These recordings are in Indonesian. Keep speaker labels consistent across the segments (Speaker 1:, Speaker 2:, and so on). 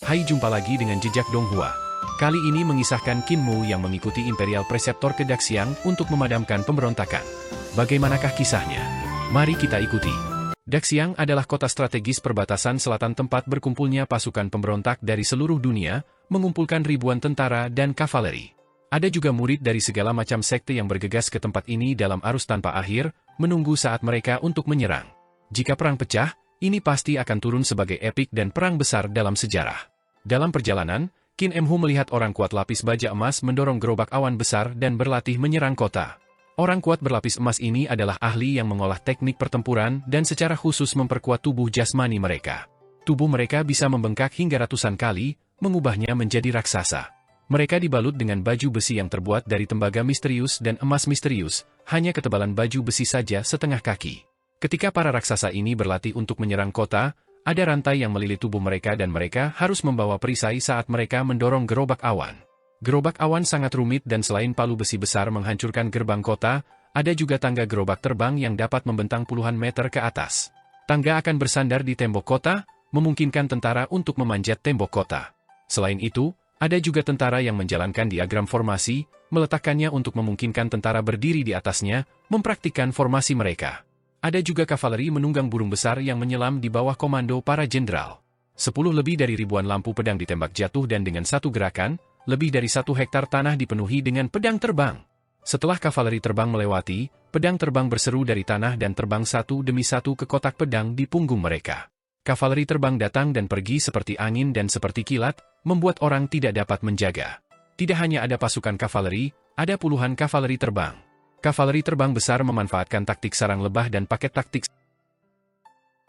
Speaker 1: Hai, jumpa lagi dengan Jejak Donghua. Kali ini mengisahkan Qin Mu yang mengikuti Imperial Preceptor ke Daxiang untuk memadamkan pemberontakan. Bagaimanakah kisahnya? Mari kita ikuti. Daxiang adalah kota strategis perbatasan selatan tempat berkumpulnya pasukan pemberontak dari seluruh dunia, mengumpulkan ribuan tentara dan kavaleri. Ada juga murid dari segala macam sekte yang bergegas ke tempat ini dalam arus tanpa akhir, menunggu saat mereka untuk menyerang. Jika perang pecah, ini pasti akan turun sebagai epik dan perang besar dalam sejarah. Dalam perjalanan, Qin Mu melihat orang kuat lapis baja emas mendorong gerobak awan besar dan berlatih menyerang kota. Orang kuat berlapis emas ini adalah ahli yang mengolah teknik pertempuran dan secara khusus memperkuat tubuh jasmani mereka. Tubuh mereka bisa membengkak hingga ratusan kali, mengubahnya menjadi raksasa. Mereka dibalut dengan baju besi yang terbuat dari tembaga misterius dan emas misterius, hanya ketebalan baju besi saja setengah kaki. Ketika para raksasa ini berlatih untuk menyerang kota, ada rantai yang melilit tubuh mereka dan mereka harus membawa perisai saat mereka mendorong gerobak awan. Gerobak awan sangat rumit dan selain palu besi besar menghancurkan gerbang kota, ada juga tangga gerobak terbang yang dapat membentang puluhan meter ke atas. Tangga akan bersandar di tembok kota, memungkinkan tentara untuk memanjat tembok kota. Selain itu, ada juga tentara yang menjalankan diagram formasi, meletakkannya untuk memungkinkan tentara berdiri di atasnya, mempraktikkan formasi mereka. Ada juga kavaleri menunggang burung besar yang menyelam di bawah komando para jenderal. 10 lebih dari ribuan lampu pedang ditembak jatuh dan dengan satu gerakan, lebih dari 1 hektar tanah dipenuhi dengan pedang terbang. Setelah kavaleri terbang melewati, pedang terbang berseru dari tanah dan terbang satu demi satu ke kotak pedang di punggung mereka. Kavaleri terbang datang dan pergi seperti angin dan seperti kilat, membuat orang tidak dapat menjaga. Tidak hanya ada pasukan kavaleri, ada puluhan kavaleri terbang. Kavaleri terbang besar memanfaatkan taktik sarang lebah dan paket taktik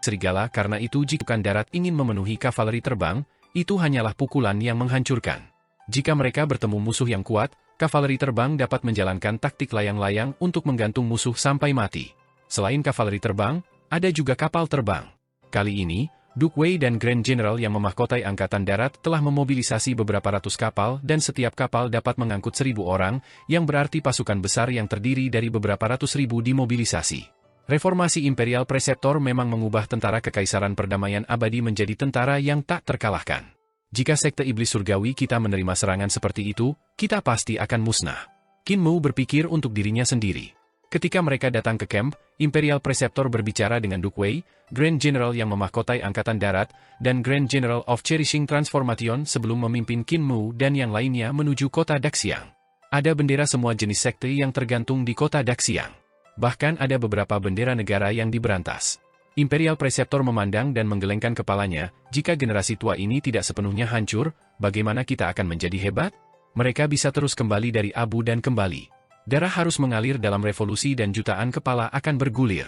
Speaker 1: serigala, karena itu jika darat ingin memenuhi kavaleri terbang, itu hanyalah pukulan yang menghancurkan. Jika mereka bertemu musuh yang kuat, kavaleri terbang dapat menjalankan taktik layang-layang untuk menggantung musuh sampai mati. Selain kavaleri terbang, ada juga kapal terbang. Kali ini, Duke Wei dan Grand General yang memahkotai Angkatan Darat telah memobilisasi beberapa ratus kapal dan setiap kapal dapat mengangkut 1.000 orang, yang berarti pasukan besar yang terdiri dari beberapa ratus ribu dimobilisasi. Reformasi Imperial Preceptor memang mengubah tentara kekaisaran perdamaian abadi menjadi tentara yang tak terkalahkan. Jika sekte iblis surgawi kita menerima serangan seperti itu, kita pasti akan musnah. Qin Mu berpikir untuk dirinya sendiri. Ketika mereka datang ke camp, Imperial Preceptor berbicara dengan Duke Wei, Grand General yang memahkotai Angkatan Darat, dan Grand General of Cherishing Transformation sebelum memimpin Qin Mu dan yang lainnya menuju kota Daxiang. Ada bendera semua jenis sekte yang tergantung di kota Daxiang. Bahkan ada beberapa bendera negara yang diberantas. Imperial Preceptor memandang dan menggelengkan kepalanya, jika generasi tua ini tidak sepenuhnya hancur, bagaimana kita akan menjadi hebat? Mereka bisa terus kembali dari abu dan kembali. Darah harus mengalir dalam revolusi dan jutaan kepala akan bergulir.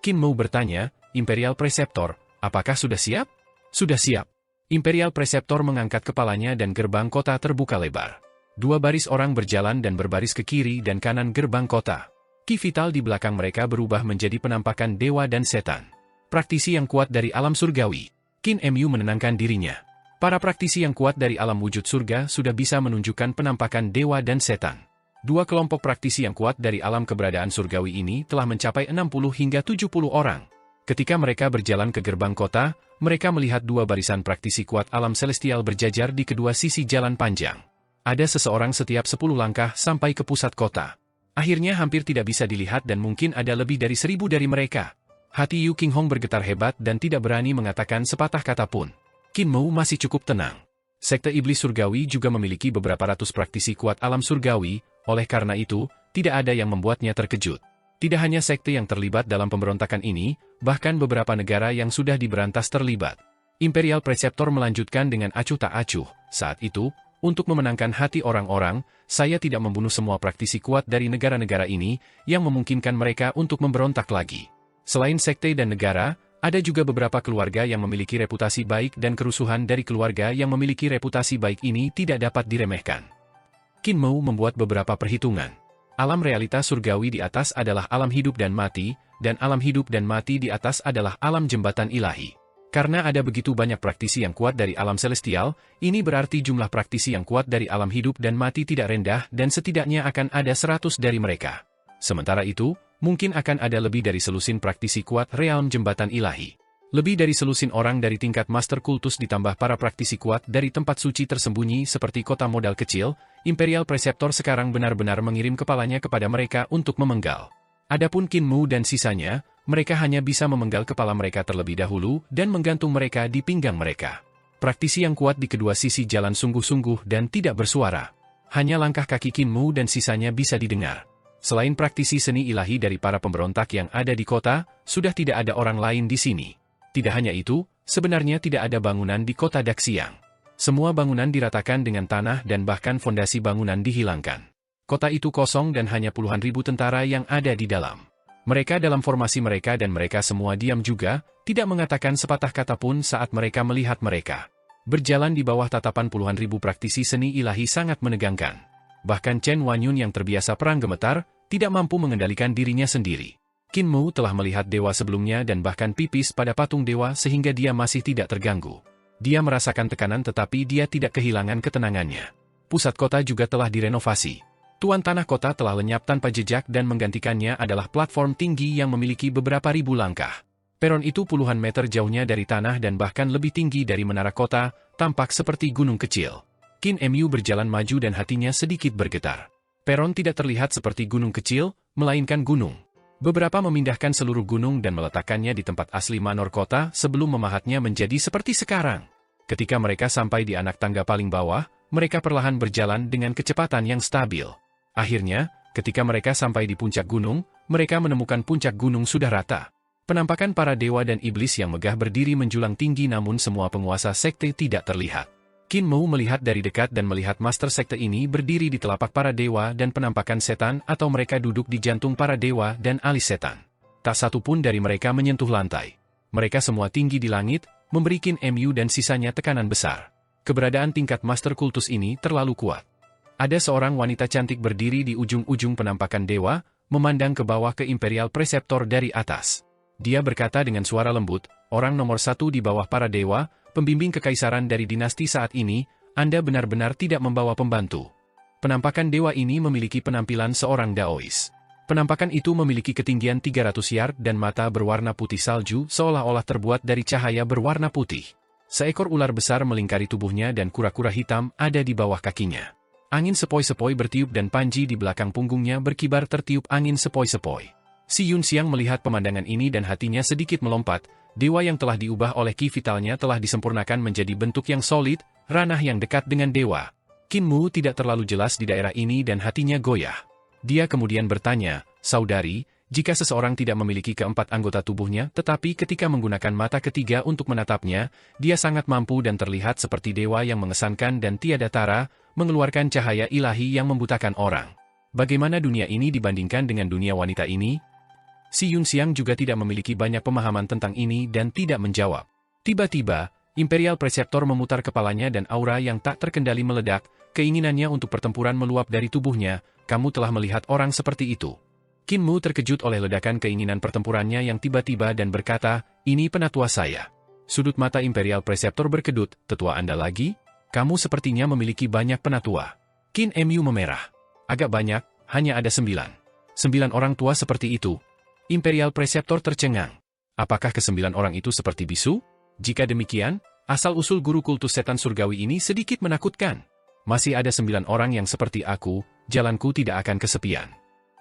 Speaker 1: Qin Mu bertanya, Imperial Preceptor, apakah sudah siap? Sudah siap. Imperial Preceptor mengangkat kepalanya dan gerbang kota terbuka lebar. 2 baris orang berjalan dan berbaris ke kiri dan kanan gerbang kota. Ki vital di belakang mereka berubah menjadi penampakan dewa dan setan. Praktisi yang kuat dari alam surgawi. Qin Mu menenangkan dirinya. Para praktisi yang kuat dari alam wujud surga sudah bisa menunjukkan penampakan dewa dan setan. 2 kelompok praktisi yang kuat dari alam keberadaan surgawi ini telah mencapai 60 hingga 70 orang. Ketika mereka berjalan ke gerbang kota, mereka melihat 2 barisan praktisi kuat alam celestial berjajar di kedua sisi jalan panjang. Ada seseorang setiap 10 langkah sampai ke pusat kota. Akhirnya hampir tidak bisa dilihat dan mungkin ada lebih dari 1.000 dari mereka. Hati Yu Qinghong bergetar hebat dan tidak berani mengatakan sepatah kata pun. Qin Mu masih cukup tenang. Sekte iblis surgawi juga memiliki beberapa ratus praktisi kuat alam surgawi, oleh karena itu, tidak ada yang membuatnya terkejut. Tidak hanya sekte yang terlibat dalam pemberontakan ini, bahkan beberapa negara yang sudah diberantas terlibat. Imperial Preceptor melanjutkan dengan acuh tak acuh, saat itu, untuk memenangkan hati orang-orang, saya tidak membunuh semua praktisi kuat dari negara-negara ini, yang memungkinkan mereka untuk memberontak lagi. Selain sekte dan negara, ada juga beberapa keluarga yang memiliki reputasi baik dan kerusuhan dari keluarga yang memiliki reputasi baik ini tidak dapat diremehkan. Qin Mu membuat beberapa perhitungan. Alam realitas surgawi di atas adalah alam hidup dan mati, dan alam hidup dan mati di atas adalah alam jembatan ilahi. Karena ada begitu banyak praktisi yang kuat dari alam celestial, ini berarti jumlah praktisi yang kuat dari alam hidup dan mati tidak rendah dan setidaknya akan ada 100 dari mereka. Sementara itu, mungkin akan ada lebih dari selusin praktisi kuat realm jembatan ilahi. Lebih dari selusin orang dari tingkat master kultus ditambah para praktisi kuat dari tempat suci tersembunyi seperti kota modal kecil, Imperial Preceptor sekarang benar-benar mengirim kepalanya kepada mereka untuk memenggal. Adapun Qin Mu dan sisanya, mereka hanya bisa memenggal kepala mereka terlebih dahulu dan menggantung mereka di pinggang mereka. Praktisi yang kuat di kedua sisi jalan sungguh-sungguh dan tidak bersuara. Hanya langkah kaki Qin Mu dan sisanya bisa didengar. Selain praktisi seni ilahi dari para pemberontak yang ada di kota, sudah tidak ada orang lain di sini. Tidak hanya itu, sebenarnya tidak ada bangunan di kota Daxiang. Semua bangunan diratakan dengan tanah dan bahkan fondasi bangunan dihilangkan. Kota itu kosong dan hanya puluhan ribu tentara yang ada di dalam. Mereka dalam formasi mereka dan mereka semua diam juga, tidak mengatakan sepatah kata pun saat mereka melihat mereka. Berjalan di bawah tatapan puluhan ribu praktisi seni ilahi sangat menegangkan. Bahkan Chen Wanyun yang terbiasa perang gemetar, tidak mampu mengendalikan dirinya sendiri. Qin Mu telah melihat dewa sebelumnya dan bahkan pipis pada patung dewa sehingga dia masih tidak terganggu. Dia merasakan tekanan tetapi dia tidak kehilangan ketenangannya. Pusat kota juga telah direnovasi. Tuan tanah kota telah lenyap tanpa jejak dan menggantikannya adalah platform tinggi yang memiliki beberapa ribu langkah. Peron itu puluhan meter jauhnya dari tanah dan bahkan lebih tinggi dari menara kota, tampak seperti gunung kecil. Qin Mu berjalan maju dan hatinya sedikit bergetar. Peron tidak terlihat seperti gunung kecil, melainkan gunung. Beberapa memindahkan seluruh gunung dan meletakkannya di tempat asli manor kota sebelum memahatnya menjadi seperti sekarang. Ketika mereka sampai di anak tangga paling bawah, mereka perlahan berjalan dengan kecepatan yang stabil. Akhirnya, ketika mereka sampai di puncak gunung, mereka menemukan puncak gunung sudah rata. Penampakan para dewa dan iblis yang megah berdiri menjulang tinggi namun semua penguasa sekte tidak terlihat. Qin Mu melihat dari dekat dan melihat master sekte ini berdiri di telapak para dewa dan penampakan setan atau mereka duduk di jantung para dewa dan alis setan. Tak satu pun dari mereka menyentuh lantai. Mereka semua tinggi di langit, memberi Qin Mu dan sisanya tekanan besar. Keberadaan tingkat master kultus ini terlalu kuat. Ada seorang wanita cantik berdiri di ujung-ujung penampakan dewa, memandang ke bawah ke Imperial Preceptor dari atas. Dia berkata dengan suara lembut, orang nomor satu di bawah para dewa, pembimbing kekaisaran dari dinasti saat ini, Anda benar-benar tidak membawa pembantu. Penampakan dewa ini memiliki penampilan seorang Daois. Penampakan itu memiliki ketinggian 300 yard dan mata berwarna putih salju seolah-olah terbuat dari cahaya berwarna putih. Seekor ular besar melingkari tubuhnya dan kura-kura hitam ada di bawah kakinya. Angin sepoi-sepoi bertiup dan panji di belakang punggungnya berkibar tertiup angin sepoi-sepoi. Si Yun Xiang melihat pemandangan ini dan hatinya sedikit melompat. Dewa yang telah diubah oleh ki vitalnya telah disempurnakan menjadi bentuk yang solid, ranah yang dekat dengan dewa. Qin Mu tidak terlalu jelas di daerah ini dan hatinya goyah. Dia kemudian bertanya, "Saudari, jika seseorang tidak memiliki keempat anggota tubuhnya, tetapi ketika menggunakan mata ketiga untuk menatapnya, dia sangat mampu dan terlihat seperti dewa yang mengesankan dan tiada tara, mengeluarkan cahaya ilahi yang membutakan orang. Bagaimana dunia ini dibandingkan dengan dunia wanita ini?" Si Yun Xiang juga tidak memiliki banyak pemahaman tentang ini dan tidak menjawab. Tiba-tiba, Imperial Preceptor memutar kepalanya dan aura yang tak terkendali meledak, keinginannya untuk pertempuran meluap dari tubuhnya. "Kamu telah melihat orang seperti itu." Qin Mu terkejut oleh ledakan keinginan pertempurannya yang tiba-tiba dan berkata, "Ini penatua saya." Sudut mata Imperial Preceptor berkedut, "Tetua Anda lagi? Kamu sepertinya memiliki banyak penatua." Qin Mu memerah. "Agak banyak, hanya ada 9. 9 orang tua seperti itu." Imperial Preceptor tercengang. Apakah ke-9 orang itu seperti bisu? Jika demikian, asal-usul guru kultus setan surgawi ini sedikit menakutkan. Masih ada 9 orang yang seperti aku, jalanku tidak akan kesepian.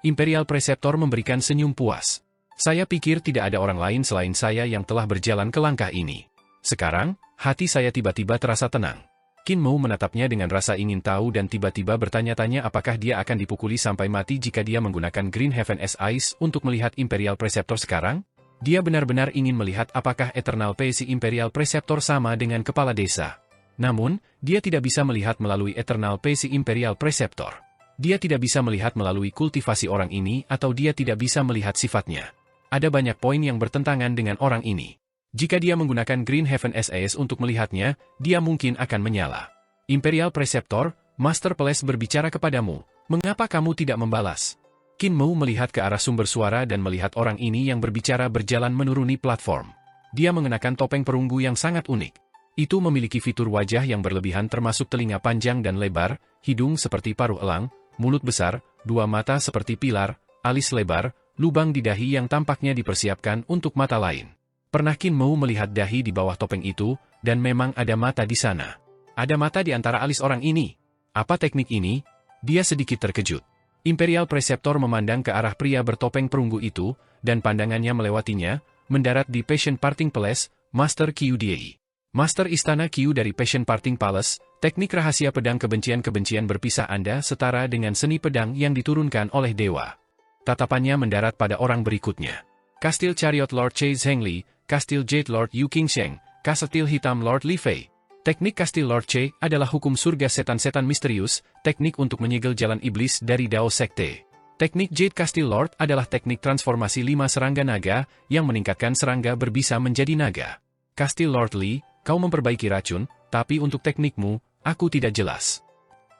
Speaker 1: Imperial Preceptor memberikan senyum puas. "Saya pikir tidak ada orang lain selain saya yang telah berjalan ke langkah ini. Sekarang, hati saya tiba-tiba terasa tenang." Qin Mu menatapnya dengan rasa ingin tahu dan tiba-tiba bertanya-tanya apakah dia akan dipukuli sampai mati jika dia menggunakan Green Heaven as Eyes untuk melihat Imperial Preceptor sekarang? Dia benar-benar ingin melihat apakah Eternal Pay si Imperial Preceptor sama dengan kepala desa. Namun, dia tidak bisa melihat melalui Eternal Pay si Imperial Preceptor. Dia tidak bisa melihat melalui kultivasi orang ini atau dia tidak bisa melihat sifatnya. Ada banyak poin yang bertentangan dengan orang ini. Jika dia menggunakan Green Heaven SAS untuk melihatnya, dia mungkin akan menyala. Imperial Preceptor, Master Peles berbicara kepadamu, mengapa kamu tidak membalas? Qin Mu melihat ke arah sumber suara dan melihat orang ini yang berbicara berjalan menuruni platform. Dia mengenakan topeng perunggu yang sangat unik. Itu memiliki fitur wajah yang berlebihan termasuk telinga panjang dan lebar, hidung seperti paruh elang, mulut besar, 2 mata seperti pilar, alis lebar, lubang di dahi yang tampaknya dipersiapkan untuk mata lain. Pernah Qin Mo melihat dahi di bawah topeng itu, dan memang ada mata di sana. Ada mata di antara alis orang ini. Apa teknik ini? Dia sedikit terkejut. Imperial Preceptor memandang ke arah pria bertopeng perunggu itu, dan pandangannya melewatinya, mendarat di Passion Parting Palace, Master Qiu Diei. Master Istana Qiu dari Passion Parting Palace, teknik rahasia pedang kebencian-kebencian berpisah Anda setara dengan seni pedang yang diturunkan oleh dewa. Tatapannya mendarat pada orang berikutnya. Kastil Chariot Lord Chase Zhengli, Kastil Jade Lord Yu Qingsheng, Kastil Hitam Lord Li Fei. Teknik Kastil Lord Che adalah hukum surga setan-setan misterius, teknik untuk menyegel jalan iblis dari Dao Sekte. Teknik Jade Kastil Lord adalah teknik transformasi 5 serangga naga, yang meningkatkan serangga berbisa menjadi naga. Kastil Lord Li, kau memperbaiki racun, tapi untuk teknikmu, aku tidak jelas.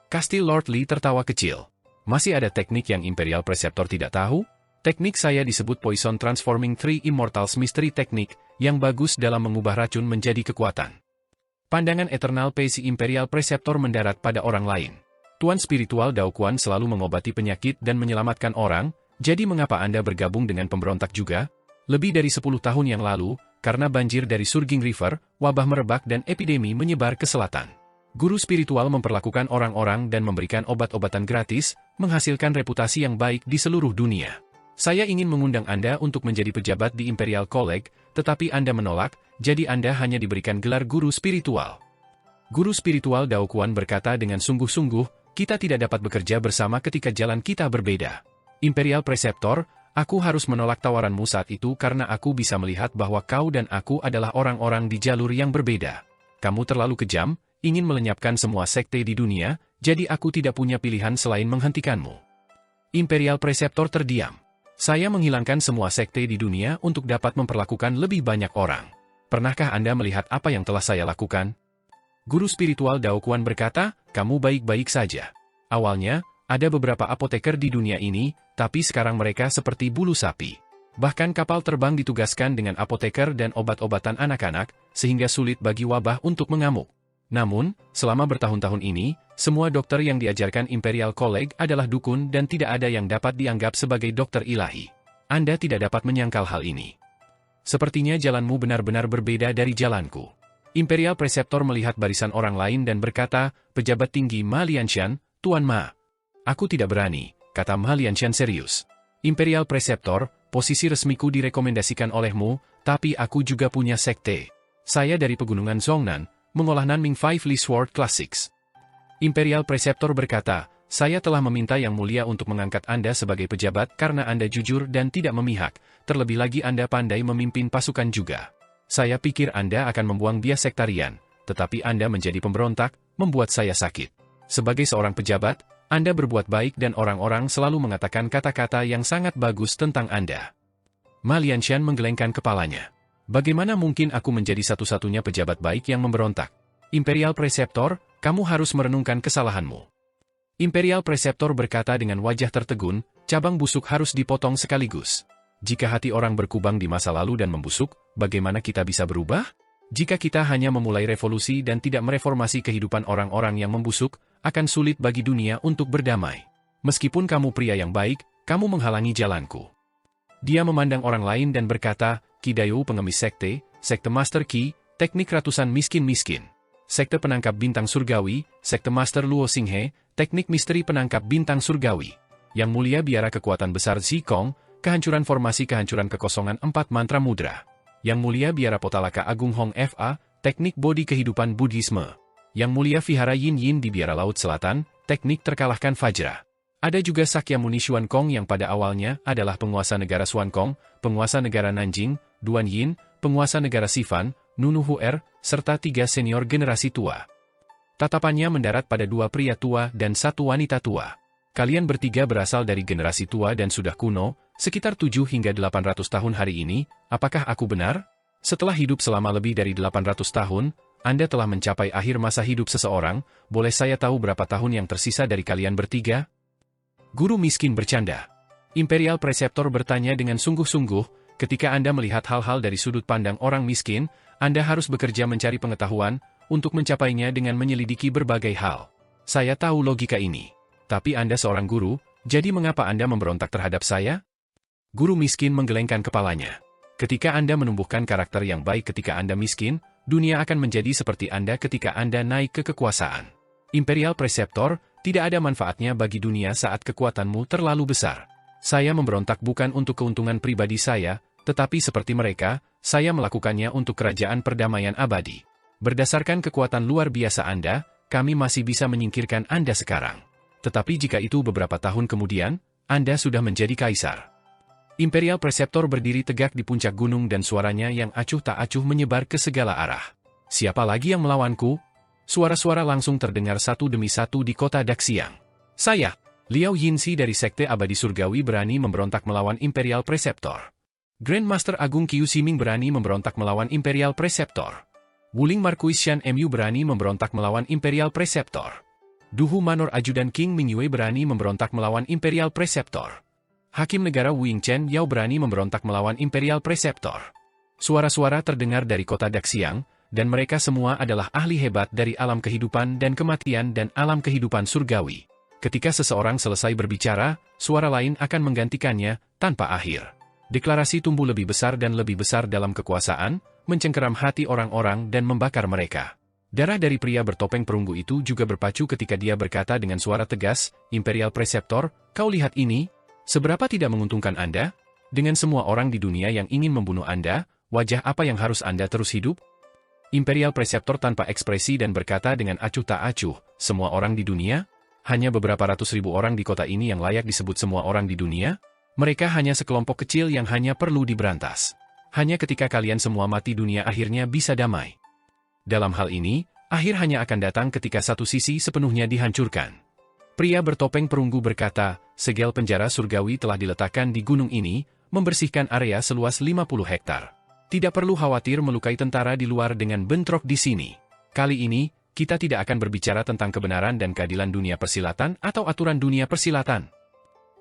Speaker 1: Kastil Lord Li tertawa kecil. Masih ada teknik yang Imperial Preceptor tidak tahu? Teknik saya disebut Poison Transforming Three Immortals Mystery Technique, yang bagus dalam mengubah racun menjadi kekuatan. Pandangan Eternal Pace Imperial Preceptor mendarat pada orang lain. Tuan spiritual Dao Quan selalu mengobati penyakit dan menyelamatkan orang, jadi mengapa Anda bergabung dengan pemberontak juga? Lebih dari 10 tahun yang lalu, karena banjir dari Surging River, wabah merebak dan epidemi menyebar ke selatan. Guru spiritual memperlakukan orang-orang dan memberikan obat-obatan gratis, menghasilkan reputasi yang baik di seluruh dunia. Saya ingin mengundang Anda untuk menjadi pejabat di Imperial College, tetapi Anda menolak, jadi Anda hanya diberikan gelar guru spiritual. Guru spiritual Dao Quan berkata dengan sungguh-sungguh, kita tidak dapat bekerja bersama ketika jalan kita berbeda. Imperial Preceptor, aku harus menolak tawaranmu saat itu karena aku bisa melihat bahwa kau dan aku adalah orang-orang di jalur yang berbeda. Kamu terlalu kejam, ingin melenyapkan semua sekte di dunia, jadi aku tidak punya pilihan selain menghentikanmu. Imperial Preceptor terdiam. Saya menghilangkan semua sekte di dunia untuk dapat memperlakukan lebih banyak orang. Pernahkah Anda melihat apa yang telah saya lakukan? Guru spiritual Dao Quan berkata, kamu baik-baik saja. Awalnya, ada beberapa apoteker di dunia ini, tapi sekarang mereka seperti bulu sapi. Bahkan kapal terbang ditugaskan dengan apoteker dan obat-obatan anak-anak, sehingga sulit bagi wabah untuk mengamuk. Namun, selama bertahun-tahun ini, semua dokter yang diajarkan Imperial College adalah dukun dan tidak ada yang dapat dianggap sebagai dokter ilahi. Anda tidak dapat menyangkal hal ini. Sepertinya jalanmu benar-benar berbeda dari jalanku. Imperial Preceptor melihat barisan orang lain dan berkata, pejabat tinggi Ma Lianshan, Tuan Ma. Aku tidak berani, kata Ma Lianshan serius. Imperial Preceptor, posisi resmiku direkomendasikan olehmu, tapi aku juga punya sekte. Saya dari pegunungan Zhongnan, mengolah Nanming Five Li Sword Classics. Imperial Preceptor berkata, saya telah meminta Yang Mulia untuk mengangkat Anda sebagai pejabat karena Anda jujur dan tidak memihak, terlebih lagi Anda pandai memimpin pasukan juga. Saya pikir Anda akan membuang bias sektarian, tetapi Anda menjadi pemberontak, membuat saya sakit. Sebagai seorang pejabat, Anda berbuat baik dan orang-orang selalu mengatakan kata-kata yang sangat bagus tentang Anda. Ma Lianshan menggelengkan kepalanya. Bagaimana mungkin aku menjadi satu-satunya pejabat baik yang memberontak? Imperial Preceptor, kamu harus merenungkan kesalahanmu. Imperial Preceptor berkata dengan wajah tertegun, cabang busuk harus dipotong sekaligus. Jika hati orang berkubang di masa lalu dan membusuk, bagaimana kita bisa berubah? Jika kita hanya memulai revolusi dan tidak mereformasi kehidupan orang-orang yang membusuk, akan sulit bagi dunia untuk berdamai. Meskipun kamu pria yang baik, kamu menghalangi jalanku. Dia memandang orang lain dan berkata, Qi Dayu pengemis sekte, sekte Master Qi, teknik ratusan miskin-miskin. Sekte penangkap bintang surgawi, sekte Master Luo Xinghe, teknik misteri penangkap bintang surgawi. Yang Mulia biara kekuatan besar Zikong, kehancuran formasi kehancuran kekosongan 4 mantra mudra. Yang Mulia biara potalaka agung Hong Fa, teknik bodi kehidupan Buddhisme. Yang Mulia vihara Yin Yin di biara laut selatan, teknik terkalahkan Fajra. Ada juga Sakyamuni Xuankong yang pada awalnya adalah penguasa negara Xuankong, penguasa negara Nanjing, Duan Yin, penguasa negara Sifan, Nunu Huer, serta 3 senior generasi tua. Tatapannya mendarat pada 2 pria tua dan 1 wanita tua. Kalian bertiga berasal dari generasi tua dan sudah kuno, sekitar 7 hingga 800 tahun hari ini, apakah aku benar? Setelah hidup selama lebih dari 800 tahun, Anda telah mencapai akhir masa hidup seseorang, boleh saya tahu berapa tahun yang tersisa dari kalian bertiga? Guru miskin bercanda. Imperial Preceptor bertanya dengan sungguh-sungguh, ketika Anda melihat hal-hal dari sudut pandang orang miskin, Anda harus bekerja mencari pengetahuan, untuk mencapainya dengan menyelidiki berbagai hal. Saya tahu logika ini. Tapi Anda seorang guru, jadi mengapa Anda memberontak terhadap saya? Guru miskin menggelengkan kepalanya. Ketika Anda menumbuhkan karakter yang baik ketika Anda miskin, dunia akan menjadi seperti Anda ketika Anda naik ke kekuasaan. Imperial Preceptor, tidak ada manfaatnya bagi dunia saat kekuatanmu terlalu besar. Saya memberontak bukan untuk keuntungan pribadi saya, tetapi seperti mereka, saya melakukannya untuk kerajaan perdamaian abadi. Berdasarkan kekuatan luar biasa Anda, kami masih bisa menyingkirkan Anda sekarang. Tetapi jika itu beberapa tahun kemudian, Anda sudah menjadi kaisar. Imperial Preceptor berdiri tegak di puncak gunung dan suaranya yang acuh tak acuh menyebar ke segala arah. Siapa lagi yang melawanku? Suara-suara langsung terdengar satu demi satu di kota Daxiang. Saya, Liao Yinzi dari Sekte Abadi Surgawi berani memberontak melawan Imperial Preceptor. Grandmaster Agung Qiu Ximing berani memberontak melawan Imperial Preceptor. Wuling Marquis Shan Mu berani memberontak melawan Imperial Preceptor. Duhu Manor Ajudan King Mingyue berani memberontak melawan Imperial Preceptor. Hakim Negara Wing Chen Yao berani memberontak melawan Imperial Preceptor. Suara-suara terdengar dari kota Daxiang, dan mereka semua adalah ahli hebat dari alam kehidupan dan kematian dan alam kehidupan surgawi. Ketika seseorang selesai berbicara, suara lain akan menggantikannya, tanpa akhir. Deklarasi tumbuh lebih besar dan lebih besar dalam kekuasaan, mencengkeram hati orang-orang dan membakar mereka. Darah dari pria bertopeng perunggu itu juga berpacu ketika dia berkata dengan suara tegas, Imperial Preceptor, kau lihat ini? Seberapa tidak menguntungkan Anda? Dengan semua orang di dunia yang ingin membunuh Anda, wajah apa yang harus Anda terus hidup? Imperial Preceptor tanpa ekspresi dan berkata dengan acuh tak acuh, semua orang di dunia? Hanya beberapa ratus ribu orang di kota ini yang layak disebut semua orang di dunia? Mereka hanya sekelompok kecil yang hanya perlu diberantas. Hanya ketika kalian semua mati dunia akhirnya bisa damai. Dalam hal ini, akhir hanya akan datang ketika satu sisi sepenuhnya dihancurkan. Pria bertopeng perunggu berkata, segel penjara surgawi telah diletakkan di gunung ini, membersihkan area seluas 50 hektar. Tidak perlu khawatir melukai tentara di luar dengan bentrok di sini. Kali ini, kita tidak akan berbicara tentang kebenaran dan keadilan dunia persilatan atau aturan dunia persilatan.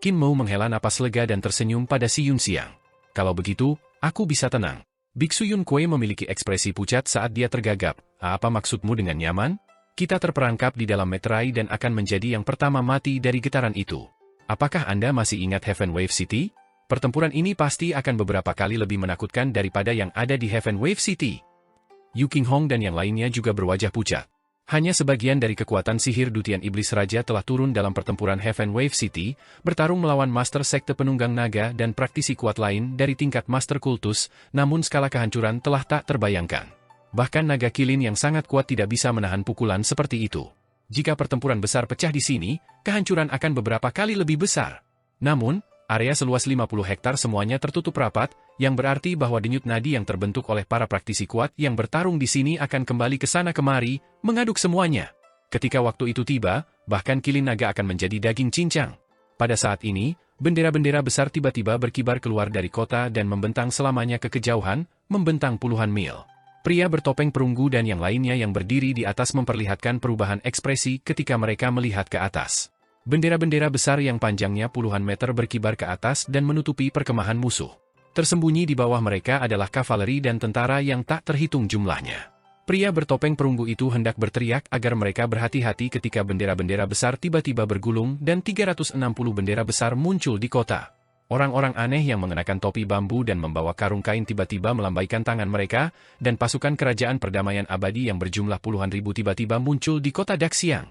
Speaker 1: Qin Mo menghela napas lega dan tersenyum pada si Yun Xiang. Kalau begitu, aku bisa tenang. Biksu Yun Kuei memiliki ekspresi pucat saat dia tergagap. Apa maksudmu dengan nyaman? Kita terperangkap di dalam meterai dan akan menjadi yang pertama mati dari getaran itu. Apakah Anda masih ingat Heaven Wave City? Pertempuran ini pasti akan beberapa kali lebih menakutkan daripada yang ada di Heaven Wave City. Yu Qinghong dan yang lainnya juga berwajah pucat. Hanya sebagian dari kekuatan sihir Dutian Iblis Raja telah turun dalam pertempuran Heaven Wave City, bertarung melawan Master Sekte Penunggang Naga dan praktisi kuat lain dari tingkat Master Kultus, namun skala kehancuran telah tak terbayangkan. Bahkan naga kilin yang sangat kuat tidak bisa menahan pukulan seperti itu. Jika pertempuran besar pecah di sini, kehancuran akan beberapa kali lebih besar. Namun, area seluas 50 hektar semuanya tertutup rapat, yang berarti bahwa denyut nadi yang terbentuk oleh para praktisi kuat yang bertarung di sini akan kembali ke sana kemari, mengaduk semuanya. Ketika waktu itu tiba, bahkan kilin naga akan menjadi daging cincang. Pada saat ini, bendera-bendera besar tiba-tiba berkibar keluar dari kota dan membentang selamanya ke kejauhan, membentang puluhan mil. Pria bertopeng perunggu dan yang lainnya yang berdiri di atas memperlihatkan perubahan ekspresi ketika mereka melihat ke atas. Bendera-bendera besar yang panjangnya puluhan meter berkibar ke atas dan menutupi perkemahan musuh. Tersembunyi di bawah mereka adalah kavaleri dan tentara yang tak terhitung jumlahnya. Pria bertopeng perunggu itu hendak berteriak agar mereka berhati-hati ketika bendera-bendera besar tiba-tiba bergulung dan 360 bendera besar muncul di kota. Orang-orang aneh yang mengenakan topi bambu dan membawa karung kain tiba-tiba melambaikan tangan mereka, dan pasukan kerajaan perdamaian abadi yang berjumlah puluhan ribu tiba-tiba muncul di kota Daxiang.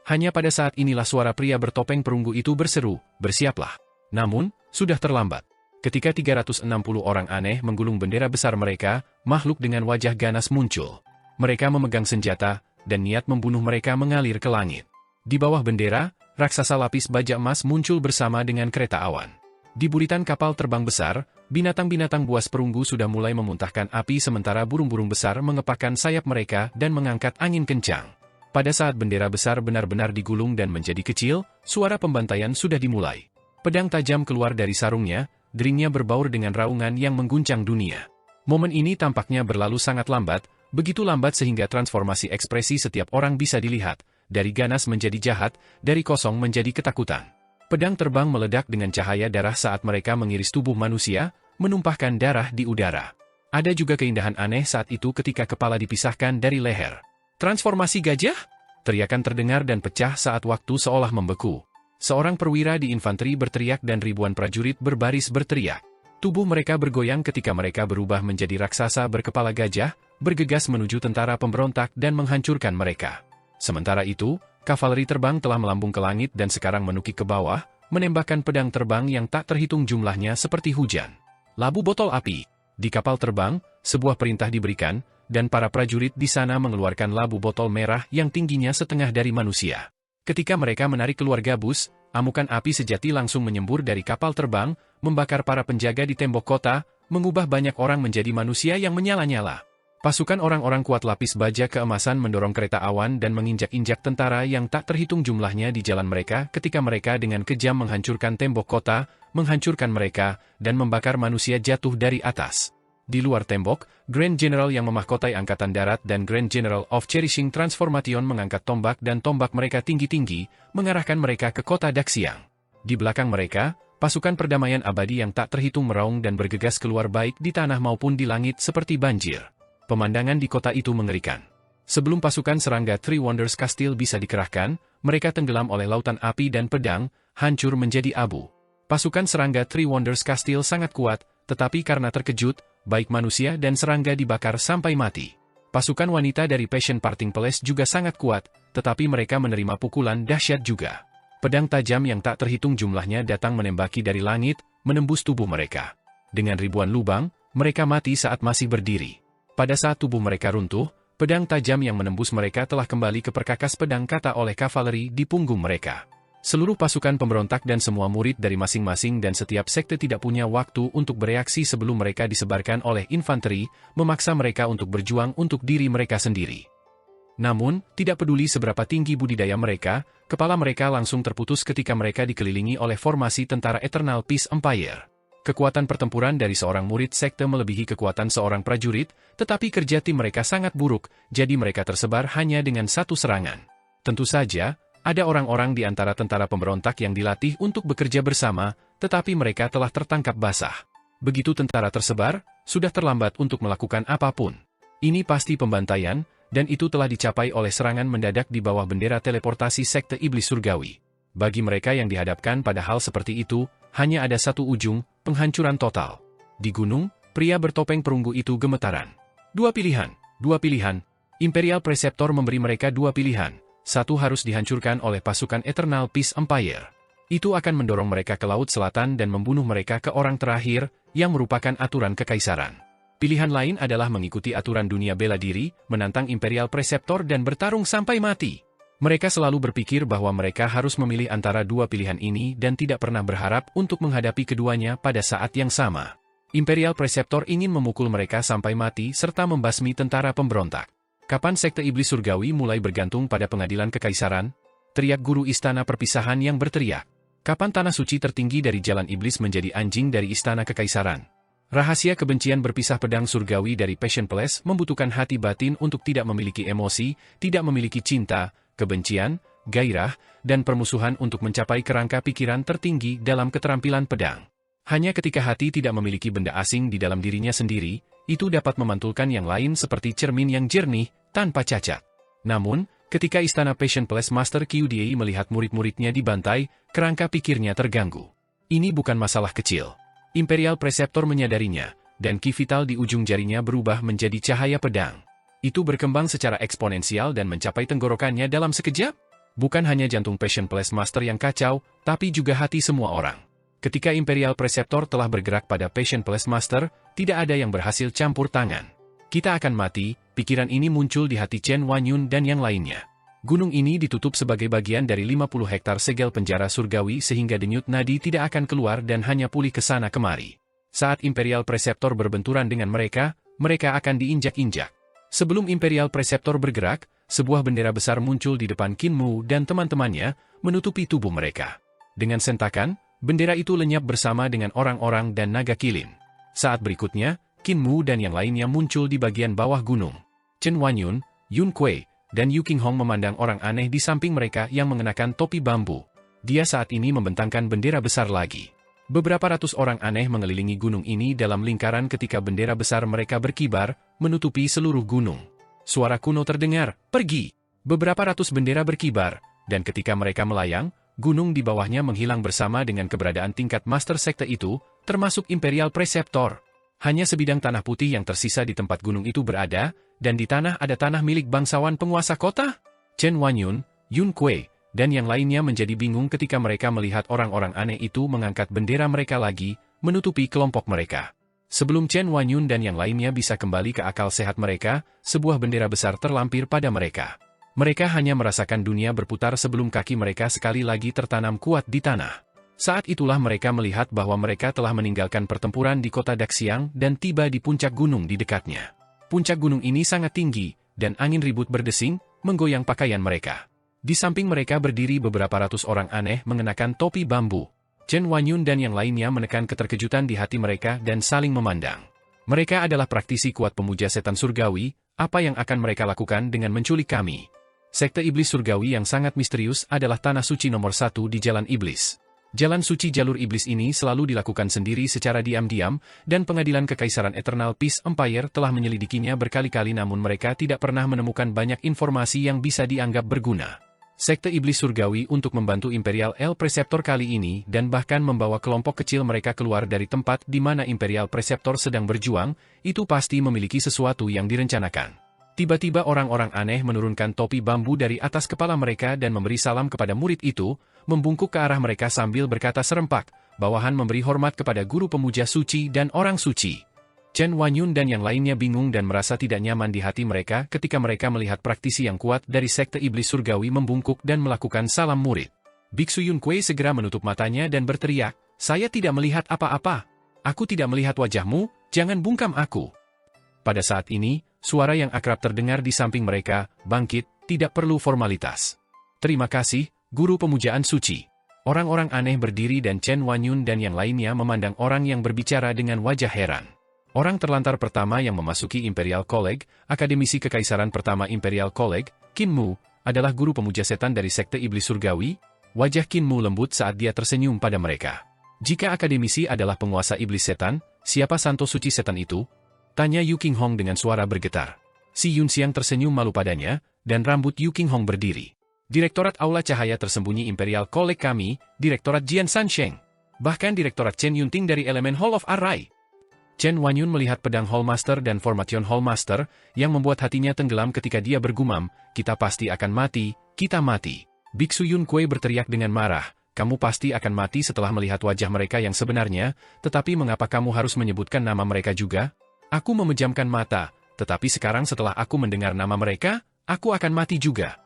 Speaker 1: Hanya pada saat inilah suara pria bertopeng perunggu itu berseru, bersiaplah. Namun, sudah terlambat. Ketika 360 orang aneh menggulung bendera besar mereka, makhluk dengan wajah ganas muncul. Mereka memegang senjata, dan niat membunuh mereka mengalir ke langit. Di bawah bendera, raksasa lapis baja emas muncul bersama dengan kereta awan. Di buritan kapal terbang besar, binatang-binatang buas perunggu sudah mulai memuntahkan api sementara burung-burung besar mengepakkan sayap mereka dan mengangkat angin kencang. Pada saat bendera besar benar-benar digulung dan menjadi kecil, suara pembantaian sudah dimulai. Pedang tajam keluar dari sarungnya, deringnya berbaur dengan raungan yang mengguncang dunia. Momen ini tampaknya berlalu sangat lambat, begitu lambat sehingga transformasi ekspresi setiap orang bisa dilihat, dari ganas menjadi jahat, dari kosong menjadi ketakutan. Pedang terbang meledak dengan cahaya darah saat mereka mengiris tubuh manusia, menumpahkan darah di udara. Ada juga keindahan aneh saat itu ketika kepala dipisahkan dari leher. Transformasi gajah? Teriakan terdengar dan pecah saat waktu seolah membeku. Seorang perwira di infanteri berteriak dan ribuan prajurit berbaris berteriak. Tubuh mereka bergoyang ketika mereka berubah menjadi raksasa berkepala gajah, bergegas menuju tentara pemberontak dan menghancurkan mereka. Sementara itu, kavaleri terbang telah melambung ke langit dan sekarang menukik ke bawah, menembakkan pedang terbang yang tak terhitung jumlahnya seperti hujan. Labu botol api. Di kapal terbang, sebuah perintah diberikan, dan para prajurit di sana mengeluarkan labu botol merah yang tingginya setengah dari manusia. Ketika mereka menarik keluar gabus, amukan api sejati langsung menyembur dari kapal terbang, membakar para penjaga di tembok kota, mengubah banyak orang menjadi manusia yang menyala-nyala. Pasukan orang-orang kuat lapis baja keemasan mendorong kereta awan dan menginjak-injak tentara yang tak terhitung jumlahnya di jalan mereka ketika mereka dengan kejam menghancurkan tembok kota, menghancurkan mereka, dan membakar manusia jatuh dari atas. Di luar tembok, Grand General yang memahkotai Angkatan Darat dan Grand General of Cherishing Transformation mengangkat tombak dan tombak mereka tinggi-tinggi, mengarahkan mereka ke kota Daxiang. Di belakang mereka, pasukan perdamaian abadi yang tak terhitung meraung dan bergegas keluar baik di tanah maupun di langit seperti banjir. Pemandangan di kota itu mengerikan. Sebelum pasukan serangga Three Wonders Castile bisa dikerahkan, mereka tenggelam oleh lautan api dan pedang, hancur menjadi abu. Pasukan serangga Three Wonders Castile sangat kuat, tetapi karena terkejut, baik manusia dan serangga dibakar sampai mati. Pasukan wanita dari Passion Parting Palace juga sangat kuat, tetapi mereka menerima pukulan dahsyat juga. Pedang tajam yang tak terhitung jumlahnya datang menembaki dari langit, menembus tubuh mereka. Dengan ribuan lubang, mereka mati saat masih berdiri. Pada saat tubuh mereka runtuh, pedang tajam yang menembus mereka telah kembali ke perkakas pedang kata oleh kavaleri di punggung mereka. Seluruh pasukan pemberontak dan semua murid dari masing-masing dan setiap sekte tidak punya waktu untuk bereaksi sebelum mereka disebarkan oleh infanteri, memaksa mereka untuk berjuang untuk diri mereka sendiri. Namun, tidak peduli seberapa tinggi budidaya mereka, kepala mereka langsung terputus ketika mereka dikelilingi oleh formasi tentara Eternal Peace Empire. Kekuatan pertempuran dari seorang murid sekte melebihi kekuatan seorang prajurit, tetapi kerja tim mereka sangat buruk, jadi mereka tersebar hanya dengan satu serangan. Tentu saja, ada orang-orang di antara tentara pemberontak yang dilatih untuk bekerja bersama, tetapi mereka telah tertangkap basah. Begitu tentara tersebar, sudah terlambat untuk melakukan apapun. Ini pasti pembantaian, dan itu telah dicapai oleh serangan mendadak di bawah bendera teleportasi sekte iblis surgawi. Bagi mereka yang dihadapkan pada hal seperti itu, hanya ada satu ujung, penghancuran total. Di gunung, pria bertopeng perunggu itu gemetaran. Dua pilihan. Imperial Preceptor memberi mereka dua pilihan. Satu harus dihancurkan oleh pasukan Eternal Peace Empire. Itu akan mendorong mereka ke Laut Selatan dan membunuh mereka ke orang terakhir, yang merupakan aturan kekaisaran. Pilihan lain adalah mengikuti aturan dunia bela diri, menantang Imperial Preceptor dan bertarung sampai mati. Mereka selalu berpikir bahwa mereka harus memilih antara dua pilihan ini dan tidak pernah berharap untuk menghadapi keduanya pada saat yang sama. Imperial Preceptor ingin memukul mereka sampai mati serta membasmi tentara pemberontak. Kapan sekte iblis surgawi mulai bergantung pada pengadilan kekaisaran? Teriak guru istana perpisahan yang berteriak. Kapan tanah suci tertinggi dari jalan iblis menjadi anjing dari istana kekaisaran? Rahasia kebencian berpisah pedang surgawi dari Passion Palace membutuhkan hati batin untuk tidak memiliki emosi, tidak memiliki cinta, kebencian, gairah, dan permusuhan untuk mencapai kerangka pikiran tertinggi dalam keterampilan pedang. Hanya ketika hati tidak memiliki benda asing di dalam dirinya sendiri, itu dapat memantulkan yang lain seperti cermin yang jernih, tanpa cacat. Namun, ketika istana Passion Palace Master QDA melihat murid-muridnya dibantai, kerangka pikirnya terganggu. Ini bukan masalah kecil. Imperial Preceptor menyadarinya, dan ki vital di ujung jarinya berubah menjadi cahaya pedang. Itu berkembang secara eksponensial dan mencapai tenggorokannya dalam sekejap? Bukan hanya jantung Passion Palace Master yang kacau, tapi juga hati semua orang. Ketika Imperial Preceptor telah bergerak pada Passion Palace Master, tidak ada yang berhasil campur tangan. Kita akan mati, pikiran ini muncul di hati Chen Wanyun dan yang lainnya. Gunung ini ditutup sebagai bagian dari 50 hektar segel penjara surgawi sehingga denyut nadi tidak akan keluar dan hanya pulih ke sana kemari. Saat Imperial Preceptor berbenturan dengan mereka, mereka akan diinjak-injak. Sebelum Imperial Preceptor bergerak, sebuah bendera besar muncul di depan Qin Mu dan teman-temannya, menutupi tubuh mereka. Dengan sentakan, bendera itu lenyap bersama dengan orang-orang dan naga kilin. Saat berikutnya, Qin Mu dan yang lainnya muncul di bagian bawah gunung. Chen Wanyun, Yun Kuei, dan Yu Qinghong memandang orang aneh di samping mereka yang mengenakan topi bambu. Dia saat ini membentangkan bendera besar lagi. Beberapa ratus orang aneh mengelilingi gunung ini dalam lingkaran ketika bendera besar mereka berkibar, menutupi seluruh gunung. Suara kuno terdengar, "Pergi!" Beberapa ratus bendera berkibar, dan ketika mereka melayang, gunung di bawahnya menghilang bersama dengan keberadaan tingkat master sekte itu, termasuk Imperial Preceptor. Hanya sebidang tanah putih yang tersisa di tempat gunung itu berada, dan di tanah ada tanah milik bangsawan penguasa kota? Chen Wanyun, Yun Kuei, dan yang lainnya menjadi bingung ketika mereka melihat orang-orang aneh itu mengangkat bendera mereka lagi, menutupi kelompok mereka. Sebelum Chen Wanyun dan yang lainnya bisa kembali ke akal sehat mereka, sebuah bendera besar terlampir pada mereka. Mereka hanya merasakan dunia berputar sebelum kaki mereka sekali lagi tertanam kuat di tanah. Saat itulah mereka melihat bahwa mereka telah meninggalkan pertempuran di kota Daxiang dan tiba di puncak gunung di dekatnya. Puncak gunung ini sangat tinggi, dan angin ribut berdesing, menggoyang pakaian mereka. Di samping mereka berdiri beberapa ratus orang aneh mengenakan topi bambu. Chen Wanyun dan yang lainnya menekan keterkejutan di hati mereka dan saling memandang. Mereka adalah praktisi kuat pemuja setan surgawi, apa yang akan mereka lakukan dengan menculik kami? Sekte Iblis Surgawi yang sangat misterius adalah tanah suci nomor 1 di Jalan Iblis. Jalan suci jalur iblis ini selalu dilakukan sendiri secara diam-diam, dan pengadilan Kekaisaran Eternal Peace Empire telah menyelidikinya berkali-kali namun mereka tidak pernah menemukan banyak informasi yang bisa dianggap berguna. Sekte Iblis Surgawi untuk membantu Imperial El Preceptor kali ini dan bahkan membawa kelompok kecil mereka keluar dari tempat di mana Imperial Preceptor sedang berjuang, itu pasti memiliki sesuatu yang direncanakan. Tiba-tiba orang-orang aneh menurunkan topi bambu dari atas kepala mereka dan memberi salam kepada murid itu, membungkuk ke arah mereka sambil berkata serempak, bawahan memberi hormat kepada guru pemuja suci dan orang suci. Chen Wanyun dan yang lainnya bingung dan merasa tidak nyaman di hati mereka ketika mereka melihat praktisi yang kuat dari Sekte Iblis Surgawi membungkuk dan melakukan salam murid. Biksu Yun Kuei segera menutup matanya dan berteriak, "Saya tidak melihat apa-apa. Aku tidak melihat wajahmu, jangan bungkam aku." Pada saat ini, suara yang akrab terdengar di samping mereka, "Bangkit, tidak perlu formalitas." "Terima kasih, Guru Pemujaan Suci." Orang-orang aneh berdiri dan Chen Wanyun dan yang lainnya memandang orang yang berbicara dengan wajah heran. Orang terlantar pertama yang memasuki Imperial College, akademisi kekaisaran pertama Imperial College, Qin Mu, adalah guru pemuja setan dari Sekte Iblis Surgawi. Wajah Qin Mu lembut saat dia tersenyum pada mereka. "Jika akademisi adalah penguasa iblis setan, siapa santo suci setan itu?" tanya Yu Qinghong dengan suara bergetar. Si Yun Xiang tersenyum malu padanya, dan rambut Yu Qinghong berdiri. "Direktorat Aula Cahaya Tersembunyi Imperial College kami, Direktorat Jian Sansheng. Bahkan Direktorat Chen Yunting dari Elemen Hall of Array." Chen Wanyun melihat pedang Hallmaster dan formation Hallmaster, yang membuat hatinya tenggelam ketika dia bergumam, "Kita pasti akan mati, kita mati." Biksu Yun Kuei berteriak dengan marah, "Kamu pasti akan mati setelah melihat wajah mereka yang sebenarnya, tetapi mengapa kamu harus menyebutkan nama mereka juga?" "Aku memejamkan mata, tetapi sekarang setelah aku mendengar nama mereka, aku akan mati juga."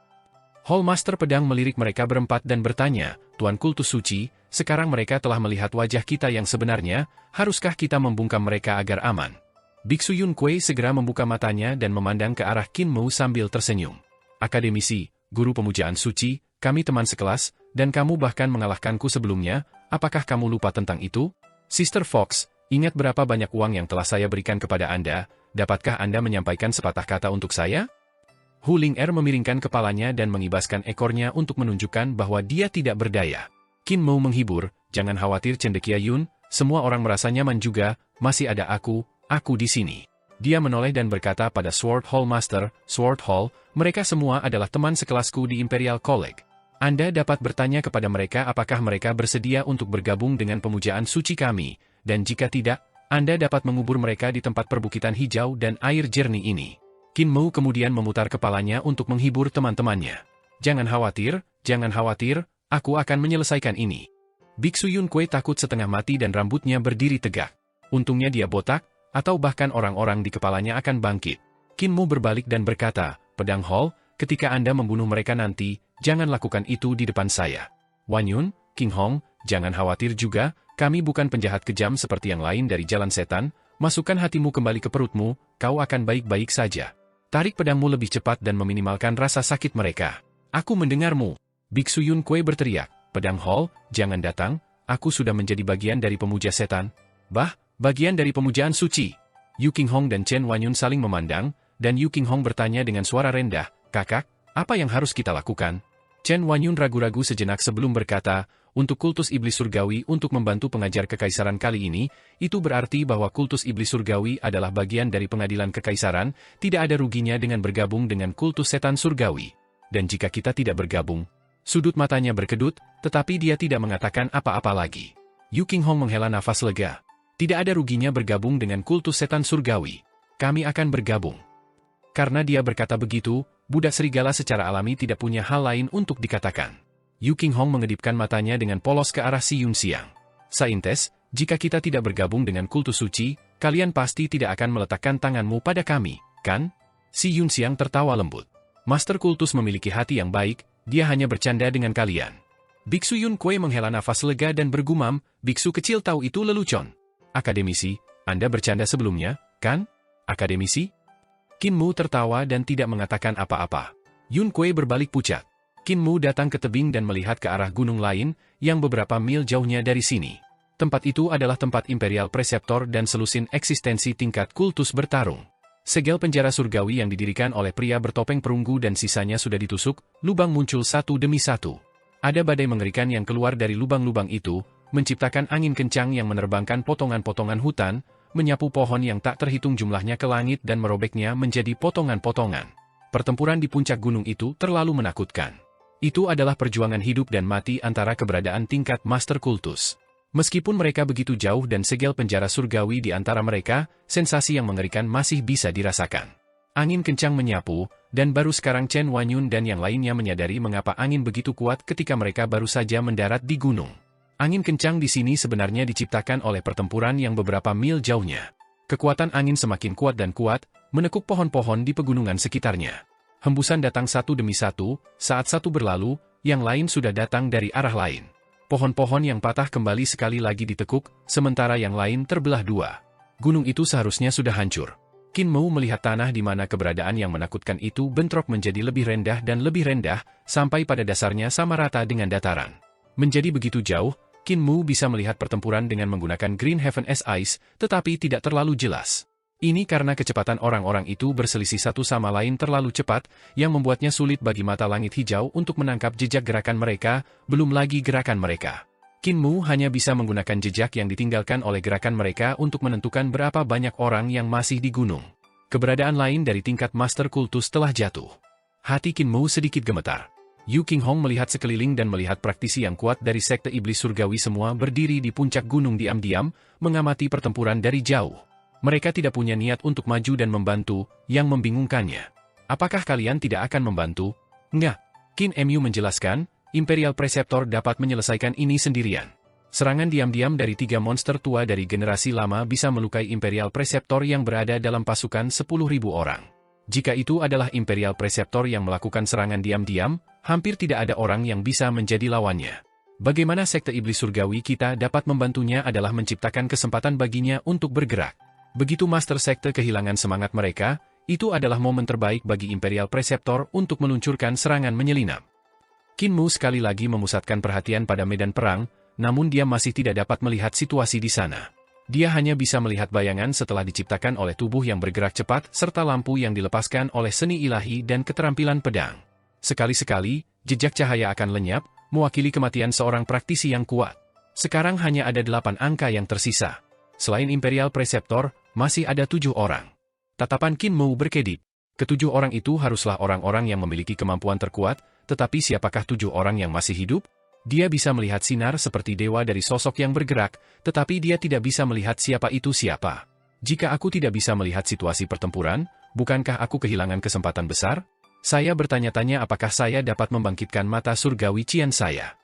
Speaker 1: Hallmaster pedang melirik mereka berempat dan bertanya, "Tuan Kultus Suci, sekarang mereka telah melihat wajah kita yang sebenarnya, haruskah kita membungkam mereka agar aman?" Biksu Yun Kuei segera membuka matanya dan memandang ke arah Qin Mu sambil tersenyum. "Akademisi, Guru Pemujaan Suci, kami teman sekelas, dan kamu bahkan mengalahkanku sebelumnya, apakah kamu lupa tentang itu? Sister Fox, ingat berapa banyak uang yang telah saya berikan kepada Anda, dapatkah Anda menyampaikan sepatah kata untuk saya?" Hu Ling Er memiringkan kepalanya dan mengibaskan ekornya untuk menunjukkan bahwa dia tidak berdaya. Qin Mu menghibur, "Jangan khawatir Cendekia Yun, semua orang merasa nyaman juga, masih ada aku di sini." Dia menoleh dan berkata pada Sword Hall Master, "Sword Hall, mereka semua adalah teman sekelasku di Imperial College. Anda dapat bertanya kepada mereka apakah mereka bersedia untuk bergabung dengan pemujaan suci kami, dan jika tidak, Anda dapat mengubur mereka di tempat perbukitan hijau dan air jernih ini." Qin Mu kemudian memutar kepalanya untuk menghibur teman-temannya. Jangan khawatir, aku akan menyelesaikan ini." Biksu Yun Kuei takut setengah mati dan rambutnya berdiri tegak. Untungnya dia botak, atau bahkan orang-orang di kepalanya akan bangkit. Qin Mu berbalik dan berkata, "Pedang Hall, ketika Anda membunuh mereka nanti, jangan lakukan itu di depan saya. Wanyun, Qinghong, jangan khawatir juga, kami bukan penjahat kejam seperti yang lain dari jalan setan, masukkan hatimu kembali ke perutmu, kau akan baik-baik saja. Tarik pedangmu lebih cepat dan meminimalkan rasa sakit mereka. Aku mendengarmu." Biksu Yun Kuei berteriak, "Pedang Hall, jangan datang, aku sudah menjadi bagian dari pemuja setan." Bagian dari pemujaan suci." Yu Qinghong dan Chen Wanyun saling memandang, dan Yu Qinghong bertanya dengan suara rendah, "Kakak, apa yang harus kita lakukan?" Chen Wanyun ragu-ragu sejenak sebelum berkata, "Untuk kultus iblis surgawi untuk membantu pengajar kekaisaran kali ini, itu berarti bahwa kultus iblis surgawi adalah bagian dari pengadilan kekaisaran, tidak ada ruginya dengan bergabung dengan kultus setan surgawi. Dan jika kita tidak bergabung..." Sudut matanya berkedut, tetapi dia tidak mengatakan apa-apa lagi. Yu Qinghong menghela nafas lega. Tidak ada ruginya bergabung dengan kultus setan surgawi. Kami akan bergabung. Karena dia berkata begitu, budak serigala secara alami tidak punya hal lain untuk dikatakan. Yu Qinghong mengedipkan matanya dengan polos ke arah Si Yunxiang. Saintes, jika kita tidak bergabung dengan kultus suci, kalian pasti tidak akan meletakkan tanganmu pada kami, kan? Si Yunxiang tertawa lembut. Master kultus memiliki hati yang baik, dia hanya bercanda dengan kalian. Biksu Yun Kuei menghela nafas lega dan bergumam, biksu kecil tahu itu lelucon. Akademisi, Anda bercanda sebelumnya, kan? Akademisi? Qin Mu tertawa dan tidak mengatakan apa-apa. Yun Kuei berbalik pucat. Qin Mu datang ke tebing dan melihat ke arah gunung lain, yang beberapa mil jauhnya dari sini. Tempat itu adalah tempat Imperial Preceptor dan selusin eksistensi tingkat kultus bertarung. Segel penjara surgawi yang didirikan oleh pria bertopeng perunggu dan sisanya sudah ditusuk, lubang muncul satu demi satu. Ada badai mengerikan yang keluar dari lubang-lubang itu, menciptakan angin kencang yang menerbangkan potongan-potongan hutan, menyapu pohon yang tak terhitung jumlahnya ke langit dan merobeknya menjadi potongan-potongan. Pertempuran di puncak gunung itu terlalu menakutkan. Itu adalah perjuangan hidup dan mati antara keberadaan tingkat Master Kultus. Meskipun mereka begitu jauh dan segel penjara surgawi di antara mereka, sensasi yang mengerikan masih bisa dirasakan. Angin kencang menyapu, dan baru sekarang Chen Wanyun dan yang lainnya menyadari mengapa angin begitu kuat ketika mereka baru saja mendarat di gunung. Angin kencang di sini sebenarnya diciptakan oleh pertempuran yang beberapa mil jauhnya. Kekuatan angin semakin kuat dan kuat, menekuk pohon-pohon di pegunungan sekitarnya. Hembusan datang satu demi satu, saat satu berlalu, yang lain sudah datang dari arah lain. Pohon-pohon yang patah kembali sekali lagi ditekuk, sementara yang lain terbelah dua. Gunung itu seharusnya sudah hancur. Qin Mu melihat tanah di mana keberadaan yang menakutkan itu bentrok menjadi lebih rendah dan lebih rendah, sampai pada dasarnya sama rata dengan dataran. Menjadi begitu jauh, Qin Mu bisa melihat pertempuran dengan menggunakan Green Heaven as Ice, tetapi tidak terlalu jelas. Ini karena kecepatan orang-orang itu berselisih satu sama lain terlalu cepat, yang membuatnya sulit bagi mata langit hijau untuk menangkap jejak gerakan mereka, belum lagi gerakan mereka. Qin Mu hanya bisa menggunakan jejak yang ditinggalkan oleh gerakan mereka untuk menentukan berapa banyak orang yang masih di gunung. Keberadaan lain dari tingkat Master Kultus telah jatuh. Hati Qin Mu sedikit gemetar. Yu Qinghong melihat sekeliling dan melihat praktisi yang kuat dari Sekte Iblis Surgawi semua berdiri di puncak gunung diam-diam, mengamati pertempuran dari jauh. Mereka tidak punya niat untuk maju dan membantu, yang membingungkannya. Apakah kalian tidak akan membantu? Enggak. Qin Mu menjelaskan, Imperial Preceptor dapat menyelesaikan ini sendirian. Serangan diam-diam dari 3 monster tua dari generasi lama bisa melukai Imperial Preceptor yang berada dalam pasukan 10.000 orang. Jika itu adalah Imperial Preceptor yang melakukan serangan diam-diam, hampir tidak ada orang yang bisa menjadi lawannya. Bagaimana Sekte Iblis Surgawi kita dapat membantunya adalah menciptakan kesempatan baginya untuk bergerak. Begitu Master Sekte kehilangan semangat mereka, itu adalah momen terbaik bagi Imperial Preceptor untuk meluncurkan serangan menyelinap. Qin Mu sekali lagi memusatkan perhatian pada medan perang, namun dia masih tidak dapat melihat situasi di sana. Dia hanya bisa melihat bayangan setelah diciptakan oleh tubuh yang bergerak cepat serta lampu yang dilepaskan oleh seni ilahi dan keterampilan pedang. Sekali-sekali, jejak cahaya akan lenyap, mewakili kematian seorang praktisi yang kuat. Sekarang hanya ada 8 angka yang tersisa. Selain Imperial Preceptor, masih ada 7 orang. Tatapan Qin Mu berkedip. Ketujuh orang itu haruslah orang-orang yang memiliki kemampuan terkuat, tetapi siapakah 7 orang yang masih hidup? Dia bisa melihat sinar seperti dewa dari sosok yang bergerak, tetapi dia tidak bisa melihat siapa itu siapa. Jika aku tidak bisa melihat situasi pertempuran, bukankah aku kehilangan kesempatan besar? Saya bertanya-tanya apakah saya dapat membangkitkan mata surgawi Qian saya.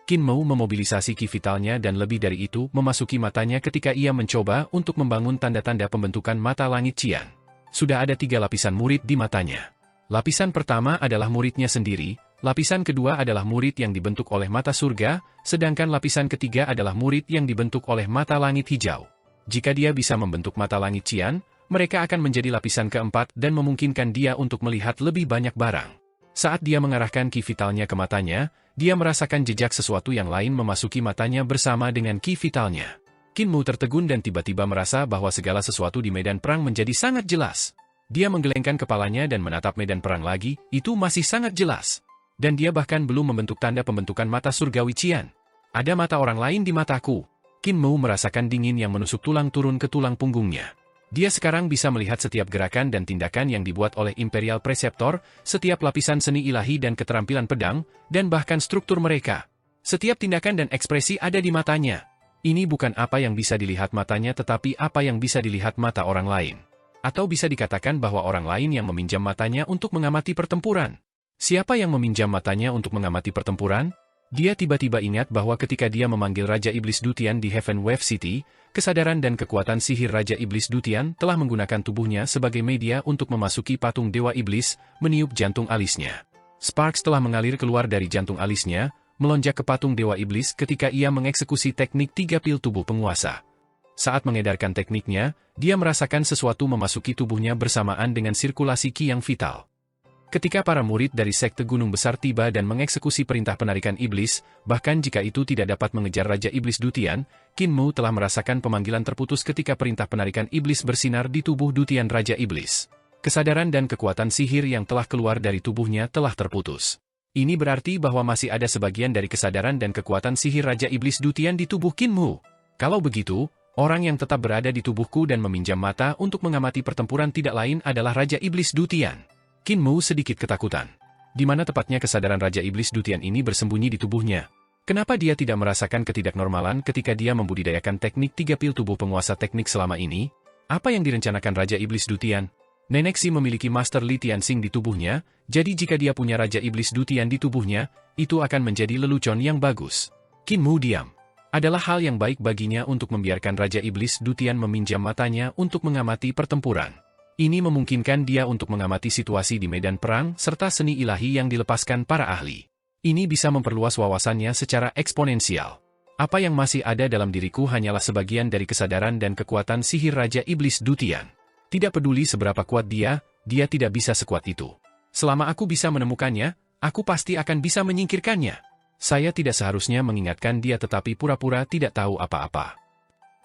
Speaker 1: Qin Mu memobilisasi ki vitalnya dan lebih dari itu memasuki matanya ketika ia mencoba untuk membangun tanda-tanda pembentukan mata langit Qian. Sudah ada 3 lapisan murid di matanya. Lapisan pertama adalah muridnya sendiri, lapisan kedua adalah murid yang dibentuk oleh mata surga, sedangkan lapisan ketiga adalah murid yang dibentuk oleh mata langit hijau. Jika dia bisa membentuk mata langit Qian, mereka akan menjadi lapisan keempat dan memungkinkan dia untuk melihat lebih banyak barang. Saat dia mengarahkan ki vitalnya ke matanya, dia merasakan jejak sesuatu yang lain memasuki matanya bersama dengan ki vitalnya. Qin Mu tertegun dan tiba-tiba merasa bahwa segala sesuatu di medan perang menjadi sangat jelas. Dia menggelengkan kepalanya dan menatap medan perang lagi, itu masih sangat jelas. Dan dia bahkan belum membentuk tanda pembentukan mata surgawi Qian. Ada mata orang lain di mataku. Qin Mu merasakan dingin yang menusuk tulang turun ke tulang punggungnya. Dia sekarang bisa melihat setiap gerakan dan tindakan yang dibuat oleh Imperial Preceptor, setiap lapisan seni ilahi dan keterampilan pedang, dan bahkan struktur mereka. Setiap tindakan dan ekspresi ada di matanya. Ini bukan apa yang bisa dilihat matanya tetapi apa yang bisa dilihat mata orang lain. Atau bisa dikatakan bahwa orang lain yang meminjam matanya untuk mengamati pertempuran. Siapa yang meminjam matanya untuk mengamati pertempuran? Dia tiba-tiba ingat bahwa ketika dia memanggil Raja Iblis Dutian di Heaven Wave City, kesadaran dan kekuatan sihir Raja Iblis Dutian telah menggunakan tubuhnya sebagai media untuk memasuki patung Dewa Iblis, meniup jantung alisnya. Sparks telah mengalir keluar dari jantung alisnya, melonjak ke patung Dewa Iblis ketika ia mengeksekusi teknik 3 pil tubuh penguasa. Saat mengedarkan tekniknya, dia merasakan sesuatu memasuki tubuhnya bersamaan dengan sirkulasi ki yang vital. Ketika para murid dari Sekte Gunung Besar tiba dan mengeksekusi perintah penarikan iblis, bahkan jika itu tidak dapat mengejar Raja Iblis Dutian, Qin Mu telah merasakan pemanggilan terputus ketika perintah penarikan iblis bersinar di tubuh Dutian Raja Iblis. Kesadaran dan kekuatan sihir yang telah keluar dari tubuhnya telah terputus. Ini berarti bahwa masih ada sebagian dari kesadaran dan kekuatan sihir Raja Iblis Dutian di tubuh Qin Mu. Kalau begitu, orang yang tetap berada di tubuhku dan meminjam mata untuk mengamati pertempuran tidak lain adalah Raja Iblis Dutian. Qin Mu sedikit ketakutan. Di mana tepatnya kesadaran Raja Iblis Dutian ini bersembunyi di tubuhnya? Kenapa dia tidak merasakan ketidaknormalan ketika dia membudidayakan teknik 3 pil tubuh penguasa teknik selama ini? Apa yang direncanakan Raja Iblis Dutian? Nenek Si memiliki Master Li Tianxing di tubuhnya, jadi jika dia punya Raja Iblis Dutian di tubuhnya, itu akan menjadi lelucon yang bagus. Qin Mu diam. Adalah hal yang baik baginya untuk membiarkan Raja Iblis Dutian meminjam matanya untuk mengamati pertempuran. Ini memungkinkan dia untuk mengamati situasi di medan perang serta seni ilahi yang dilepaskan para ahli. Ini bisa memperluas wawasannya secara eksponensial. Apa yang masih ada dalam diriku hanyalah sebagian dari kesadaran dan kekuatan sihir Raja Iblis Dutian. Tidak peduli seberapa kuat dia tidak bisa sekuat itu. Selama aku bisa menemukannya, aku pasti akan bisa menyingkirkannya. Saya tidak seharusnya mengingatkan dia tetapi pura-pura tidak tahu apa-apa.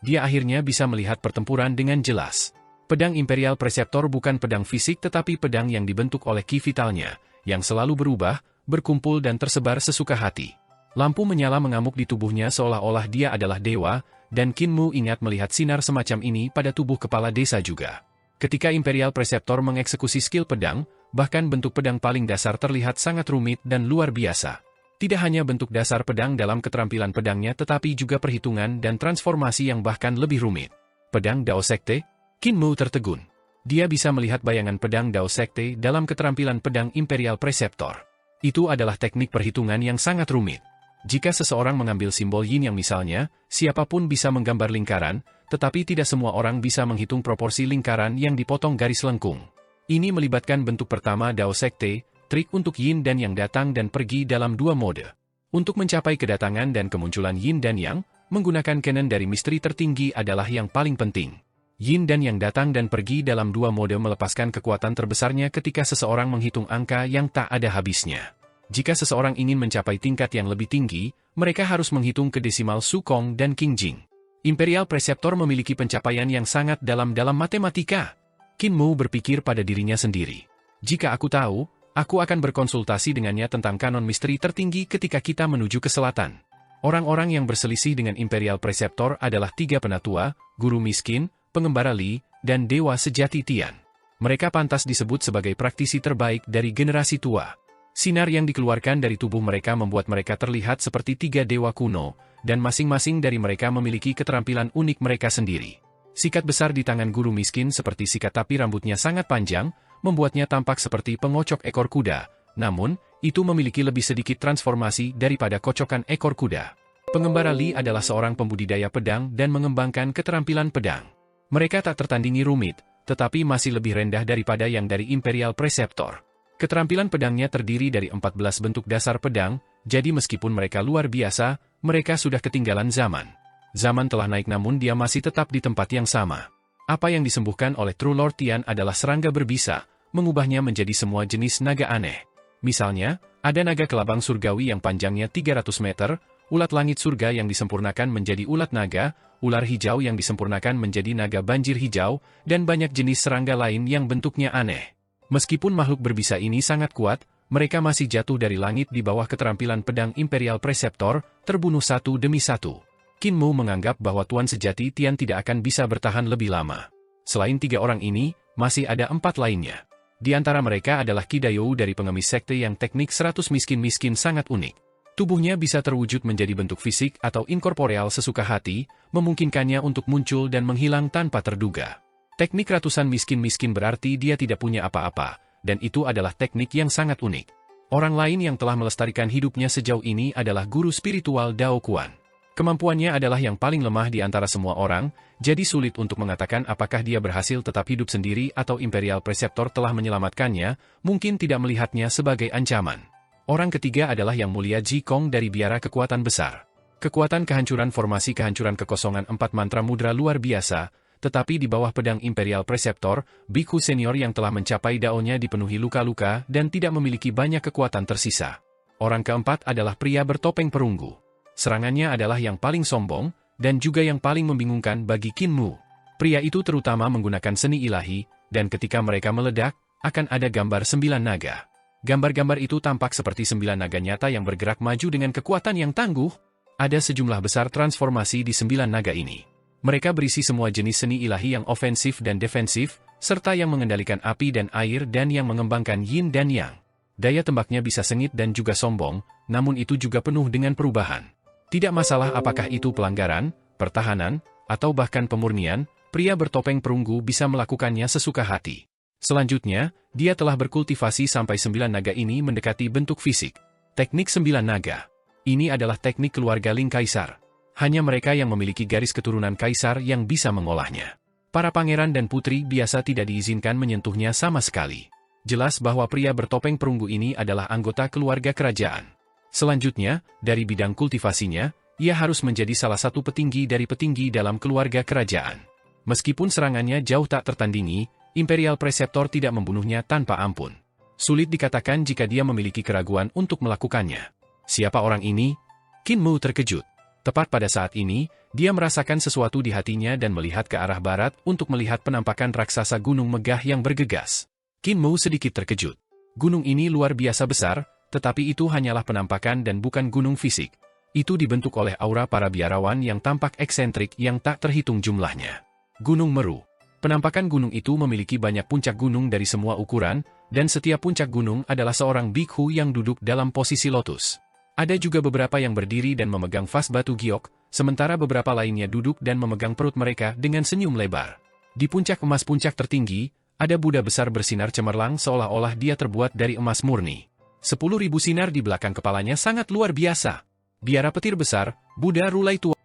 Speaker 1: Dia akhirnya bisa melihat pertempuran dengan jelas. Pedang Imperial Preceptor bukan pedang fisik tetapi pedang yang dibentuk oleh ki vitalnya, yang selalu berubah, berkumpul dan tersebar sesuka hati. Lampu menyala mengamuk di tubuhnya seolah-olah dia adalah dewa, dan Qin Mu ingat melihat sinar semacam ini pada tubuh kepala desa juga. Ketika Imperial Preceptor mengeksekusi skill pedang, bahkan bentuk pedang paling dasar terlihat sangat rumit dan luar biasa. Tidak hanya bentuk dasar pedang dalam keterampilan pedangnya tetapi juga perhitungan dan transformasi yang bahkan lebih rumit. Pedang Dao Sekte? Qin Mu tertegun. Dia bisa melihat bayangan pedang Dao Sekte dalam keterampilan pedang Imperial Preceptor. Itu adalah teknik perhitungan yang sangat rumit. Jika seseorang mengambil simbol yin yang misalnya, siapapun bisa menggambar lingkaran, tetapi tidak semua orang bisa menghitung proporsi lingkaran yang dipotong garis lengkung. Ini melibatkan bentuk pertama Dao Sekte, trik untuk yin dan yang datang dan pergi dalam 2 mode. Untuk mencapai kedatangan dan kemunculan yin dan yang, menggunakan canon dari misteri tertinggi adalah yang paling penting. Yin dan yang datang dan pergi dalam 2 mode melepaskan kekuatan terbesarnya ketika seseorang menghitung angka yang tak ada habisnya. Jika seseorang ingin mencapai tingkat yang lebih tinggi, mereka harus menghitung ke desimal Sukong dan Qingjing. Imperial Preceptor memiliki pencapaian yang sangat dalam matematika. Qin Mu berpikir pada dirinya sendiri. Jika aku tahu, aku akan berkonsultasi dengannya tentang kanon misteri tertinggi ketika kita menuju ke selatan. Orang-orang yang berselisih dengan Imperial Preceptor adalah 3 penatua, guru miskin, pengembara Li, dan dewa sejati Tian. Mereka pantas disebut sebagai praktisi terbaik dari generasi tua. Sinar yang dikeluarkan dari tubuh mereka membuat mereka terlihat seperti 3 dewa kuno, dan masing-masing dari mereka memiliki keterampilan unik mereka sendiri. Sikat besar di tangan guru miskin seperti sikat tapi rambutnya sangat panjang, membuatnya tampak seperti pengocok ekor kuda, namun, itu memiliki lebih sedikit transformasi daripada kocokan ekor kuda. Pengembara Li adalah seorang pembudidaya pedang dan mengembangkan keterampilan pedang. Mereka tak tertandingi rumit, tetapi masih lebih rendah daripada yang dari Imperial Preceptor. Keterampilan pedangnya terdiri dari 14 bentuk dasar pedang, jadi meskipun mereka luar biasa, mereka sudah ketinggalan zaman. Zaman telah naik namun dia masih tetap di tempat yang sama. Apa yang disembuhkan oleh True Lord Tian adalah serangga berbisa, mengubahnya menjadi semua jenis naga aneh. Misalnya, ada naga kelabang surgawi yang panjangnya 300 meter, ulat langit surga yang disempurnakan menjadi ulat naga, ular hijau yang disempurnakan menjadi naga banjir hijau, dan banyak jenis serangga lain yang bentuknya aneh. Meskipun makhluk berbisa ini sangat kuat, mereka masih jatuh dari langit di bawah keterampilan pedang Imperial Preceptor, terbunuh satu demi satu. Qin Mu menganggap bahwa Tuan Sejati Tian tidak akan bisa bertahan lebih lama. Selain 3 orang ini, masih ada 4 lainnya. Di antara mereka adalah Qi Dayou dari pengemis sekte yang teknik 100 miskin-miskin sangat unik. Tubuhnya bisa terwujud menjadi bentuk fisik atau inkorporeal sesuka hati, memungkinkannya untuk muncul dan menghilang tanpa terduga. Teknik ratusan miskin berarti dia tidak punya apa-apa, dan itu adalah teknik yang sangat unik. Orang lain yang telah melestarikan hidupnya sejauh ini adalah guru spiritual Dao Kuan. Kemampuannya adalah yang paling lemah di antara semua orang, jadi sulit untuk mengatakan apakah dia berhasil tetap hidup sendiri atau Imperial Preceptor telah menyelamatkannya, mungkin tidak melihatnya sebagai ancaman. Orang ketiga adalah Yang Mulia Ji Kong dari Biara Kekuatan Besar. Kekuatan kehancuran formasi kehancuran kekosongan 4 mantra mudra luar biasa, tetapi di bawah pedang Imperial Preceptor, Bhikkhu senior yang telah mencapai daonya dipenuhi luka-luka dan tidak memiliki banyak kekuatan tersisa. Orang keempat adalah pria bertopeng perunggu. Serangannya adalah yang paling sombong, dan juga yang paling membingungkan bagi Qin Mu. Pria itu terutama menggunakan seni ilahi, dan ketika mereka meledak, akan ada gambar 9 naga. Gambar-gambar itu tampak seperti 9 naga nyata yang bergerak maju dengan kekuatan yang tangguh. Ada sejumlah besar transformasi di 9 naga ini. Mereka berisi semua jenis seni ilahi yang ofensif dan defensif, serta yang mengendalikan api dan air dan yang mengembangkan yin dan yang. Daya tembaknya bisa sengit dan juga sombong, namun itu juga penuh dengan perubahan. Tidak masalah apakah itu pelanggaran, pertahanan, atau bahkan pemurnian, pria bertopeng perunggu bisa melakukannya sesuka hati. Selanjutnya, dia telah berkultivasi sampai 9 naga ini mendekati bentuk fisik. Teknik 9 naga. Ini adalah teknik keluarga Ling Kaisar. Hanya mereka yang memiliki garis keturunan Kaisar yang bisa mengolahnya. Para pangeran dan putri biasa tidak diizinkan menyentuhnya sama sekali. Jelas bahwa pria bertopeng perunggu ini adalah anggota keluarga kerajaan. Selanjutnya, dari bidang kultivasinya, ia harus menjadi salah satu petinggi dari petinggi dalam keluarga kerajaan. Meskipun serangannya jauh tak tertandingi, Imperial Preceptor tidak membunuhnya tanpa ampun. Sulit dikatakan jika dia memiliki keraguan untuk melakukannya. Siapa orang ini? Qin Mu terkejut. Tepat pada saat ini, dia merasakan sesuatu di hatinya dan melihat ke arah barat untuk melihat penampakan raksasa gunung megah yang bergegas. Qin Mu sedikit terkejut. Gunung ini luar biasa besar, tetapi itu hanyalah penampakan dan bukan gunung fisik. Itu dibentuk oleh aura para biarawan yang tampak eksentrik yang tak terhitung jumlahnya. Gunung Meru. Penampakan gunung itu memiliki banyak puncak gunung dari semua ukuran, dan setiap puncak gunung adalah seorang bhikkhu yang duduk dalam posisi lotus. Ada juga beberapa yang berdiri dan memegang vas batu giok, sementara beberapa lainnya duduk dan memegang perut mereka dengan senyum lebar. Di puncak emas puncak tertinggi, ada Buddha besar bersinar cemerlang seolah-olah dia terbuat dari emas murni. 10.000 sinar di belakang kepalanya sangat luar biasa. Biara petir besar, Buddha Rulai tua.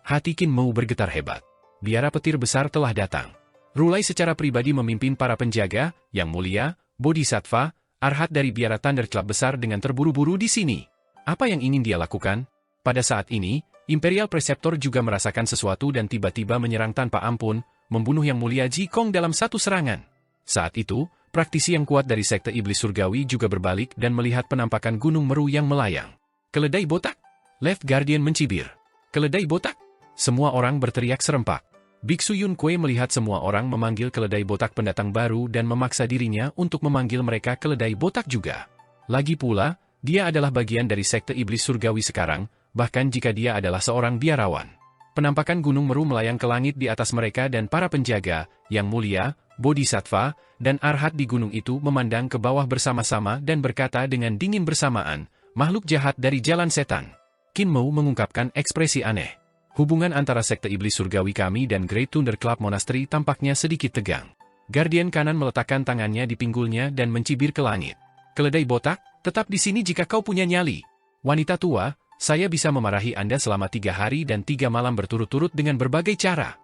Speaker 1: Hati Qin Mu bergetar hebat. Biara petir besar telah datang. Rulai secara pribadi memimpin para penjaga, Yang Mulia, Bodhisattva, Arhat dari Biara Thunderclap besar dengan terburu-buru di sini. Apa yang ingin dia lakukan? Pada saat ini, Imperial Preceptor juga merasakan sesuatu dan tiba-tiba menyerang tanpa ampun, membunuh Yang Mulia Ji Kong dalam satu serangan. Saat itu, praktisi yang kuat dari Sekte Iblis Surgawi juga berbalik dan melihat penampakan Gunung Meru yang melayang. Keledai botak? Left Guardian mencibir. Keledai botak? Semua orang berteriak serempak. Biksu Yun Kue melihat semua orang memanggil keledai botak pendatang baru dan memaksa dirinya untuk memanggil mereka keledai botak juga. Lagi pula, dia adalah bagian dari Sekte Iblis Surgawi sekarang, bahkan jika dia adalah seorang biarawan. Penampakan Gunung Meru melayang ke langit di atas mereka dan para penjaga, Yang Mulia, Bodhisattva, dan Arhat di gunung itu memandang ke bawah bersama-sama dan berkata dengan dingin bersamaan, makhluk jahat dari jalan setan. Qin Mu mengungkapkan ekspresi aneh. Hubungan antara Sekte Iblis Surgawi kami dan Great Thunder Club Monastery tampaknya sedikit tegang. Guardian kanan meletakkan tangannya di pinggulnya dan mencibir ke langit. Keledai botak, tetap di sini jika kau punya nyali. Wanita tua, saya bisa memarahi Anda selama 3 hari dan 3 malam berturut-turut dengan berbagai cara.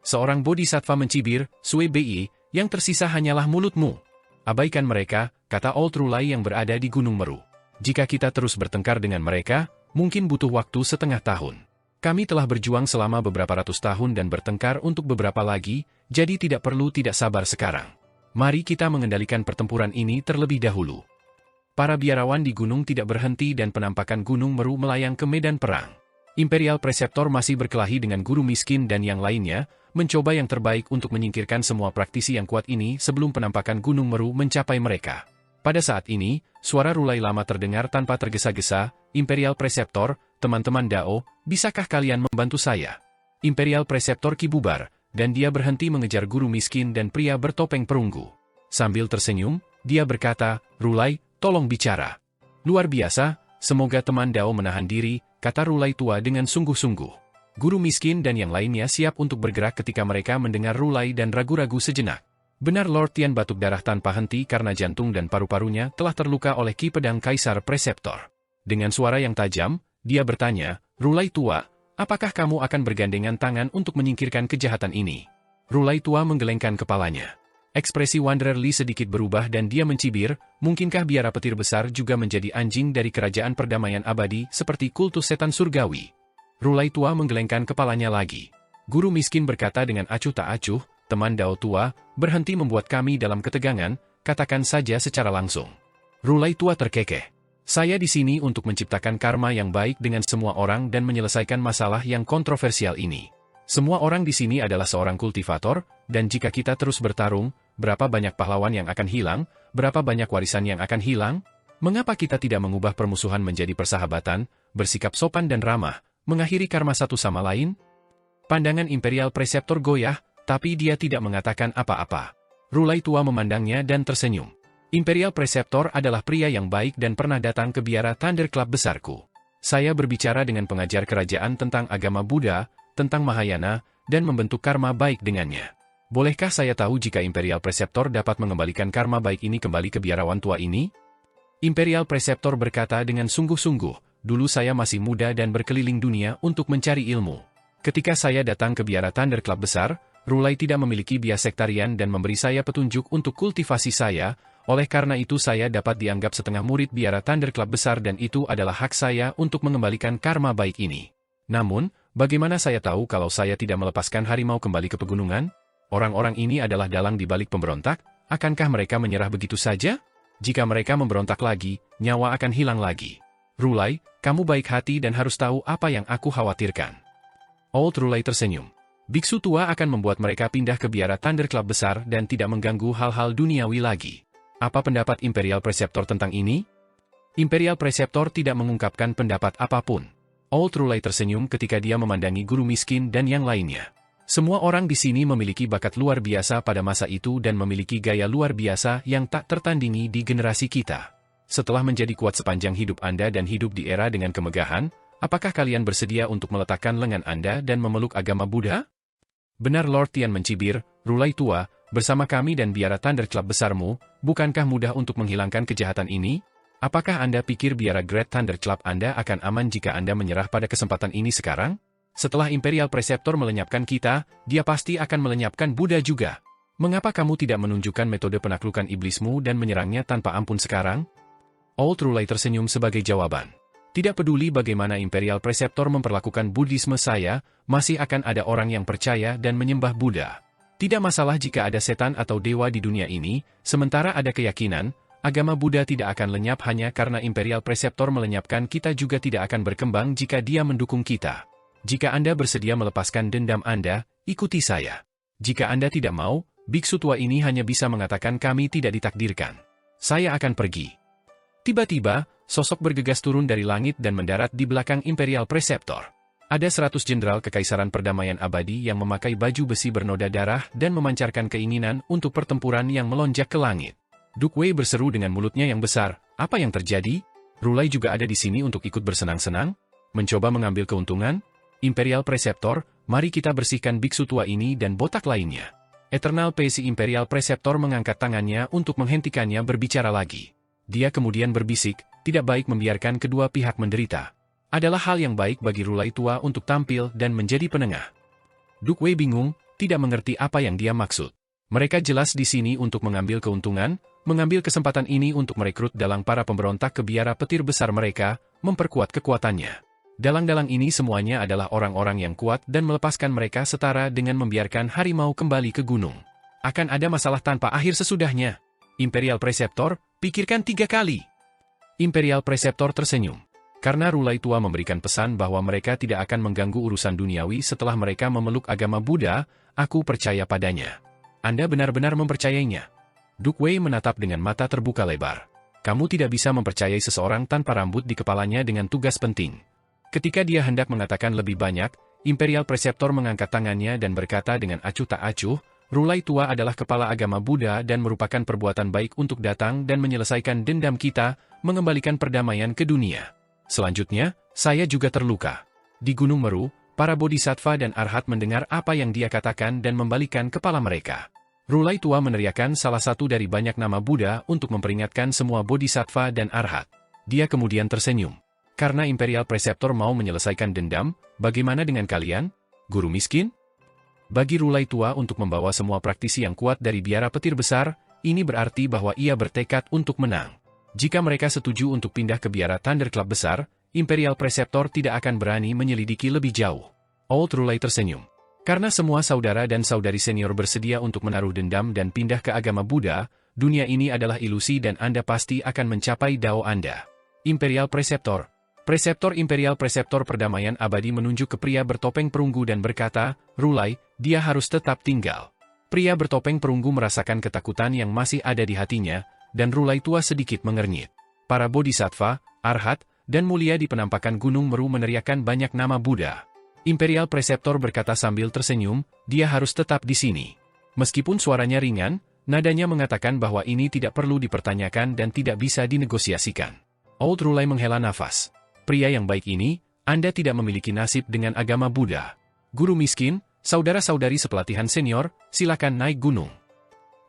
Speaker 1: Seorang bodhisattva mencibir, Sui Bei, yang tersisa hanyalah mulutmu. Abaikan mereka, kata Old Rulai yang berada di Gunung Meru. Jika kita terus bertengkar dengan mereka, mungkin butuh waktu setengah tahun. Kami telah berjuang selama beberapa ratus tahun dan bertengkar untuk beberapa lagi, jadi tidak perlu tidak sabar sekarang. Mari kita mengendalikan pertempuran ini terlebih dahulu. Para biarawan di gunung tidak berhenti dan penampakan Gunung Meru melayang ke medan perang. Imperial Preceptor masih berkelahi dengan guru miskin dan yang lainnya, mencoba yang terbaik untuk menyingkirkan semua praktisi yang kuat ini sebelum penampakan Gunung Meru mencapai mereka. Pada saat ini, suara Rulai lama terdengar tanpa tergesa-gesa, Imperial Preceptor, teman-teman Dao, bisakah kalian membantu saya? Imperial Preceptor kibubar, dan dia berhenti mengejar guru miskin dan pria bertopeng perunggu. Sambil tersenyum, dia berkata, Rulai, tolong bicara. Luar biasa, Semoga teman Dao menahan diri, kata Rulai tua dengan sungguh-sungguh. Guru miskin dan yang lainnya siap untuk bergerak ketika mereka mendengar Rulai dan ragu-ragu sejenak. Benar Lord Tian batuk darah tanpa henti karena jantung dan paru-parunya telah terluka oleh ki pedang Kaisar Preseptor. Dengan suara yang tajam, dia bertanya, Rulai tua, apakah kamu akan bergandengan tangan untuk menyingkirkan kejahatan ini? Rulai tua menggelengkan kepalanya. Ekspresi Wanderer Li sedikit berubah dan dia mencibir, mungkinkah biara petir besar juga menjadi anjing dari kerajaan perdamaian abadi seperti kultus setan surgawi? Rulai tua menggelengkan kepalanya lagi. Guru miskin berkata dengan acuh tak acuh, teman Dao tua, berhenti membuat kami dalam ketegangan, katakan saja secara langsung. Rulai tua terkekeh. Saya di sini untuk menciptakan karma yang baik dengan semua orang dan menyelesaikan masalah yang kontroversial ini. Semua orang di sini adalah seorang kultivator, dan jika kita terus bertarung, berapa banyak pahlawan yang akan hilang, berapa banyak warisan yang akan hilang? Mengapa kita tidak mengubah permusuhan menjadi persahabatan, bersikap sopan dan ramah, mengakhiri karma satu sama lain? Pandangan Imperial Preseptor goyah, tapi dia tidak mengatakan apa-apa. Rulai tua memandangnya dan tersenyum. Imperial Preseptor adalah pria yang baik dan pernah datang ke biara Thunder Club besarku. Saya berbicara dengan pengajar kerajaan tentang agama Buddha, tentang Mahayana, dan membentuk karma baik dengannya. Bolehkah saya tahu jika Imperial Preseptor dapat mengembalikan karma baik ini kembali ke biarawan tua ini? Imperial Preseptor berkata dengan sungguh-sungguh, dulu saya masih muda dan berkeliling dunia untuk mencari ilmu. Ketika saya datang ke biara Thunder Club besar, Rulai tidak memiliki bias sektarian dan memberi saya petunjuk untuk kultivasi saya, oleh karena itu saya dapat dianggap setengah murid biara Thunder Club besar dan itu adalah hak saya untuk mengembalikan karma baik ini. Namun, bagaimana saya tahu kalau saya tidak melepaskan harimau kembali ke pegunungan? Orang-orang ini adalah dalang di balik pemberontak, akankah mereka menyerah begitu saja? Jika mereka memberontak lagi, nyawa akan hilang lagi. Rulai, kamu baik hati dan harus tahu apa yang aku khawatirkan. Old Rulai tersenyum. Biksu tua akan membuat mereka pindah ke biara Thunder Club besar dan tidak mengganggu hal-hal duniawi lagi. Apa pendapat Imperial Preseptor tentang ini? Imperial Preseptor tidak mengungkapkan pendapat apapun. Old Rulai tersenyum ketika dia memandangi guru miskin dan yang lainnya. Semua orang di sini memiliki bakat luar biasa pada masa itu dan memiliki gaya luar biasa yang tak tertandingi di generasi kita. Setelah menjadi kuat sepanjang hidup Anda dan hidup di era dengan kemegahan, apakah kalian bersedia untuk meletakkan lengan Anda dan memeluk agama Buddha? Benar Lord Tian mencibir, Rulai tua, bersama kami dan biara Thunder Club besarmu, bukankah mudah untuk menghilangkan kejahatan ini? Apakah Anda pikir biara Great Thunder Club Anda akan aman jika Anda menyerah pada kesempatan ini sekarang? Setelah Imperial Preseptor melenyapkan kita, dia pasti akan melenyapkan Buddha juga. Mengapa kamu tidak menunjukkan metode penaklukan iblismu dan menyerangnya tanpa ampun sekarang? Old Rulai tersenyum sebagai jawaban. Tidak peduli bagaimana Imperial Preseptor memperlakukan Buddhisme saya, masih akan ada orang yang percaya dan menyembah Buddha. Tidak masalah jika ada setan atau dewa di dunia ini, sementara ada keyakinan, agama Buddha tidak akan lenyap hanya karena Imperial Preseptor melenyapkan kita juga tidak akan berkembang jika dia mendukung kita. Jika Anda bersedia melepaskan dendam Anda, ikuti saya. Jika Anda tidak mau, biksu tua ini hanya bisa mengatakan kami tidak ditakdirkan. Saya akan pergi. Tiba-tiba, sosok bergegas turun dari langit dan mendarat di belakang Imperial Preseptor. Ada 100 jenderal kekaisaran perdamaian abadi yang memakai baju besi bernoda darah dan memancarkan keinginan untuk pertempuran yang melonjak ke langit. Duke Wei berseru dengan mulutnya yang besar, apa yang terjadi? Rulai juga ada di sini untuk ikut bersenang-senang? Mencoba mengambil keuntungan? Imperial Preseptor, mari kita bersihkan biksu tua ini dan botak lainnya. Eternal Pace Imperial Preseptor mengangkat tangannya untuk menghentikannya berbicara lagi. Dia kemudian berbisik, tidak baik membiarkan kedua pihak menderita. Adalah hal yang baik bagi Rulai tua untuk tampil dan menjadi penengah. Duke Wei bingung, tidak mengerti apa yang dia maksud. Mereka jelas di sini untuk mengambil keuntungan, mengambil kesempatan ini untuk merekrut dalang para pemberontak ke biara petir besar mereka, memperkuat kekuatannya. Dalang-dalang ini semuanya adalah orang-orang yang kuat dan melepaskan mereka setara dengan membiarkan harimau kembali ke gunung. Akan ada masalah tanpa akhir sesudahnya. Imperial Preseptor, pikirkan 3 kali. Imperial Preseptor tersenyum. Karena Rulai tua memberikan pesan bahwa mereka tidak akan mengganggu urusan duniawi setelah mereka memeluk agama Buddha, aku percaya padanya. Anda benar-benar mempercayainya. Duke Wei menatap dengan mata terbuka lebar. Kamu tidak bisa mempercayai seseorang tanpa rambut di kepalanya dengan tugas penting. Ketika dia hendak mengatakan lebih banyak, Imperial Preseptor mengangkat tangannya dan berkata dengan acuh tak acuh, Rulai tua adalah kepala agama Buddha dan merupakan perbuatan baik untuk datang dan menyelesaikan dendam kita, mengembalikan perdamaian ke dunia. Selanjutnya, saya juga terluka. Di Gunung Meru, para bodhisattva dan arhat mendengar apa yang dia katakan dan membalikan kepala mereka. Rulai tua meneriakkan salah satu dari banyak nama Buddha untuk memperingatkan semua bodhisattva dan arhat. Dia kemudian tersenyum. Karena Imperial Preceptor mau menyelesaikan dendam, bagaimana dengan kalian, guru miskin? Bagi Rulai tua untuk membawa semua praktisi yang kuat dari biara petir besar, ini berarti bahwa ia bertekad untuk menang. Jika mereka setuju untuk pindah ke biara Thunder Club besar, Imperial Preceptor tidak akan berani menyelidiki lebih jauh. Old Rulai tersenyum. Karena semua saudara dan saudari senior bersedia untuk menaruh dendam dan pindah ke agama Buddha, dunia ini adalah ilusi dan Anda pasti akan mencapai Dao Anda. Imperial Preceptor. Preceptor Imperial Preceptor Perdamaian Abadi menunjuk ke pria bertopeng perunggu dan berkata, Rulai, dia harus tetap tinggal. Pria bertopeng perunggu merasakan ketakutan yang masih ada di hatinya, dan Rulai tua sedikit mengernyit. Para bodhisattva, arhat, dan mulia di penampakan Gunung Meru meneriakkan banyak nama Buddha. Imperial Preceptor berkata sambil tersenyum, dia harus tetap di sini. Meskipun suaranya ringan, nadanya mengatakan bahwa ini tidak perlu dipertanyakan dan tidak bisa dinegosiasikan. Old Rulai menghela nafas. Pria yang baik ini, Anda tidak memiliki nasib dengan agama Buddha. Guru miskin, saudara-saudari sepelatihan senior, silakan naik gunung.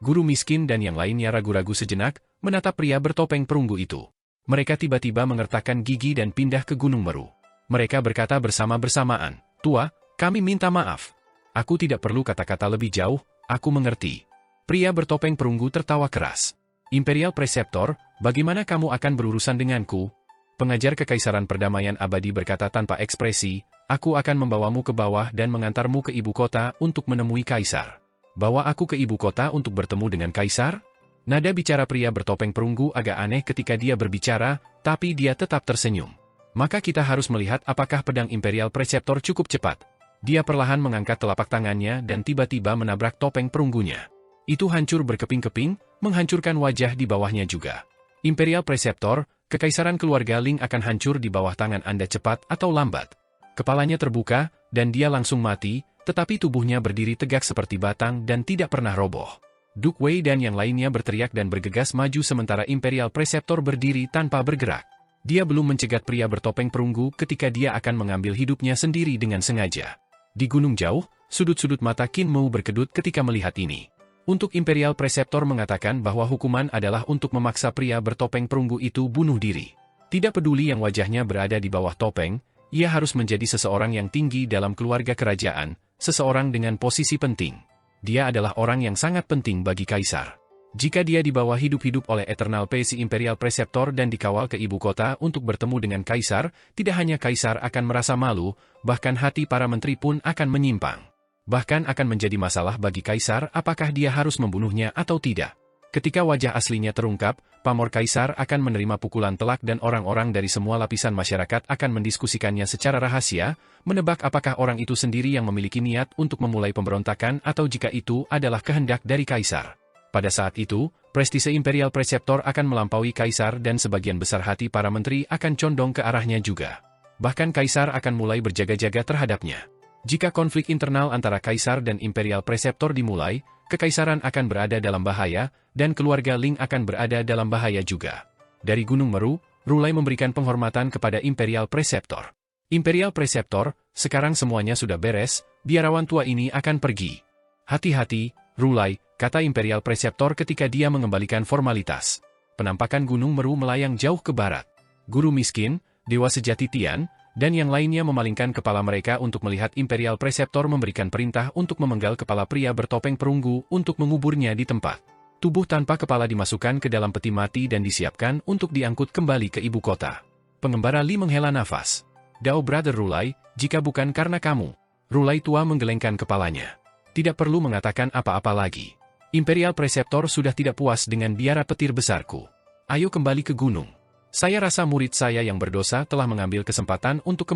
Speaker 1: Guru miskin dan yang lainnya ragu-ragu sejenak, menatap pria bertopeng perunggu itu. Mereka tiba-tiba mengertakkan gigi dan pindah ke Gunung Meru. Mereka berkata bersama-bersamaan, Tua, kami minta maaf. Aku tidak perlu kata-kata lebih jauh, aku mengerti. Pria bertopeng perunggu tertawa keras. Imperial Preceptor, bagaimana kamu akan berurusan denganku? Pengajar Kekaisaran Perdamaian Abadi berkata tanpa ekspresi, aku akan membawamu ke bawah dan mengantarmu ke ibu kota untuk menemui Kaisar. Bawa aku ke ibu kota untuk bertemu dengan Kaisar? Nada bicara pria bertopeng perunggu agak aneh ketika dia berbicara, tapi dia tetap tersenyum. Maka kita harus melihat apakah pedang Imperial Preceptor cukup cepat. Dia perlahan mengangkat telapak tangannya dan tiba-tiba menabrak topeng perunggunya. Itu hancur berkeping-keping, menghancurkan wajah di bawahnya juga. Imperial Preceptor, kekaisaran keluarga Ling akan hancur di bawah tangan Anda cepat atau lambat. Kepalanya terbuka, dan dia langsung mati, tetapi tubuhnya berdiri tegak seperti batang dan tidak pernah roboh. Duke Wei dan yang lainnya berteriak dan bergegas maju sementara Imperial Preceptor berdiri tanpa bergerak. Dia belum mencegat pria bertopeng perunggu ketika dia akan mengambil hidupnya sendiri dengan sengaja. Di gunung jauh, sudut-sudut mata Qin Mu berkedut ketika melihat ini. Untuk Imperial Preceptor mengatakan bahwa hukuman adalah untuk memaksa pria bertopeng perunggu itu bunuh diri. Tidak peduli yang wajahnya berada di bawah topeng, ia harus menjadi seseorang yang tinggi dalam keluarga kerajaan, seseorang dengan posisi penting. Dia adalah orang yang sangat penting bagi Kaisar. Jika dia dibawa hidup-hidup oleh Eternal Pace Imperial Preceptor dan dikawal ke ibu kota untuk bertemu dengan Kaisar, tidak hanya Kaisar akan merasa malu, bahkan hati para menteri pun akan menyimpang. Bahkan akan menjadi masalah bagi Kaisar apakah dia harus membunuhnya atau tidak. Ketika wajah aslinya terungkap, pamor Kaisar akan menerima pukulan telak dan orang-orang dari semua lapisan masyarakat akan mendiskusikannya secara rahasia, menebak apakah orang itu sendiri yang memiliki niat untuk memulai pemberontakan atau jika itu adalah kehendak dari Kaisar. Pada saat itu, prestise Imperial Preceptor akan melampaui Kaisar dan sebagian besar hati para menteri akan condong ke arahnya juga. Bahkan Kaisar akan mulai berjaga-jaga terhadapnya. Jika konflik internal antara Kaisar dan Imperial Preceptor dimulai, Kekaisaran akan berada dalam bahaya, dan keluarga Ling akan berada dalam bahaya juga. Dari Gunung Meru, Rulai memberikan penghormatan kepada Imperial Preceptor. Imperial Preceptor, sekarang semuanya sudah beres, biarawan tua ini akan pergi. Hati-hati, Rulai, kata Imperial Preceptor ketika dia mengembalikan formalitas. Penampakan Gunung Meru melayang jauh ke barat. Guru miskin, Dewa Sejati Tian, dan yang lainnya memalingkan kepala mereka untuk melihat Imperial Preceptor memberikan perintah untuk memenggal kepala pria bertopeng perunggu untuk menguburnya di tempat. Tubuh tanpa kepala dimasukkan ke dalam peti mati dan disiapkan untuk diangkut kembali ke ibu kota. Pengembara Li menghela nafas. Dao Brother Rulai, jika bukan karena kamu. Rulai tua menggelengkan kepalanya. Tidak perlu mengatakan apa-apa lagi. Imperial Preceptor sudah tidak puas dengan biara petir besarku. Ayo kembali ke gunung. Saya rasa murid saya yang berdosa telah mengambil kesempatan untuk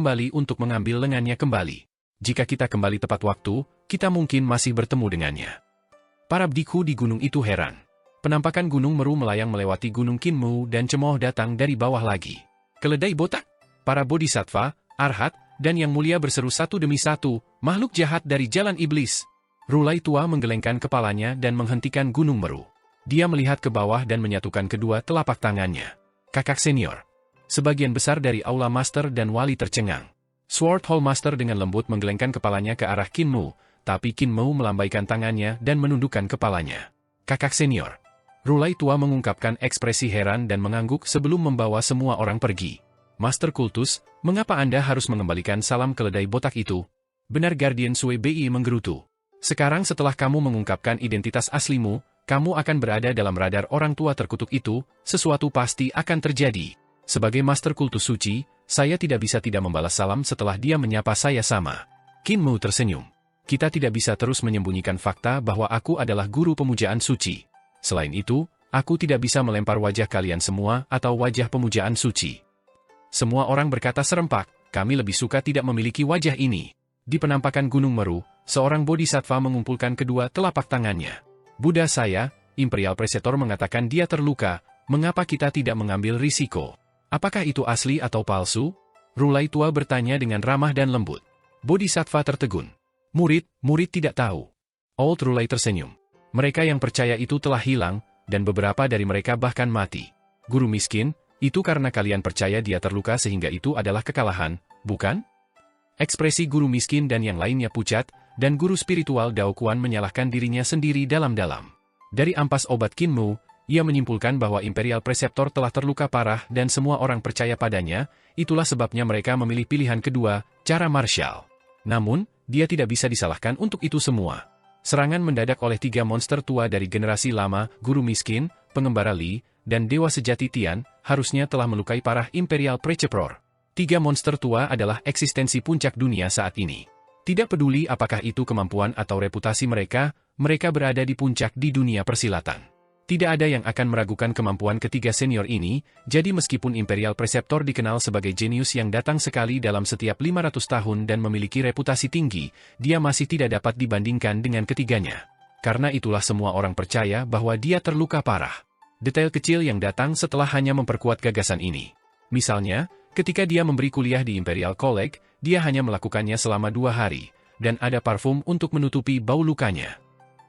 Speaker 1: mengambil lengannya kembali. Jika kita kembali tepat waktu, kita mungkin masih bertemu dengannya. Para bikhu di gunung itu heran. Penampakan Gunung Meru melayang melewati Gunung Qin Mu dan cemooh datang dari bawah lagi. Keledai botak. Para bodhisattva, arhat, dan yang mulia berseru satu demi satu, makhluk jahat dari jalan iblis. Rulai tua menggelengkan kepalanya dan menghentikan Gunung Meru. Dia melihat ke bawah dan menyatukan kedua telapak tangannya. Kakak senior. Sebagian besar dari Aula Master dan Wali tercengang. Sword Hall Master dengan lembut menggelengkan kepalanya ke arah Qin Mu, tapi Qin Mu melambaikan tangannya dan menundukkan kepalanya. Kakak senior. Rulai tua mengungkapkan ekspresi heran dan mengangguk sebelum membawa semua orang pergi. Master Kultus, mengapa Anda harus mengembalikan salam keledai botak itu? Benar Guardian Sui Bi menggerutu. Sekarang setelah kamu mengungkapkan identitas aslimu, kamu akan berada dalam radar orang tua terkutuk itu, sesuatu pasti akan terjadi. Sebagai Master Kultus Suci, saya tidak bisa tidak membalas salam setelah dia menyapa saya sama. Qin Mu tersenyum. Kita tidak bisa terus menyembunyikan fakta bahwa aku adalah guru pemujaan suci. Selain itu, aku tidak bisa melempar wajah kalian semua atau wajah pemujaan suci. Semua orang berkata serempak, kami lebih suka tidak memiliki wajah ini. Di penampakan Gunung Meru, seorang bodhisattva mengumpulkan kedua telapak tangannya. Buddha saya, Imperial Preceptor mengatakan dia terluka, mengapa kita tidak mengambil risiko? Apakah itu asli atau palsu? Rulai tua bertanya dengan ramah dan lembut. Bodhisattva tertegun. Murid tidak tahu. Old Rulai tersenyum. Mereka yang percaya itu telah hilang, dan beberapa dari mereka bahkan mati. Guru miskin, itu karena kalian percaya dia terluka sehingga itu adalah kekalahan, bukan? Ekspresi guru miskin dan yang lainnya pucat, dan guru spiritual Dao Kuan menyalahkan dirinya sendiri dalam-dalam. Dari ampas obat Qin Mu, ia menyimpulkan bahwa Imperial Preceptor telah terluka parah dan semua orang percaya padanya, itulah sebabnya mereka memilih pilihan kedua, cara martial. Namun, dia tidak bisa disalahkan untuk itu semua. Serangan mendadak oleh 3 monster tua dari generasi lama, Guru Miskin, Pengembara Li, dan Dewa Sejati Tian, harusnya telah melukai parah Imperial Preceptor. 3 monster tua adalah eksistensi puncak dunia saat ini. Tidak peduli apakah itu kemampuan atau reputasi mereka berada di puncak di dunia persilatan. Tidak ada yang akan meragukan kemampuan ketiga senior ini, jadi meskipun Imperial Preceptor dikenal sebagai jenius yang datang sekali dalam setiap 500 tahun dan memiliki reputasi tinggi, dia masih tidak dapat dibandingkan dengan ketiganya. Karena itulah semua orang percaya bahwa dia terluka parah. Detail kecil yang datang setelah hanya memperkuat gagasan ini. Misalnya, ketika dia memberi kuliah di Imperial College, dia hanya melakukannya selama 2 hari, dan ada parfum untuk menutupi bau lukanya.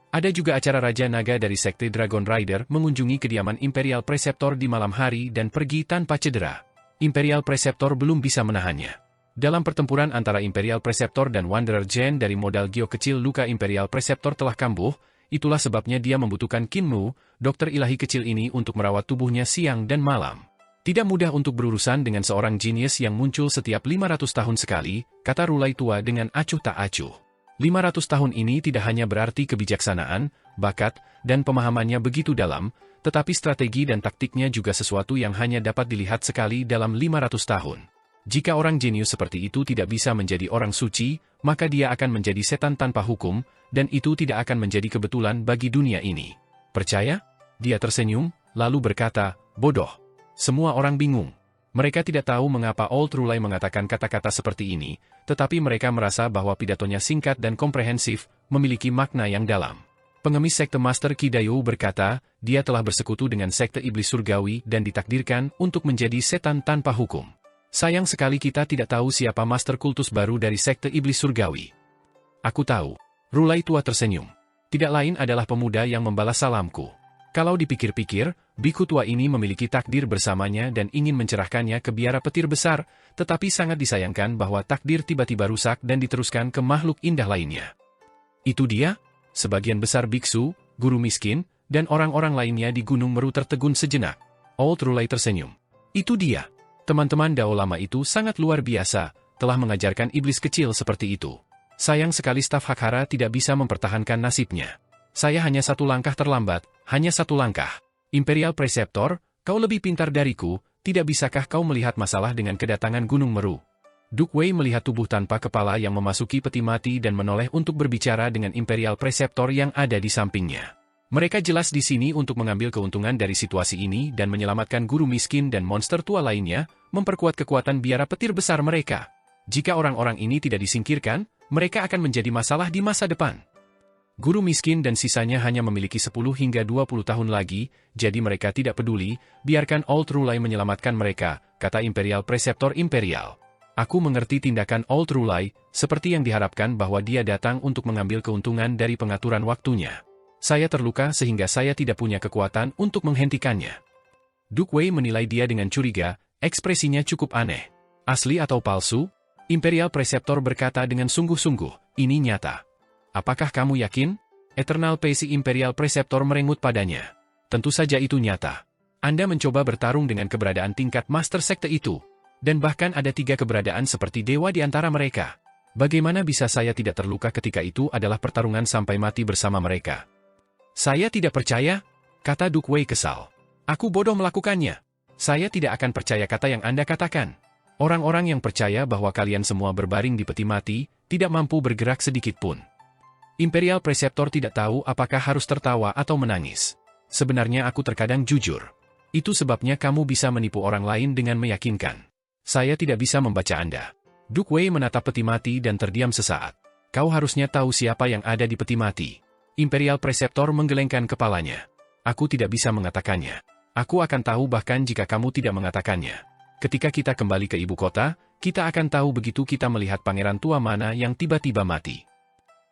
Speaker 1: Ada juga acara Raja Naga dari Sekte Dragon Rider mengunjungi kediaman Imperial Preceptor di malam hari dan pergi tanpa cedera. Imperial Preceptor belum bisa menahannya. Dalam pertempuran antara Imperial Preceptor dan Wanderer Gen dari modal Gyo kecil luka Imperial Preceptor telah kambuh, itulah sebabnya dia membutuhkan Qin Mu, dokter ilahi kecil ini untuk merawat tubuhnya siang dan malam. Tidak mudah untuk berurusan dengan seorang jenius yang muncul setiap 500 tahun sekali, kata Rulai tua dengan acuh tak acuh. 500 tahun ini tidak hanya berarti kebijaksanaan, bakat, dan pemahamannya begitu dalam, tetapi strategi dan taktiknya juga sesuatu yang hanya dapat dilihat sekali dalam 500 tahun. Jika orang jenius seperti itu tidak bisa menjadi orang suci, maka dia akan menjadi setan tanpa hukum, dan itu tidak akan menjadi kebetulan bagi dunia ini. Percaya? Dia tersenyum, lalu berkata, bodoh. Semua orang bingung. Mereka tidak tahu mengapa Old Rulai mengatakan kata-kata seperti ini, tetapi mereka merasa bahwa pidatonya singkat dan komprehensif, memiliki makna yang dalam. Pengemis Sekte Master Kidayu berkata, dia telah bersekutu dengan Sekte Iblis Surgawi dan ditakdirkan untuk menjadi setan tanpa hukum. Sayang sekali kita tidak tahu siapa Master Kultus baru dari Sekte Iblis Surgawi. Aku tahu. Rulai tua tersenyum. Tidak lain adalah pemuda yang membalas salamku. Kalau dipikir-pikir, biku tua ini memiliki takdir bersamanya dan ingin mencerahkannya ke biara petir besar, tetapi sangat disayangkan bahwa takdir tiba-tiba rusak dan diteruskan ke makhluk indah lainnya. Itu dia? Sebagian besar biksu, guru miskin, dan orang-orang lainnya di Gunung Meru tertegun sejenak. Old Rulai tersenyum. Itu dia. Teman-teman Dao lama itu sangat luar biasa, telah mengajarkan iblis kecil seperti itu. Sayang sekali staf Hakhara tidak bisa mempertahankan nasibnya. Saya hanya 1 langkah terlambat, hanya 1 langkah. Imperial Preceptor, kau lebih pintar dariku, tidak bisakah kau melihat masalah dengan kedatangan Gunung Meru? Duke Wei melihat tubuh tanpa kepala yang memasuki peti mati dan menoleh untuk berbicara dengan Imperial Preceptor yang ada di sampingnya. Mereka jelas di sini untuk mengambil keuntungan dari situasi ini dan menyelamatkan guru miskin dan monster tua lainnya, memperkuat kekuatan biara petir besar mereka. Jika orang-orang ini tidak disingkirkan, mereka akan menjadi masalah di masa depan. Guru miskin dan sisanya hanya memiliki 10 hingga 20 tahun lagi, jadi mereka tidak peduli, biarkan Old Rulai menyelamatkan mereka, kata Imperial Preceptor Imperial. Aku mengerti tindakan Old Rulai, seperti yang diharapkan bahwa dia datang untuk mengambil keuntungan dari pengaturan waktunya. Saya terluka sehingga saya tidak punya kekuatan untuk menghentikannya. Duke Wei menilai dia dengan curiga, Ekspresinya cukup aneh. Asli atau palsu? Imperial Preceptor berkata dengan sungguh-sungguh, ini nyata. Apakah kamu yakin? Eternal Pace Imperial Preceptor merengut padanya. Tentu saja itu nyata. Anda mencoba bertarung dengan keberadaan tingkat Master Sekte itu. Dan bahkan ada 3 keberadaan seperti dewa di antara mereka. Bagaimana bisa saya tidak terluka ketika itu adalah pertarungan sampai mati bersama mereka? Saya tidak percaya, kata Duke Wei kesal. Aku bodoh melakukannya. Saya tidak akan percaya kata yang Anda katakan. Orang-orang yang percaya bahwa kalian semua berbaring di peti mati, tidak mampu bergerak sedikit pun. Imperial Preceptor tidak tahu apakah harus tertawa atau menangis. Sebenarnya aku terkadang jujur. Itu sebabnya kamu bisa menipu orang lain dengan meyakinkan. Saya tidak bisa membaca Anda. Duke Wei menatap peti mati dan terdiam sesaat. Kau harusnya tahu siapa yang ada di peti mati. Imperial Preceptor menggelengkan kepalanya. Aku tidak bisa mengatakannya. Aku akan tahu bahkan jika kamu tidak mengatakannya. Ketika kita kembali ke ibu kota, kita akan tahu begitu kita melihat pangeran tua mana yang tiba-tiba mati.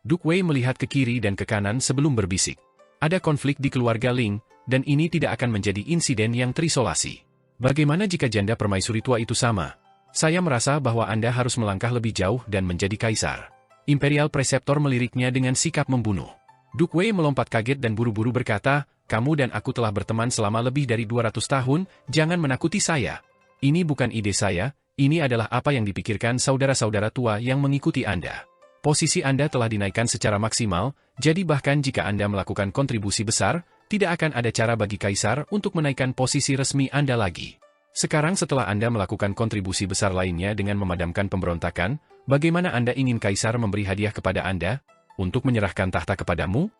Speaker 1: Duke Wei melihat ke kiri dan ke kanan sebelum berbisik. Ada konflik di keluarga Ling, dan ini tidak akan menjadi insiden yang terisolasi. Bagaimana jika janda permaisuri tua itu sama? Saya merasa bahwa Anda harus melangkah lebih jauh dan menjadi kaisar. Imperial Preceptor meliriknya dengan sikap membunuh. Duke Wei melompat kaget dan buru-buru berkata, kamu dan aku telah berteman selama lebih dari 200 tahun, jangan menakuti saya. Ini bukan ide saya, ini adalah apa yang dipikirkan saudara-saudara tua yang mengikuti Anda. Posisi Anda telah dinaikkan secara maksimal, jadi bahkan jika Anda melakukan kontribusi besar, tidak akan ada cara bagi kaisar untuk menaikkan posisi resmi Anda lagi. Sekarang setelah Anda melakukan kontribusi besar lainnya dengan memadamkan pemberontakan, bagaimana Anda ingin kaisar memberi hadiah kepada Anda? Untuk menyerahkan tahta kepadamu?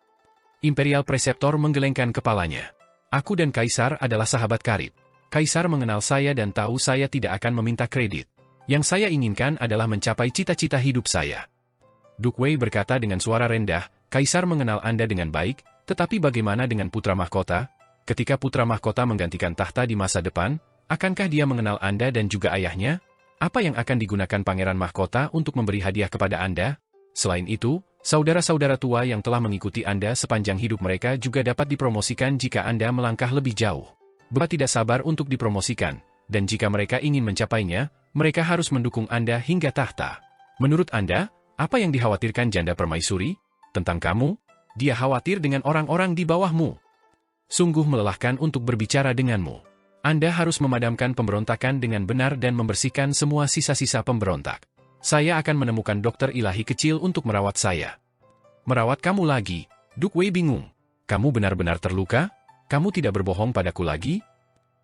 Speaker 1: Imperial Preceptor menggelengkan kepalanya. Aku dan kaisar adalah sahabat karib. Kaisar mengenal saya dan tahu saya tidak akan meminta kredit. Yang saya inginkan adalah mencapai cita-cita hidup saya. Duke Wei berkata dengan suara rendah, Kaisar mengenal Anda dengan baik, tetapi bagaimana dengan putra mahkota? Ketika putra mahkota menggantikan tahta di masa depan, akankah dia mengenal Anda dan juga ayahnya? Apa yang akan digunakan pangeran mahkota untuk memberi hadiah kepada Anda? Selain itu, saudara-saudara tua yang telah mengikuti Anda sepanjang hidup mereka juga dapat dipromosikan jika Anda melangkah lebih jauh. Bapak tidak sabar untuk dipromosikan, dan jika mereka ingin mencapainya, mereka harus mendukung Anda hingga tahta. Menurut Anda, apa yang dikhawatirkan janda permaisuri? Tentang kamu? Dia khawatir dengan orang-orang di bawahmu. Sungguh melelahkan untuk berbicara denganmu. Anda harus memadamkan pemberontakan dengan benar dan membersihkan semua sisa-sisa pemberontak. Saya akan menemukan dokter ilahi kecil untuk merawat saya. Merawat kamu lagi? Duke Wei bingung. Kamu benar-benar terluka? Kamu tidak berbohong padaku lagi?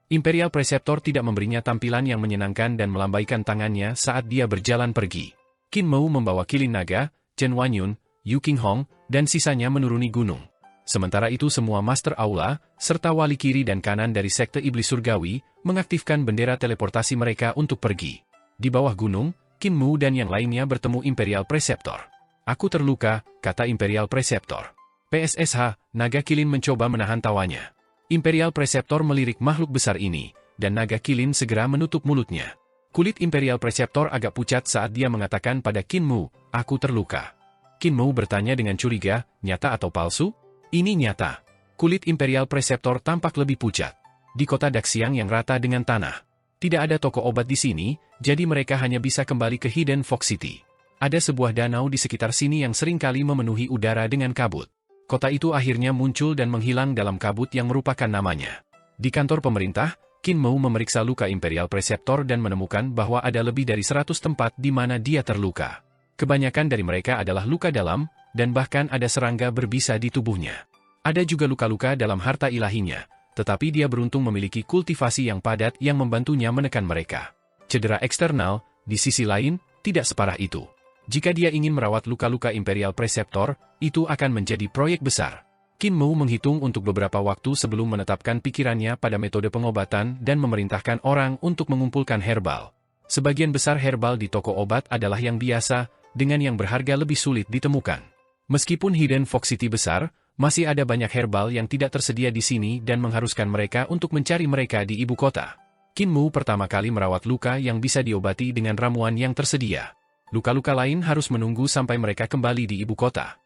Speaker 1: Imperial Preceptor tidak memberinya tampilan yang menyenangkan dan melambaikan tangannya saat dia berjalan pergi. Qin Mou membawa Kilin Naga, Chen Wanyun, Yu Qinghong, dan sisanya menuruni gunung. Sementara itu semua Master Aula, serta wali kiri dan kanan dari Sekte Iblis Surgawi, mengaktifkan bendera teleportasi mereka untuk pergi. Di bawah gunung, Qin Mou dan yang lainnya bertemu Imperial Preceptor. Aku terluka, kata Imperial Preceptor. PSSH, Naga Kilin mencoba menahan tawanya. Imperial Preceptor melirik makhluk besar ini, dan Naga Kilin segera menutup mulutnya. Kulit Imperial Preceptor agak pucat saat dia mengatakan pada Qin Mou, aku terluka. Qin Mou bertanya dengan curiga, nyata atau palsu? Ini nyata. Kulit Imperial Preceptor tampak lebih pucat. Di kota Daxiang yang rata dengan tanah. Tidak ada toko obat di sini, jadi mereka hanya bisa kembali ke Hidden Fox City. Ada sebuah danau di sekitar sini yang seringkali memenuhi udara dengan kabut. Kota itu akhirnya muncul dan menghilang dalam kabut yang merupakan namanya. Di kantor pemerintah, Qin Mou memeriksa luka Imperial Preceptor dan menemukan bahwa ada lebih dari 100 tempat di mana dia terluka. Kebanyakan dari mereka adalah luka dalam, dan bahkan ada serangga berbisa di tubuhnya. Ada juga luka-luka dalam harta ilahinya, tetapi dia beruntung memiliki kultivasi yang padat yang membantunya menekan mereka. Cedera eksternal, di sisi lain, tidak separah itu. Jika dia ingin merawat luka-luka Imperial Preceptor, itu akan menjadi proyek besar. Qin Mou menghitung untuk beberapa waktu sebelum menetapkan pikirannya pada metode pengobatan dan memerintahkan orang untuk mengumpulkan herbal. Sebagian besar herbal di toko obat adalah yang biasa, dengan yang berharga lebih sulit ditemukan. Meskipun Hidden Fox City besar, masih ada banyak herbal yang tidak tersedia di sini dan mengharuskan mereka untuk mencari mereka di ibu kota. Qin Mou pertama kali merawat luka yang bisa diobati dengan ramuan yang tersedia. Luka-luka lain harus menunggu sampai mereka kembali di ibu kota.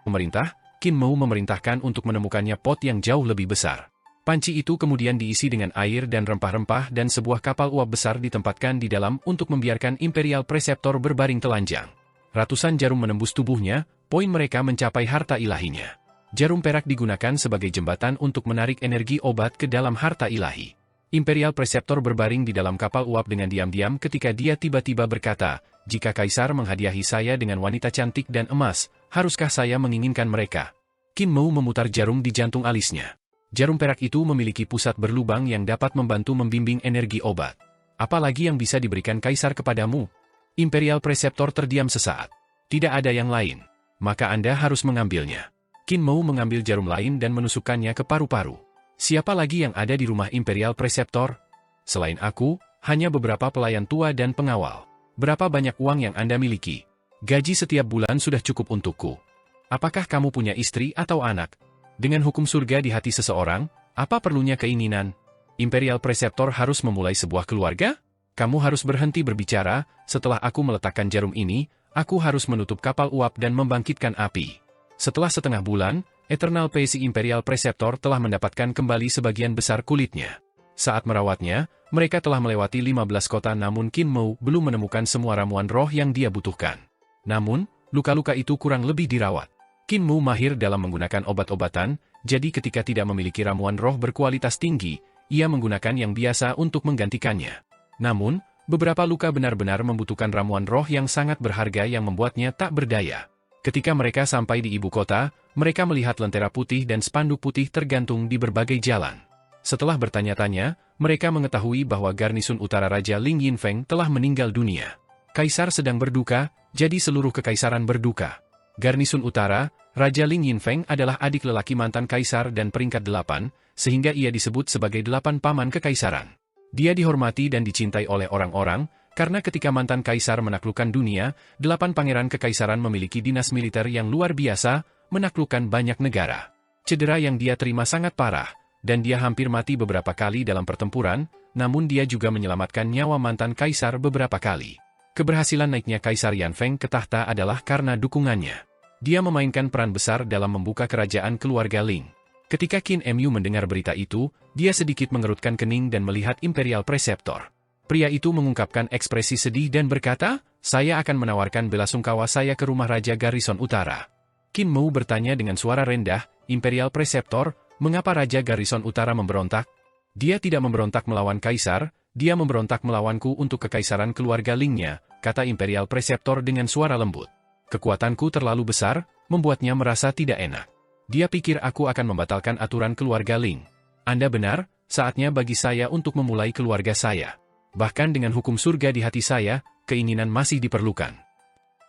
Speaker 1: Pemerintah, Qin Mou memerintahkan untuk menemukannya pot yang jauh lebih besar. Panci itu kemudian diisi dengan air dan rempah-rempah dan sebuah kapal uap besar ditempatkan di dalam untuk membiarkan Imperial Preceptor berbaring telanjang. Ratusan jarum menembus tubuhnya, poin mereka mencapai harta ilahinya. Jarum perak digunakan sebagai jembatan untuk menarik energi obat ke dalam harta ilahi. Imperial Preceptor berbaring di dalam kapal uap dengan diam-diam ketika dia tiba-tiba berkata, "Jika Kaisar menghadiahi saya dengan wanita cantik dan emas, haruskah saya menginginkan mereka?" Qin Mou memutar jarum di jantung alisnya. Jarum perak itu memiliki pusat berlubang yang dapat membantu membimbing energi obat. Apalagi yang bisa diberikan Kaisar kepadamu? Imperial Preceptor terdiam sesaat. Tidak ada yang lain. Maka Anda harus mengambilnya. Qin Mou mengambil jarum lain dan menusukkannya ke paru-paru. Siapa lagi yang ada di rumah Imperial Preceptor? Selain aku, hanya beberapa pelayan tua dan pengawal. Berapa banyak uang yang Anda miliki? Gaji setiap bulan sudah cukup untukku. Apakah kamu punya istri atau anak? Dengan hukum surga di hati seseorang, apa perlunya keinginan? Imperial Preceptor harus memulai sebuah keluarga? Kamu harus berhenti berbicara, setelah aku meletakkan jarum ini, aku harus menutup kapal uap dan membangkitkan api. Setelah setengah bulan, Eternal Pace Imperial Preceptor telah mendapatkan kembali sebagian besar kulitnya. Saat merawatnya, mereka telah melewati 15 kota namun Qin Mou belum menemukan semua ramuan roh yang dia butuhkan. Namun, luka-luka itu kurang lebih dirawat. Qin Mou mahir dalam menggunakan obat-obatan, jadi ketika tidak memiliki ramuan roh berkualitas tinggi, ia menggunakan yang biasa untuk menggantikannya. Namun, beberapa luka benar-benar membutuhkan ramuan roh yang sangat berharga yang membuatnya tak berdaya. Ketika mereka sampai di ibu kota, mereka melihat lentera putih dan spanduk putih tergantung di berbagai jalan. Setelah bertanya-tanya, mereka mengetahui bahwa garnisun utara Raja Ling Yinfeng telah meninggal dunia. Kaisar sedang berduka, jadi seluruh kekaisaran berduka. Garnisun utara, Raja Ling Yinfeng adalah adik lelaki mantan kaisar dan peringkat 8, sehingga ia disebut sebagai 8 paman kekaisaran. Dia dihormati dan dicintai oleh orang-orang, karena ketika mantan kaisar menaklukkan dunia, 8 pangeran kekaisaran memiliki dinas militer yang luar biasa, menaklukkan banyak negara. Cedera yang dia terima sangat parah, dan dia hampir mati beberapa kali dalam pertempuran, namun dia juga menyelamatkan nyawa mantan kaisar beberapa kali. Keberhasilan naiknya Kaisar Yanfeng ke tahta adalah karena dukungannya. Dia memainkan peran besar dalam membuka kerajaan keluarga Ling. Ketika Qin Mu mendengar berita itu, dia sedikit mengerutkan kening dan melihat Imperial Preceptor. Pria itu mengungkapkan ekspresi sedih dan berkata, "Saya akan menawarkan belasungkawa saya ke rumah Raja Garrison Utara." Qin Mou bertanya dengan suara rendah, "Imperial Preceptor, mengapa Raja Garrison Utara memberontak?" "Dia tidak memberontak melawan Kaisar, dia memberontak melawanku untuk kekaisaran keluarga Lingnya," kata Imperial Preceptor dengan suara lembut. "Kekuatanku terlalu besar, membuatnya merasa tidak enak. Dia pikir aku akan membatalkan aturan keluarga Ling. Anda benar, saatnya bagi saya untuk memulai keluarga saya. Bahkan dengan hukum surga di hati saya, keinginan masih diperlukan."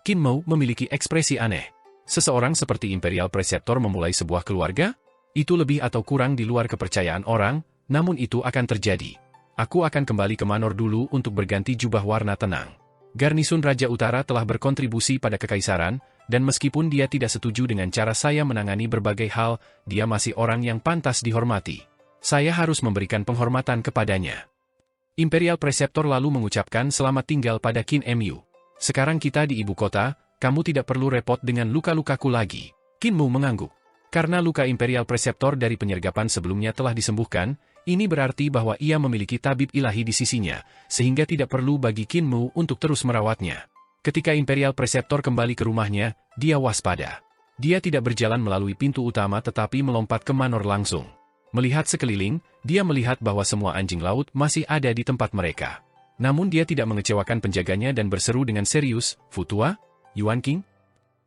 Speaker 1: Qin Mou memiliki ekspresi aneh. Seseorang seperti Imperial Preceptor memulai sebuah keluarga? Itu lebih atau kurang di luar kepercayaan orang, namun itu akan terjadi. Aku akan kembali ke Manor dulu untuk berganti jubah warna tenang. Garnisun Raja Utara telah berkontribusi pada kekaisaran, dan meskipun dia tidak setuju dengan cara saya menangani berbagai hal, dia masih orang yang pantas dihormati. Saya harus memberikan penghormatan kepadanya. Imperial Preceptor lalu mengucapkan selamat tinggal pada Qin Mu. "Sekarang kita di ibu kota, kamu tidak perlu repot dengan luka-lukaku lagi." Qin Mu mengangguk. Karena luka Imperial Preceptor dari penyergapan sebelumnya telah disembuhkan, ini berarti bahwa ia memiliki tabib ilahi di sisinya, sehingga tidak perlu bagi Qin Mu untuk terus merawatnya. Ketika Imperial Preceptor kembali ke rumahnya, dia waspada. Dia tidak berjalan melalui pintu utama tetapi melompat ke manor langsung. Melihat sekeliling, dia melihat bahwa semua anjing laut masih ada di tempat mereka. Namun dia tidak mengecewakan penjaganya dan berseru dengan serius, "Futua? Yuan King?"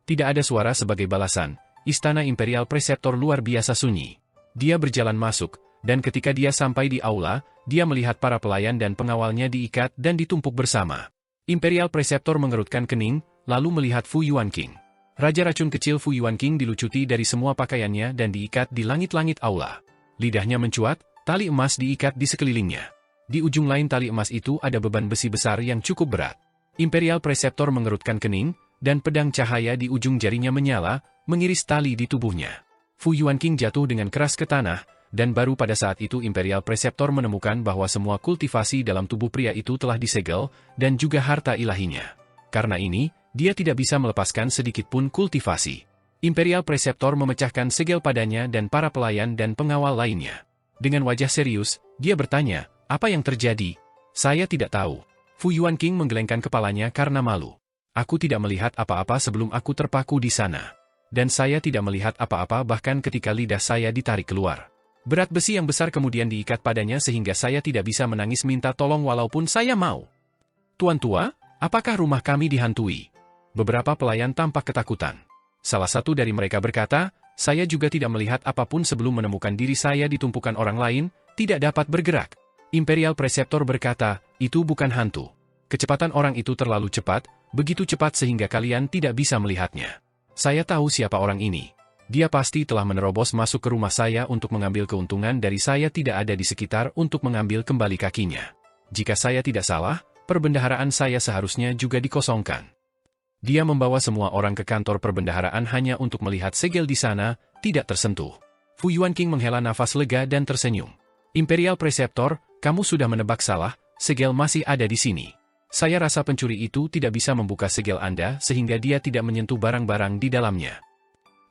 Speaker 1: Tidak ada suara sebagai balasan. Istana Imperial Preceptor luar biasa sunyi. Dia berjalan masuk, dan ketika dia sampai di aula, dia melihat para pelayan dan pengawalnya diikat dan ditumpuk bersama. Imperial Preceptor mengerutkan kening, lalu melihat Fu Yuanqing. Raja racun kecil Fu Yuanqing dilucuti dari semua pakaiannya dan diikat di langit-langit aula. Lidahnya mencuat, tali emas diikat di sekelilingnya. Di ujung lain tali emas itu ada beban besi besar yang cukup berat. Imperial Preceptor mengerutkan kening, dan pedang cahaya di ujung jarinya menyala, mengiris tali di tubuhnya. Fu Yuanqing jatuh dengan keras ke tanah, dan baru pada saat itu Imperial Preceptor menemukan bahwa semua kultivasi dalam tubuh pria itu telah disegel, dan juga harta ilahinya. Karena ini, dia tidak bisa melepaskan sedikit pun kultivasi. Imperial Preceptor memecahkan segel padanya dan para pelayan dan pengawal lainnya. Dengan wajah serius, dia bertanya, apa yang terjadi? Saya tidak tahu. Fu Yuanqing menggelengkan kepalanya karena malu. Aku tidak melihat apa-apa sebelum aku terpaku di sana. Dan saya tidak melihat apa-apa bahkan ketika lidah saya ditarik keluar. Berat besi yang besar kemudian diikat padanya sehingga saya tidak bisa menangis minta tolong walaupun saya mau. Tuan tua, apakah rumah kami dihantui? Beberapa pelayan tampak ketakutan. Salah satu dari mereka berkata, saya juga tidak melihat apapun sebelum menemukan diri saya di tumpukan orang lain, tidak dapat bergerak. Imperial Preceptor berkata, itu bukan hantu. Kecepatan orang itu terlalu cepat, begitu cepat sehingga kalian tidak bisa melihatnya. Saya tahu siapa orang ini. Dia pasti telah menerobos masuk ke rumah saya untuk mengambil keuntungan dari saya tidak ada di sekitar untuk mengambil kembali kakinya. Jika saya tidak salah, perbendaharaan saya seharusnya juga dikosongkan. Dia membawa semua orang ke kantor perbendaharaan hanya untuk melihat segel di sana, tidak tersentuh. Fu Yuanqing menghela nafas lega dan tersenyum. Imperial Preceptor, kamu sudah menebak salah, segel masih ada di sini. Saya rasa pencuri itu tidak bisa membuka segel Anda sehingga dia tidak menyentuh barang-barang di dalamnya.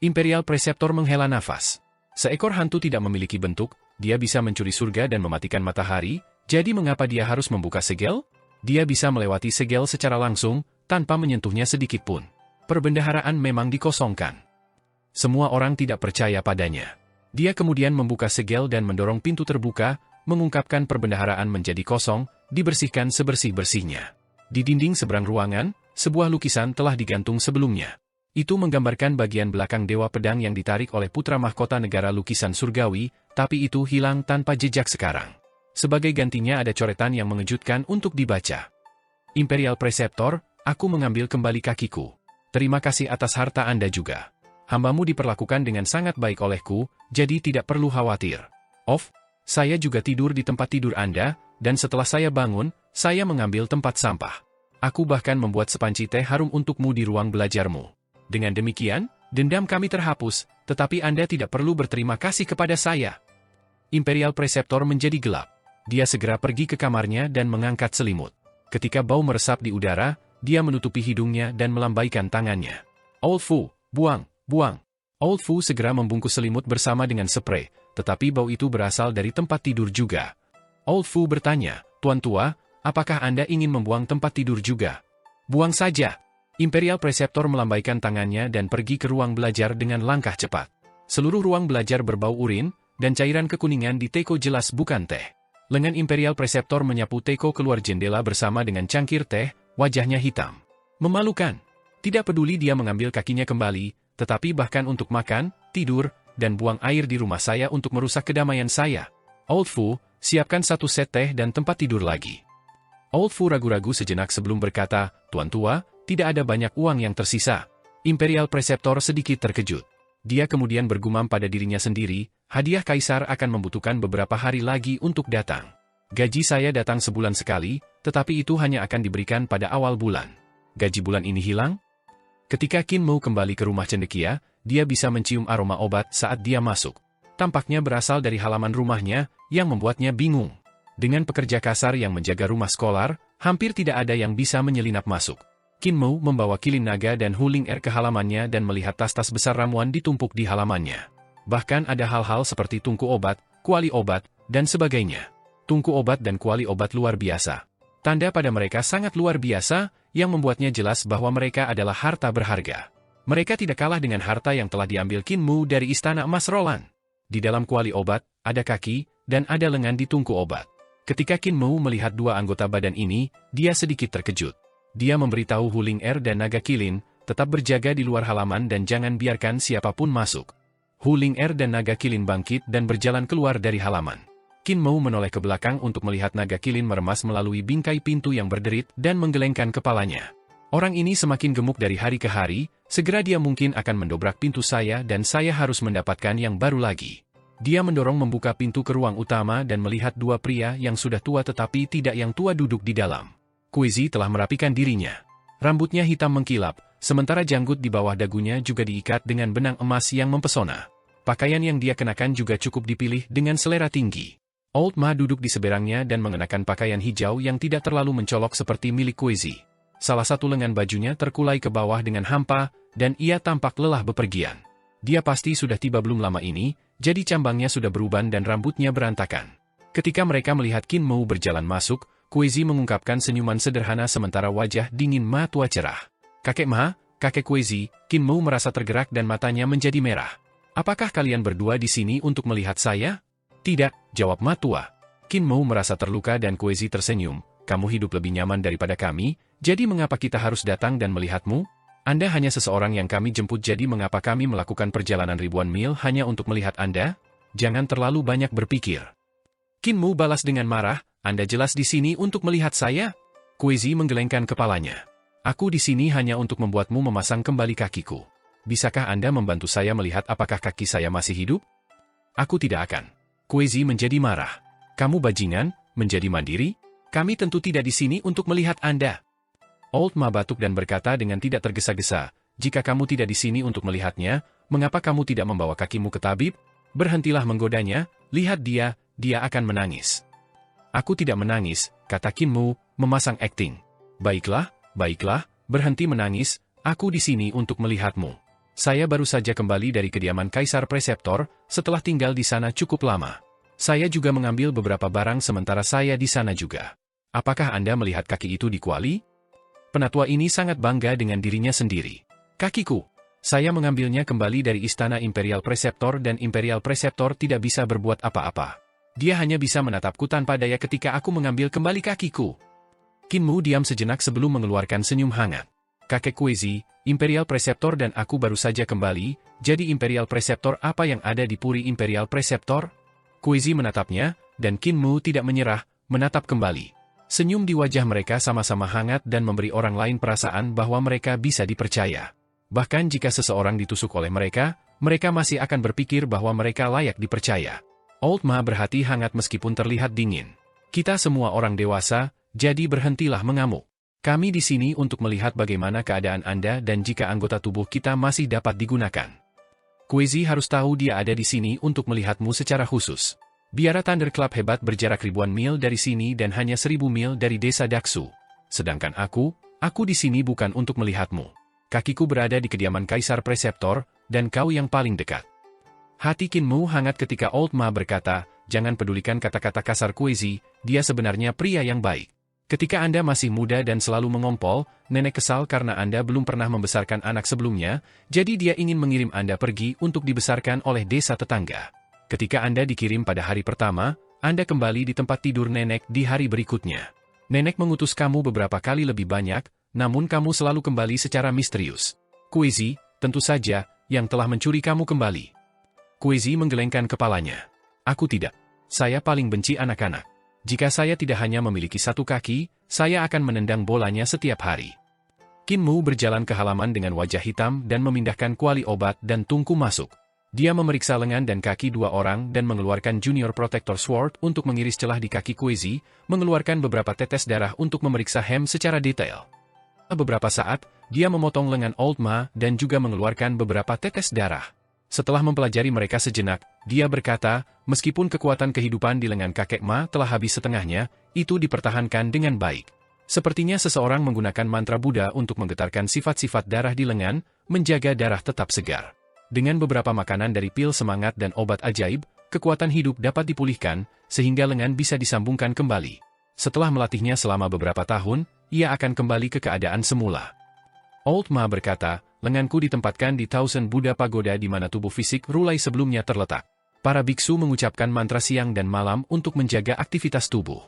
Speaker 1: Imperial Preceptor menghela nafas. Seekor hantu tidak memiliki bentuk, dia bisa mencuri surga dan mematikan matahari, jadi mengapa dia harus membuka segel? Dia bisa melewati segel secara langsung, tanpa menyentuhnya sedikit pun. Perbendaharaan memang dikosongkan. Semua orang tidak percaya padanya. Dia kemudian membuka segel dan mendorong pintu terbuka, mengungkapkan perbendaharaan menjadi kosong, dibersihkan sebersih-bersihnya. Di dinding seberang ruangan, sebuah lukisan telah digantung sebelumnya. Itu menggambarkan bagian belakang Dewa Pedang yang ditarik oleh putra mahkota negara lukisan surgawi, tapi itu hilang tanpa jejak sekarang. Sebagai gantinya ada coretan yang mengejutkan untuk dibaca. Imperial Preceptor, aku mengambil kembali kakiku. Terima kasih atas harta Anda juga. Hambamu diperlakukan dengan sangat baik olehku, jadi tidak perlu khawatir. Saya juga tidur di tempat tidur Anda, dan setelah saya bangun, saya mengambil tempat sampah. Aku bahkan membuat sepanci teh harum untukmu di ruang belajarmu. Dengan demikian, dendam kami terhapus, tetapi Anda tidak perlu berterima kasih kepada saya. Imperial Preceptor menjadi gelap. Dia segera pergi ke kamarnya dan mengangkat selimut. Ketika bau meresap di udara, dia menutupi hidungnya dan melambaikan tangannya. Old Fu, buang. Old Fu segera membungkus selimut bersama dengan spray, tetapi bau itu berasal dari tempat tidur juga. Old Fu bertanya, Tuan Tua, apakah Anda ingin membuang tempat tidur juga? Buang saja. Imperial Preceptor melambaikan tangannya dan pergi ke ruang belajar dengan langkah cepat. Seluruh ruang belajar berbau urin, dan cairan kekuningan di teko jelas bukan teh. Lengan Imperial Preceptor menyapu teko keluar jendela bersama dengan cangkir teh, wajahnya hitam. Memalukan. Tidak peduli dia mengambil kakinya kembali, tetapi bahkan untuk makan, tidur, dan buang air di rumah saya untuk merusak kedamaian saya. Old Fu, siapkan satu set teh dan tempat tidur lagi. Old Fu ragu-ragu sejenak sebelum berkata, Tuan Tua, tidak ada banyak uang yang tersisa. Imperial Preceptor sedikit terkejut. Dia kemudian bergumam pada dirinya sendiri, hadiah kaisar akan membutuhkan beberapa hari lagi untuk datang. Gaji saya datang sebulan sekali, tetapi itu hanya akan diberikan pada awal bulan. Gaji bulan ini hilang? Ketika Qin Mu kembali ke rumah cendekia, dia bisa mencium aroma obat saat dia masuk. Tampaknya berasal dari halaman rumahnya, yang membuatnya bingung. Dengan pekerja kasar yang menjaga rumah sekolah, hampir tidak ada yang bisa menyelinap masuk. Qin Mu membawa kilin naga dan Huling Er ke halamannya dan melihat tas-tas besar ramuan ditumpuk di halamannya. Bahkan ada hal-hal seperti tungku obat, kuali obat, dan sebagainya. Tungku obat dan kuali obat luar biasa. Tanda pada mereka sangat luar biasa, yang membuatnya jelas bahwa mereka adalah harta berharga. Mereka tidak kalah dengan harta yang telah diambil Qin Mu dari Istana Emas Roland. Di dalam kuali obat, ada kaki, dan ada lengan di tungku obat. Ketika Qin Mu melihat dua anggota badan ini, dia sedikit terkejut. Dia memberitahu Huling Er dan Naga Kilin, tetap berjaga di luar halaman dan jangan biarkan siapapun masuk. Huling Er dan Naga Kilin bangkit dan berjalan keluar dari halaman. Qin Mu menoleh ke belakang untuk melihat Naga Kilin meremas melalui bingkai pintu yang berderit dan menggelengkan kepalanya. Orang ini semakin gemuk dari hari ke hari, segera dia mungkin akan mendobrak pintu saya dan saya harus mendapatkan yang baru lagi. Dia mendorong membuka pintu ke ruang utama dan melihat dua pria yang sudah tua tetapi tidak yang tua duduk di dalam. Kuizi telah merapikan dirinya. Rambutnya hitam mengkilap, sementara janggut di bawah dagunya juga diikat dengan benang emas yang mempesona. Pakaian yang dia kenakan juga cukup dipilih dengan selera tinggi. Old Ma duduk di seberangnya dan mengenakan pakaian hijau yang tidak terlalu mencolok seperti milik Kuizi. Salah satu lengan bajunya terkulai ke bawah dengan hampa, dan ia tampak lelah bepergian. Dia pasti sudah tiba belum lama ini, jadi cambangnya sudah beruban dan rambutnya berantakan. Ketika mereka melihat Qin Mou berjalan masuk, Kuezi mengungkapkan senyuman sederhana sementara wajah dingin Ma Tua cerah. Kakek Ma, kakek Kuezi, Qin Mou merasa tergerak dan matanya menjadi merah. Apakah kalian berdua di sini untuk melihat saya? Tidak, jawab Ma Tua. Qin Mou merasa terluka dan Kuezi tersenyum. Kamu hidup lebih nyaman daripada kami, jadi mengapa kita harus datang dan melihatmu? Anda hanya seseorang yang kami jemput, jadi mengapa kami melakukan perjalanan ribuan mil hanya untuk melihat Anda? Jangan terlalu banyak berpikir. Qin Mou balas dengan marah, Anda jelas di sini untuk melihat saya? Kuezi menggelengkan kepalanya. Aku di sini hanya untuk membuatmu memasang kembali kakiku. Bisakah Anda membantu saya melihat apakah kaki saya masih hidup? Aku tidak akan. Kuezi menjadi marah. Kamu bajingan, menjadi mandiri? Kami tentu tidak di sini untuk melihat Anda. Old Ma batuk dan berkata dengan tidak tergesa-gesa, jika kamu tidak di sini untuk melihatnya, mengapa kamu tidak membawa kakimu ke tabib? Berhentilah menggodanya, lihat dia akan menangis. Aku tidak menangis, kata Qin Mou, memasang akting. Baiklah, berhenti menangis, aku di sini untuk melihatmu. Saya baru saja kembali dari kediaman Kaisar Preseptor, setelah tinggal di sana cukup lama. Saya juga mengambil beberapa barang sementara saya di sana juga. Apakah Anda melihat kaki itu di kuali? Penatua ini sangat bangga dengan dirinya sendiri. Kakiku. Saya mengambilnya kembali dari istana Imperial Preseptor dan Imperial Preseptor tidak bisa berbuat apa-apa. Dia hanya bisa menatapku tanpa daya ketika aku mengambil kembali kakiku. Qin Mou diam sejenak sebelum mengeluarkan senyum hangat. Kakek Kuezi, Imperial Preseptor dan aku baru saja kembali, jadi Imperial Preseptor apa yang ada di Puri Imperial Preseptor? Kuezi menatapnya, dan Qin Mou tidak menyerah, menatap kembali. Senyum di wajah mereka sama-sama hangat dan memberi orang lain perasaan bahwa mereka bisa dipercaya. Bahkan jika seseorang ditusuk oleh mereka, mereka masih akan berpikir bahwa mereka layak dipercaya. Old Ma berhati hangat meskipun terlihat dingin. Kita semua orang dewasa, jadi berhentilah mengamuk. Kami di sini untuk melihat bagaimana keadaan Anda dan jika anggota tubuh kita masih dapat digunakan. Kuezi harus tahu dia ada di sini untuk melihatmu secara khusus. Biara Thunder Club hebat berjarak ribuan mil dari sini dan hanya 1000 mil dari desa Daksu. Sedangkan aku di sini bukan untuk melihatmu. Kakiku berada di kediaman Kaisar Preseptor, dan kau yang paling dekat. Hati Qin Mou hangat ketika Old Ma berkata, jangan pedulikan kata-kata kasar Kuezi, dia sebenarnya pria yang baik. Ketika Anda masih muda dan selalu mengompol, nenek kesal karena Anda belum pernah membesarkan anak sebelumnya, jadi dia ingin mengirim Anda pergi untuk dibesarkan oleh desa tetangga. Ketika Anda dikirim pada hari pertama, Anda kembali di tempat tidur nenek di hari berikutnya. Nenek mengutus kamu beberapa kali lebih banyak, namun kamu selalu kembali secara misterius. Kuezi, tentu saja, yang telah mencuri kamu kembali. Kuezi menggelengkan kepalanya. Aku tidak. Saya paling benci anak-anak. Jika saya tidak hanya memiliki satu kaki, saya akan menendang bolanya setiap hari. Qin Mou berjalan ke halaman dengan wajah hitam dan memindahkan kuali obat dan tungku masuk. Dia memeriksa lengan dan kaki dua orang dan mengeluarkan Junior Protector Sword untuk mengiris celah di kaki Kuezi, mengeluarkan beberapa tetes darah untuk memeriksa hem secara detail. Beberapa saat, dia memotong lengan Old Ma dan juga mengeluarkan beberapa tetes darah. Setelah mempelajari mereka sejenak, dia berkata, meskipun kekuatan kehidupan di lengan kakek Ma telah habis setengahnya, itu dipertahankan dengan baik. Sepertinya seseorang menggunakan mantra Buddha untuk menggetarkan sifat-sifat darah di lengan, menjaga darah tetap segar. Dengan beberapa makanan dari pil semangat dan obat ajaib, kekuatan hidup dapat dipulihkan, sehingga lengan bisa disambungkan kembali. Setelah melatihnya selama beberapa tahun, ia akan kembali ke keadaan semula. Old Ma berkata, lenganku ditempatkan di Thousand Buddha Pagoda di mana tubuh fisik Rulai sebelumnya terletak. Para biksu mengucapkan mantra siang dan malam untuk menjaga aktivitas tubuh.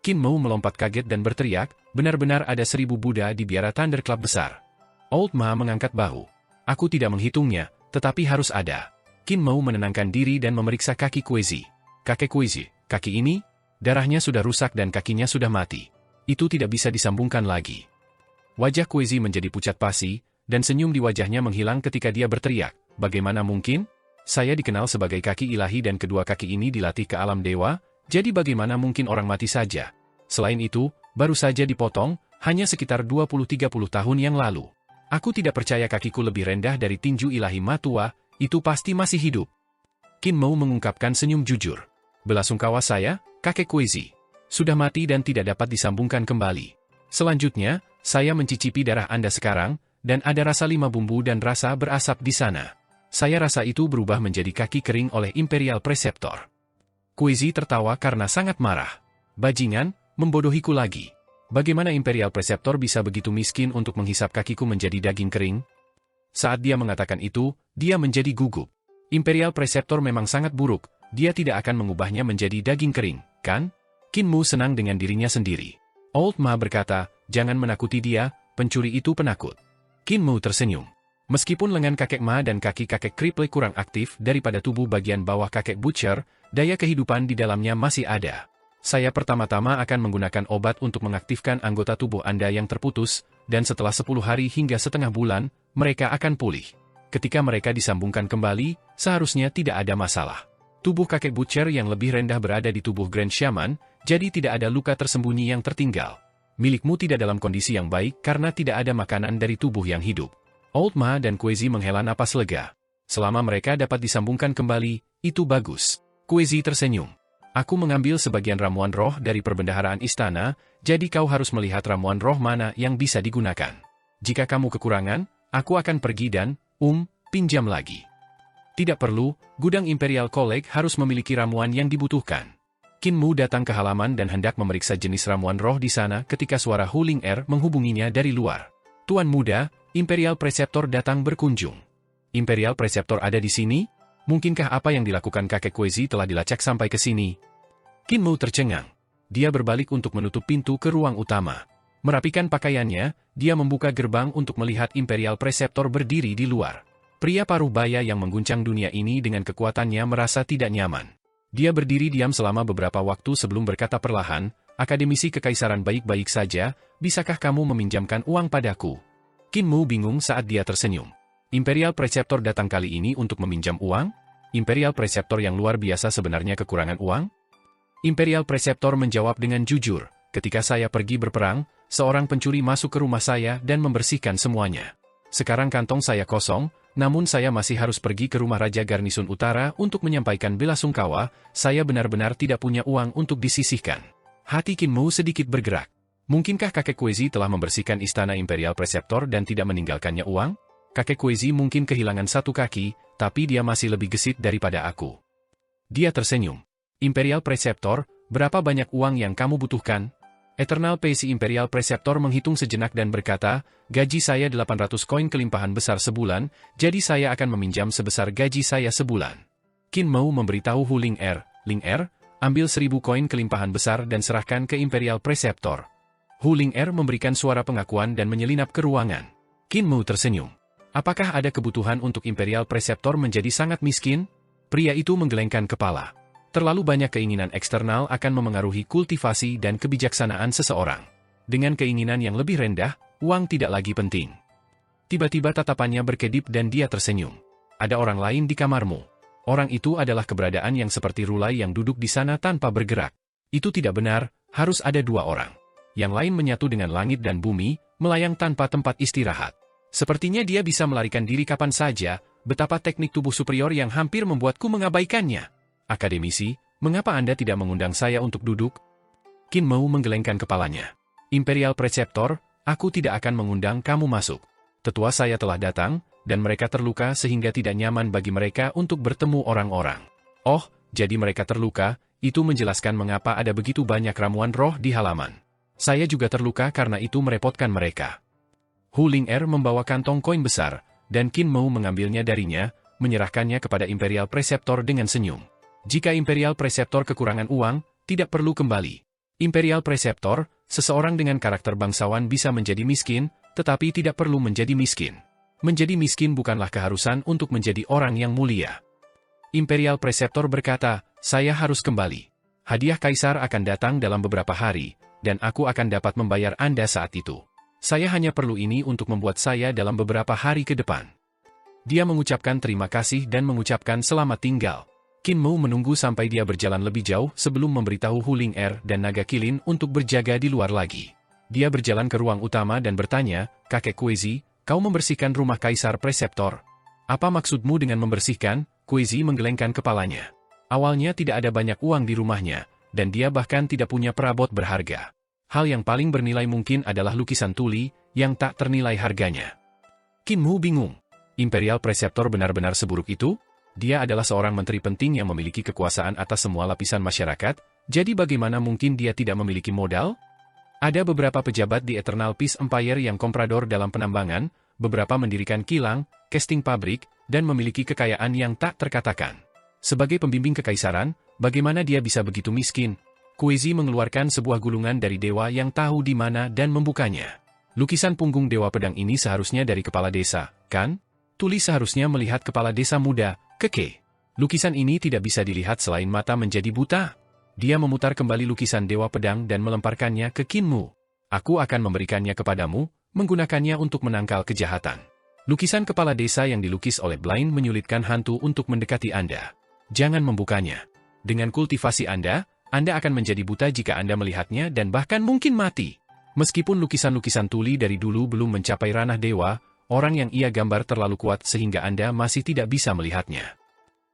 Speaker 1: Qin Mou melompat kaget dan berteriak, benar-benar ada 1000 Buddha di biara Thunder Club besar. Old Ma mengangkat bahu. Aku tidak menghitungnya, tetapi harus ada. Qin Mou menenangkan diri dan memeriksa kaki Kuezi. Kakek Kuezi, kaki ini, darahnya sudah rusak dan kakinya sudah mati. Itu tidak bisa disambungkan lagi. Wajah Kuezi menjadi pucat pasi, dan senyum di wajahnya menghilang ketika dia berteriak, bagaimana mungkin? Saya dikenal sebagai kaki ilahi dan kedua kaki ini dilatih ke alam dewa, jadi bagaimana mungkin orang mati saja? Selain itu, baru saja dipotong, hanya sekitar 20-30 tahun yang lalu. Aku tidak percaya kakiku lebih rendah dari tinju ilahi Ma Tua, itu pasti masih hidup. Qin Mou mengungkapkan senyum jujur. Belasungkawa saya, kakek Kuezi. Sudah mati dan tidak dapat disambungkan kembali. Selanjutnya, saya mencicipi darah Anda sekarang, dan ada rasa 5 bumbu dan rasa berasap di sana. Saya rasa itu berubah menjadi kaki kering oleh Imperial Preceptor. Kuezi tertawa karena sangat marah. Bajingan, membodohiku lagi. Bagaimana Imperial Preceptor bisa begitu miskin untuk menghisap kakiku menjadi daging kering? Saat dia mengatakan itu, dia menjadi gugup. Imperial Preceptor memang sangat buruk, dia tidak akan mengubahnya menjadi daging kering, kan? Qin Mu senang dengan dirinya sendiri. Old Ma berkata, jangan menakuti dia, pencuri itu penakut. Qin Mu tersenyum. Meskipun lengan kakek Ma dan kaki kakek Kriple kurang aktif daripada tubuh bagian bawah kakek Butcher, daya kehidupan di dalamnya masih ada. Saya pertama-tama akan menggunakan obat untuk mengaktifkan anggota tubuh Anda yang terputus, dan setelah 10 hari hingga setengah bulan, mereka akan pulih. Ketika mereka disambungkan kembali, seharusnya tidak ada masalah. Tubuh kakek Butcher yang lebih rendah berada di tubuh Grand Shaman, jadi tidak ada luka tersembunyi yang tertinggal. Milikmu tidak dalam kondisi yang baik karena tidak ada makanan dari tubuh yang hidup. Old Ma dan Kuezi menghela napas lega. Selama mereka dapat disambungkan kembali, itu bagus. Kuezi tersenyum. Aku mengambil sebagian ramuan roh dari perbendaharaan istana, jadi kau harus melihat ramuan roh mana yang bisa digunakan. Jika kamu kekurangan, aku akan pergi dan, pinjam lagi. Tidak perlu, gudang Imperial College harus memiliki ramuan yang dibutuhkan. Qin Mu datang ke halaman dan hendak memeriksa jenis ramuan roh di sana ketika suara Huling Er menghubunginya dari luar. Tuan muda, Imperial Preceptor datang berkunjung. Imperial Preceptor ada di sini? Mungkinkah apa yang dilakukan kakek Kuezi telah dilacak sampai ke sini? Qin Mu tercengang. Dia berbalik untuk menutup pintu ke ruang utama. Merapikan pakaiannya, dia membuka gerbang untuk melihat Imperial Preceptor berdiri di luar. Pria paruh baya yang mengguncang dunia ini dengan kekuatannya merasa tidak nyaman. Dia berdiri diam selama beberapa waktu sebelum berkata perlahan, Akademisi Kekaisaran baik-baik saja, bisakah kamu meminjamkan uang padaku? Qin Mu bingung saat dia tersenyum. Imperial Preceptor datang kali ini untuk meminjam uang? Imperial Preceptor yang luar biasa sebenarnya kekurangan uang? Imperial Preceptor menjawab dengan jujur, ketika saya pergi berperang, seorang pencuri masuk ke rumah saya dan membersihkan semuanya. Sekarang kantong saya kosong, namun saya masih harus pergi ke rumah Raja Garnisun Utara untuk menyampaikan belasungkawa, saya benar-benar tidak punya uang untuk disisihkan. Hati Qin Mu sedikit bergerak. Mungkinkah kakek Kuezi telah membersihkan istana Imperial Preceptor dan tidak meninggalkannya uang? Kakek Kuezi mungkin kehilangan satu kaki, tapi dia masih lebih gesit daripada aku. Dia tersenyum. Imperial Preceptor, berapa banyak uang yang kamu butuhkan? Eternal Pace Imperial Preceptor menghitung sejenak dan berkata, gaji saya 800 koin kelimpahan besar sebulan, jadi saya akan meminjam sebesar gaji saya sebulan. Qin Mu memberitahu Ling Er, ambil 1000 koin kelimpahan besar dan serahkan ke Imperial Preceptor. Ling Er memberikan suara pengakuan dan menyelinap ke ruangan. Qin Mu tersenyum. Apakah ada kebutuhan untuk Imperial Preceptor menjadi sangat miskin? Pria itu menggelengkan kepala. Terlalu banyak keinginan eksternal akan memengaruhi kultivasi dan kebijaksanaan seseorang. Dengan keinginan yang lebih rendah, uang tidak lagi penting. Tiba-tiba tatapannya berkedip dan dia tersenyum. Ada orang lain di kamarmu. Orang itu adalah keberadaan yang seperti Rulai yang duduk di sana tanpa bergerak. Itu tidak benar, harus ada 2 orang. Yang lain menyatu dengan langit dan bumi, melayang tanpa tempat istirahat. Sepertinya dia bisa melarikan diri kapan saja, betapa teknik tubuh superior yang hampir membuatku mengabaikannya. Akademisi, mengapa Anda tidak mengundang saya untuk duduk? Qin Mu menggelengkan kepalanya. Imperial Preceptor, aku tidak akan mengundang kamu masuk. Tetua saya telah datang, dan mereka terluka sehingga tidak nyaman bagi mereka untuk bertemu orang-orang. Oh, jadi mereka terluka, itu menjelaskan mengapa ada begitu banyak ramuan roh di halaman. Saya juga terluka karena itu merepotkan mereka. Ling Er membawa kantong koin besar, dan Qin Mu mengambilnya darinya, menyerahkannya kepada Imperial Preceptor dengan senyum. Jika Imperial Preceptor kekurangan uang, tidak perlu kembali. Imperial Preceptor, seseorang dengan karakter bangsawan bisa menjadi miskin, tetapi tidak perlu menjadi miskin. Menjadi miskin bukanlah keharusan untuk menjadi orang yang mulia. Imperial Preceptor berkata, saya harus kembali. Hadiah Kaisar akan datang dalam beberapa hari, dan aku akan dapat membayar Anda saat itu. Saya hanya perlu ini untuk membuat saya dalam beberapa hari ke depan. Dia mengucapkan terima kasih dan mengucapkan selamat tinggal. Qin Mu menunggu sampai dia berjalan lebih jauh sebelum memberitahu Ling Er dan Naga Kilin untuk berjaga di luar lagi. Dia berjalan ke ruang utama dan bertanya, kakek Kuezi, kau membersihkan rumah Kaisar Preceptor. Apa maksudmu dengan membersihkan? Kuezi menggelengkan kepalanya. Awalnya tidak ada banyak uang di rumahnya, dan dia bahkan tidak punya perabot berharga. Hal yang paling bernilai mungkin adalah lukisan tuli, yang tak ternilai harganya. Qin Mu bingung. Imperial Preceptor benar-benar seburuk itu? Dia adalah seorang menteri penting yang memiliki kekuasaan atas semua lapisan masyarakat, jadi bagaimana mungkin dia tidak memiliki modal? Ada beberapa pejabat di Eternal Peace Empire yang komprador dalam penambangan, beberapa mendirikan kilang, casting pabrik, dan memiliki kekayaan yang tak terkatakan. Sebagai pembimbing kekaisaran, bagaimana dia bisa begitu miskin? Kuezi mengeluarkan sebuah gulungan dari dewa yang tahu di mana dan membukanya. Lukisan punggung Dewa Pedang ini seharusnya dari kepala desa, kan? Tuli seharusnya melihat kepala desa muda, Keke. Lukisan ini tidak bisa dilihat selain mata menjadi buta. Dia memutar kembali lukisan Dewa Pedang dan melemparkannya ke Kinmu. Aku akan memberikannya kepadamu, menggunakannya untuk menangkal kejahatan. Lukisan kepala desa yang dilukis oleh Blind menyulitkan hantu untuk mendekati Anda. Jangan membukanya. Dengan kultivasi Anda akan menjadi buta jika Anda melihatnya dan bahkan mungkin mati. Meskipun lukisan-lukisan Tuli dari dulu belum mencapai ranah dewa, orang yang ia gambar terlalu kuat sehingga Anda masih tidak bisa melihatnya.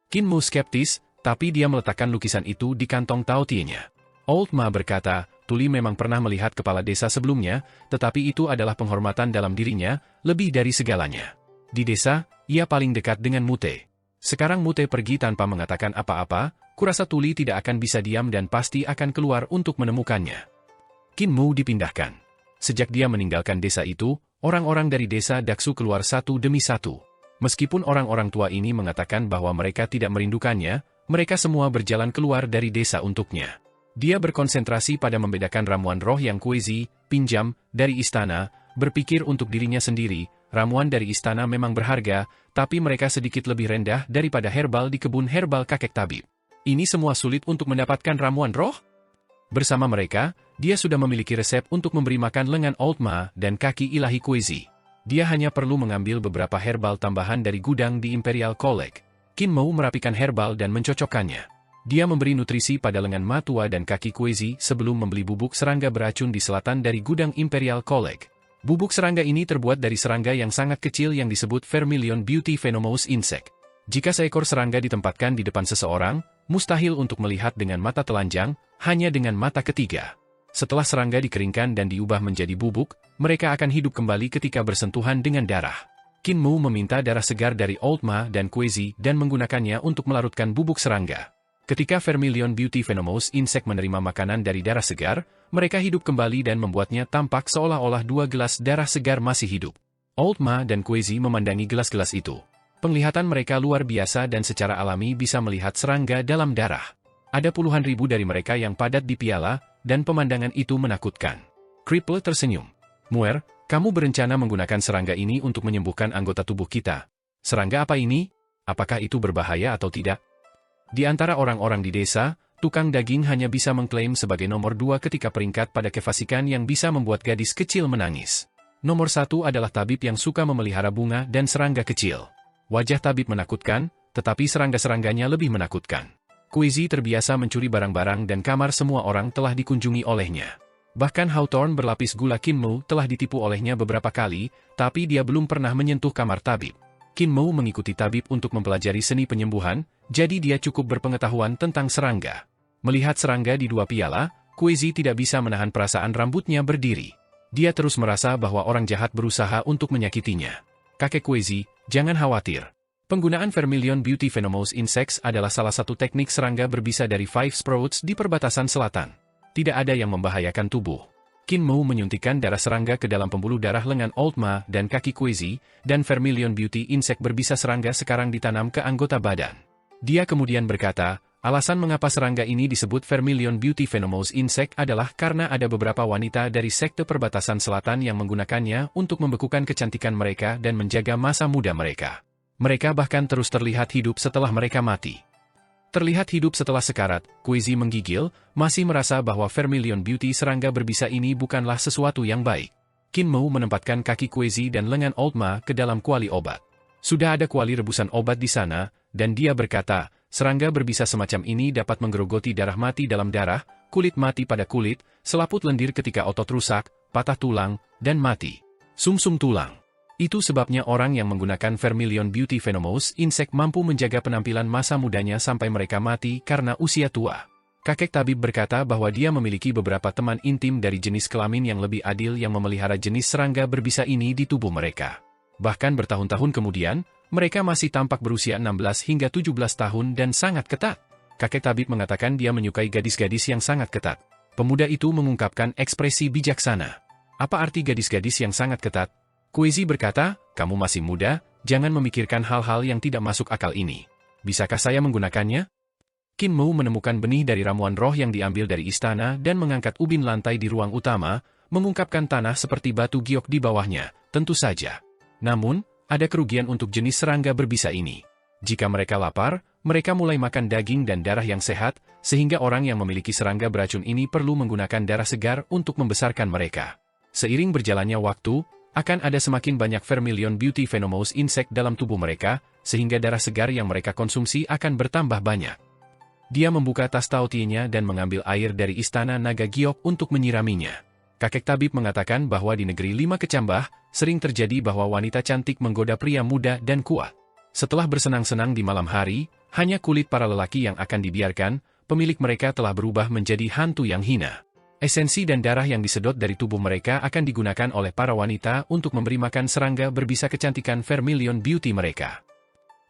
Speaker 1: Kinmu skeptis, tapi dia meletakkan lukisan itu di kantong Taotie-nya. Old Ma berkata, Tuli memang pernah melihat kepala desa sebelumnya, tetapi itu adalah penghormatan dalam dirinya, lebih dari segalanya. Di desa, ia paling dekat dengan Mute. Sekarang Mute pergi tanpa mengatakan apa-apa, kurasa Tuli tidak akan bisa diam dan pasti akan keluar untuk menemukannya. Kinmu dipindahkan. Sejak dia meninggalkan desa itu, orang-orang dari desa Daksu keluar satu demi satu. Meskipun orang-orang tua ini mengatakan bahwa mereka tidak merindukannya, mereka semua berjalan keluar dari desa untuknya. Dia berkonsentrasi pada membedakan ramuan roh yang Kuezi pinjam dari istana, berpikir untuk dirinya sendiri, ramuan dari istana memang berharga, tapi mereka sedikit lebih rendah daripada herbal di kebun herbal kakek tabib. Ini semua sulit untuk mendapatkan ramuan roh? Bersama mereka, dia sudah memiliki resep untuk memberi makan lengan Old Ma dan kaki ilahi Kuezi. Dia hanya perlu mengambil beberapa herbal tambahan dari gudang di Imperial College. Kinmu merapikan herbal dan mencocokkannya. Dia memberi nutrisi pada lengan Ma tua dan kaki Kuezi sebelum membeli bubuk serangga beracun di selatan dari gudang Imperial College. Bubuk serangga ini terbuat dari serangga yang sangat kecil yang disebut Vermilion Beauty Venomous Insect. Jika seekor serangga ditempatkan di depan seseorang, mustahil untuk melihat dengan mata telanjang, hanya dengan mata ketiga. Setelah serangga dikeringkan dan diubah menjadi bubuk, mereka akan hidup kembali ketika bersentuhan dengan darah. Kinmu meminta darah segar dari Old Ma dan Kuezi dan menggunakannya untuk melarutkan bubuk serangga. Ketika Vermilion Beauty Venomous Insect menerima makanan dari darah segar, mereka hidup kembali dan membuatnya tampak seolah-olah 2 gelas darah segar masih hidup. Old Ma dan Kuezi memandangi gelas-gelas itu. Penglihatan mereka luar biasa dan secara alami bisa melihat serangga dalam darah. Ada puluhan ribu dari mereka yang padat di piala, dan pemandangan itu menakutkan. Cripple tersenyum. Muer, kamu berencana menggunakan serangga ini untuk menyembuhkan anggota tubuh kita. Serangga apa ini? Apakah itu berbahaya atau tidak? Di antara orang-orang di desa, tukang daging hanya bisa mengklaim sebagai nomor 2 ketika peringkat pada kefasikan yang bisa membuat gadis kecil menangis. Nomor 1 adalah tabib yang suka memelihara bunga dan serangga kecil. Wajah tabib menakutkan, tetapi serangga-serangganya lebih menakutkan. Kuezi terbiasa mencuri barang-barang dan kamar semua orang telah dikunjungi olehnya. Bahkan Hawthorne berlapis gula Kinmu telah ditipu olehnya beberapa kali, tapi dia belum pernah menyentuh kamar tabib. Kinmu mengikuti tabib untuk mempelajari seni penyembuhan, jadi dia cukup berpengetahuan tentang serangga. Melihat serangga di 2 piala, Kuezi tidak bisa menahan perasaan rambutnya berdiri. Dia terus merasa bahwa orang jahat berusaha untuk menyakitinya. Kakek Kuezi, jangan khawatir. Penggunaan Vermilion Beauty Venomous Insects adalah salah satu teknik serangga berbisa dari Five Sprouts di perbatasan selatan. Tidak ada yang membahayakan tubuh. Kinmu menyuntikkan darah serangga ke dalam pembuluh darah lengan Old Ma dan kaki Kuezi, dan Vermilion Beauty Insect berbisa serangga sekarang ditanam ke anggota badan. Dia kemudian berkata, alasan mengapa serangga ini disebut Vermilion Beauty Venomous Insect adalah karena ada beberapa wanita dari sekte perbatasan selatan yang menggunakannya untuk membekukan kecantikan mereka dan menjaga masa muda mereka. Mereka bahkan terus terlihat hidup setelah mereka mati. Terlihat hidup setelah sekarat, Kuezi menggigil, masih merasa bahwa Vermilion Beauty serangga berbisa ini bukanlah sesuatu yang baik. Kinmu menempatkan kaki Kuezi dan lengan Old Ma ke dalam kuali obat. Sudah ada kuali rebusan obat di sana, dan dia berkata, serangga berbisa semacam ini dapat menggerogoti darah mati dalam darah, kulit mati pada kulit, selaput lendir ketika otot rusak, patah tulang, dan mati. Sumsum tulang. Itu sebabnya orang yang menggunakan Vermilion Beauty Venomous Insect mampu menjaga penampilan masa mudanya sampai mereka mati karena usia tua. Kakek tabib berkata bahwa dia memiliki beberapa teman intim dari jenis kelamin yang lebih adil yang memelihara jenis serangga berbisa ini di tubuh mereka. Bahkan bertahun-tahun kemudian, mereka masih tampak berusia 16 hingga 17 tahun dan sangat ketat. Kakek tabib mengatakan dia menyukai gadis-gadis yang sangat ketat. Pemuda itu mengungkapkan ekspresi bijaksana. Apa arti gadis-gadis yang sangat ketat? Kuezi berkata, kamu masih muda, jangan memikirkan hal-hal yang tidak masuk akal ini. Bisakah saya menggunakannya? Qin Mu menemukan benih dari ramuan roh yang diambil dari istana dan mengangkat ubin lantai di ruang utama, mengungkapkan tanah seperti batu giok di bawahnya, tentu saja. Namun, ada kerugian untuk jenis serangga berbisa ini. Jika mereka lapar, mereka mulai makan daging dan darah yang sehat, sehingga orang yang memiliki serangga beracun ini perlu menggunakan darah segar untuk membesarkan mereka. Seiring berjalannya waktu, akan ada semakin banyak Vermilion Beauty Venomous Insect dalam tubuh mereka, sehingga darah segar yang mereka konsumsi akan bertambah banyak. Dia membuka tas taotinya dan mengambil air dari istana naga giok untuk menyiraminya. Kakek tabib mengatakan bahwa di negeri 5 kecambah, sering terjadi bahwa wanita cantik menggoda pria muda dan kuat. Setelah bersenang-senang di malam hari, hanya kulit para lelaki yang akan dibiarkan, pemilik mereka telah berubah menjadi hantu yang hina. Esensi dan darah yang disedot dari tubuh mereka akan digunakan oleh para wanita untuk memberi makan serangga berbisa kecantikan Vermilion Beauty mereka.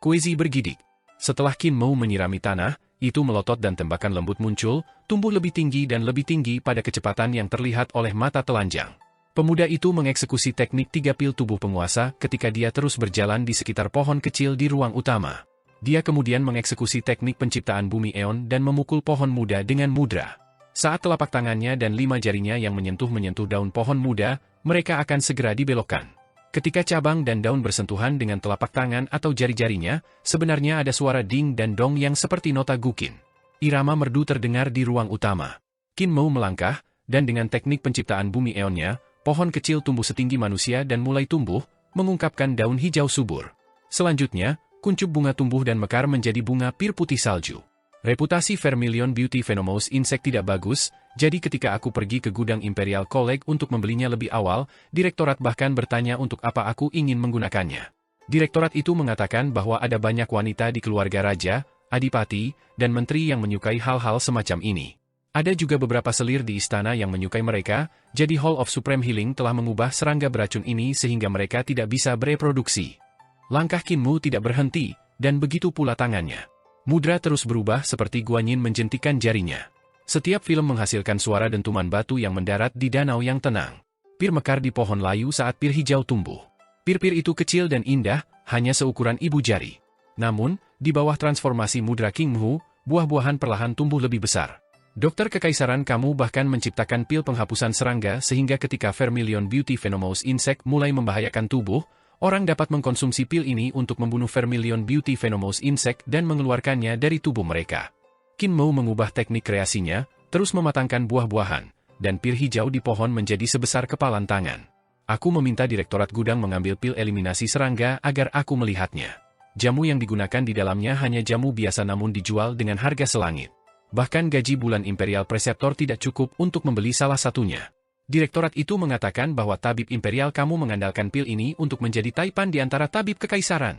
Speaker 1: Kuezi bergidik. Setelah Qin Mu menyirami tanah, itu melotot dan tembakan lembut muncul, tumbuh lebih tinggi dan lebih tinggi pada kecepatan yang terlihat oleh mata telanjang. Pemuda itu mengeksekusi teknik 3 pil tubuh penguasa ketika dia terus berjalan di sekitar pohon kecil di ruang utama. Dia kemudian mengeksekusi teknik penciptaan bumi eon dan memukul pohon muda dengan mudra. Saat telapak tangannya dan 5 jarinya yang menyentuh daun pohon muda, mereka akan segera dibelokkan. Ketika cabang dan daun bersentuhan dengan telapak tangan atau jari-jarinya, sebenarnya ada suara ding dan dong yang seperti nota gukin. Irama merdu terdengar di ruang utama. Qin Mu melangkah, dan dengan teknik penciptaan bumi eonnya, pohon kecil tumbuh setinggi manusia dan mulai tumbuh, mengungkapkan daun hijau subur. Selanjutnya, kuncup bunga tumbuh dan mekar menjadi bunga pir putih salju. Reputasi Vermilion Beauty Venomous Insect tidak bagus, jadi ketika aku pergi ke gudang Imperial College untuk membelinya lebih awal, direktorat bahkan bertanya untuk apa aku ingin menggunakannya. Direktorat itu mengatakan bahwa ada banyak wanita di keluarga raja, adipati, dan menteri yang menyukai hal-hal semacam ini. Ada juga beberapa selir di istana yang menyukai mereka, jadi Hall of Supreme Healing telah mengubah serangga beracun ini sehingga mereka tidak bisa bereproduksi. Langkah Qin Mu tidak berhenti, dan begitu pula tangannya. Mudra terus berubah seperti Guanyin menjentikan jarinya. Setiap film menghasilkan suara dentuman batu yang mendarat di danau yang tenang. Pir mekar di pohon layu saat pir hijau tumbuh. Pir-pir itu kecil dan indah, hanya seukuran ibu jari. Namun, di bawah transformasi mudra Qin Mu, buah-buahan perlahan tumbuh lebih besar. Dokter Kekaisaran kamu bahkan menciptakan pil penghapusan serangga sehingga ketika Vermilion Beauty Venomous Insect mulai membahayakan tubuh, orang dapat mengkonsumsi pil ini untuk membunuh Vermilion Beauty Venomous Insect dan mengeluarkannya dari tubuh mereka. Qin Mu mengubah teknik kreasinya, terus mematangkan buah-buahan, dan pir hijau di pohon menjadi sebesar kepalan tangan. Aku meminta direktorat gudang mengambil pil eliminasi serangga agar aku melihatnya. Jamu yang digunakan di dalamnya hanya jamu biasa namun dijual dengan harga selangit. Bahkan gaji bulan Imperial Preceptor tidak cukup untuk membeli salah satunya. Direktorat itu mengatakan bahwa tabib imperial kamu mengandalkan pil ini untuk menjadi taipan di antara tabib kekaisaran.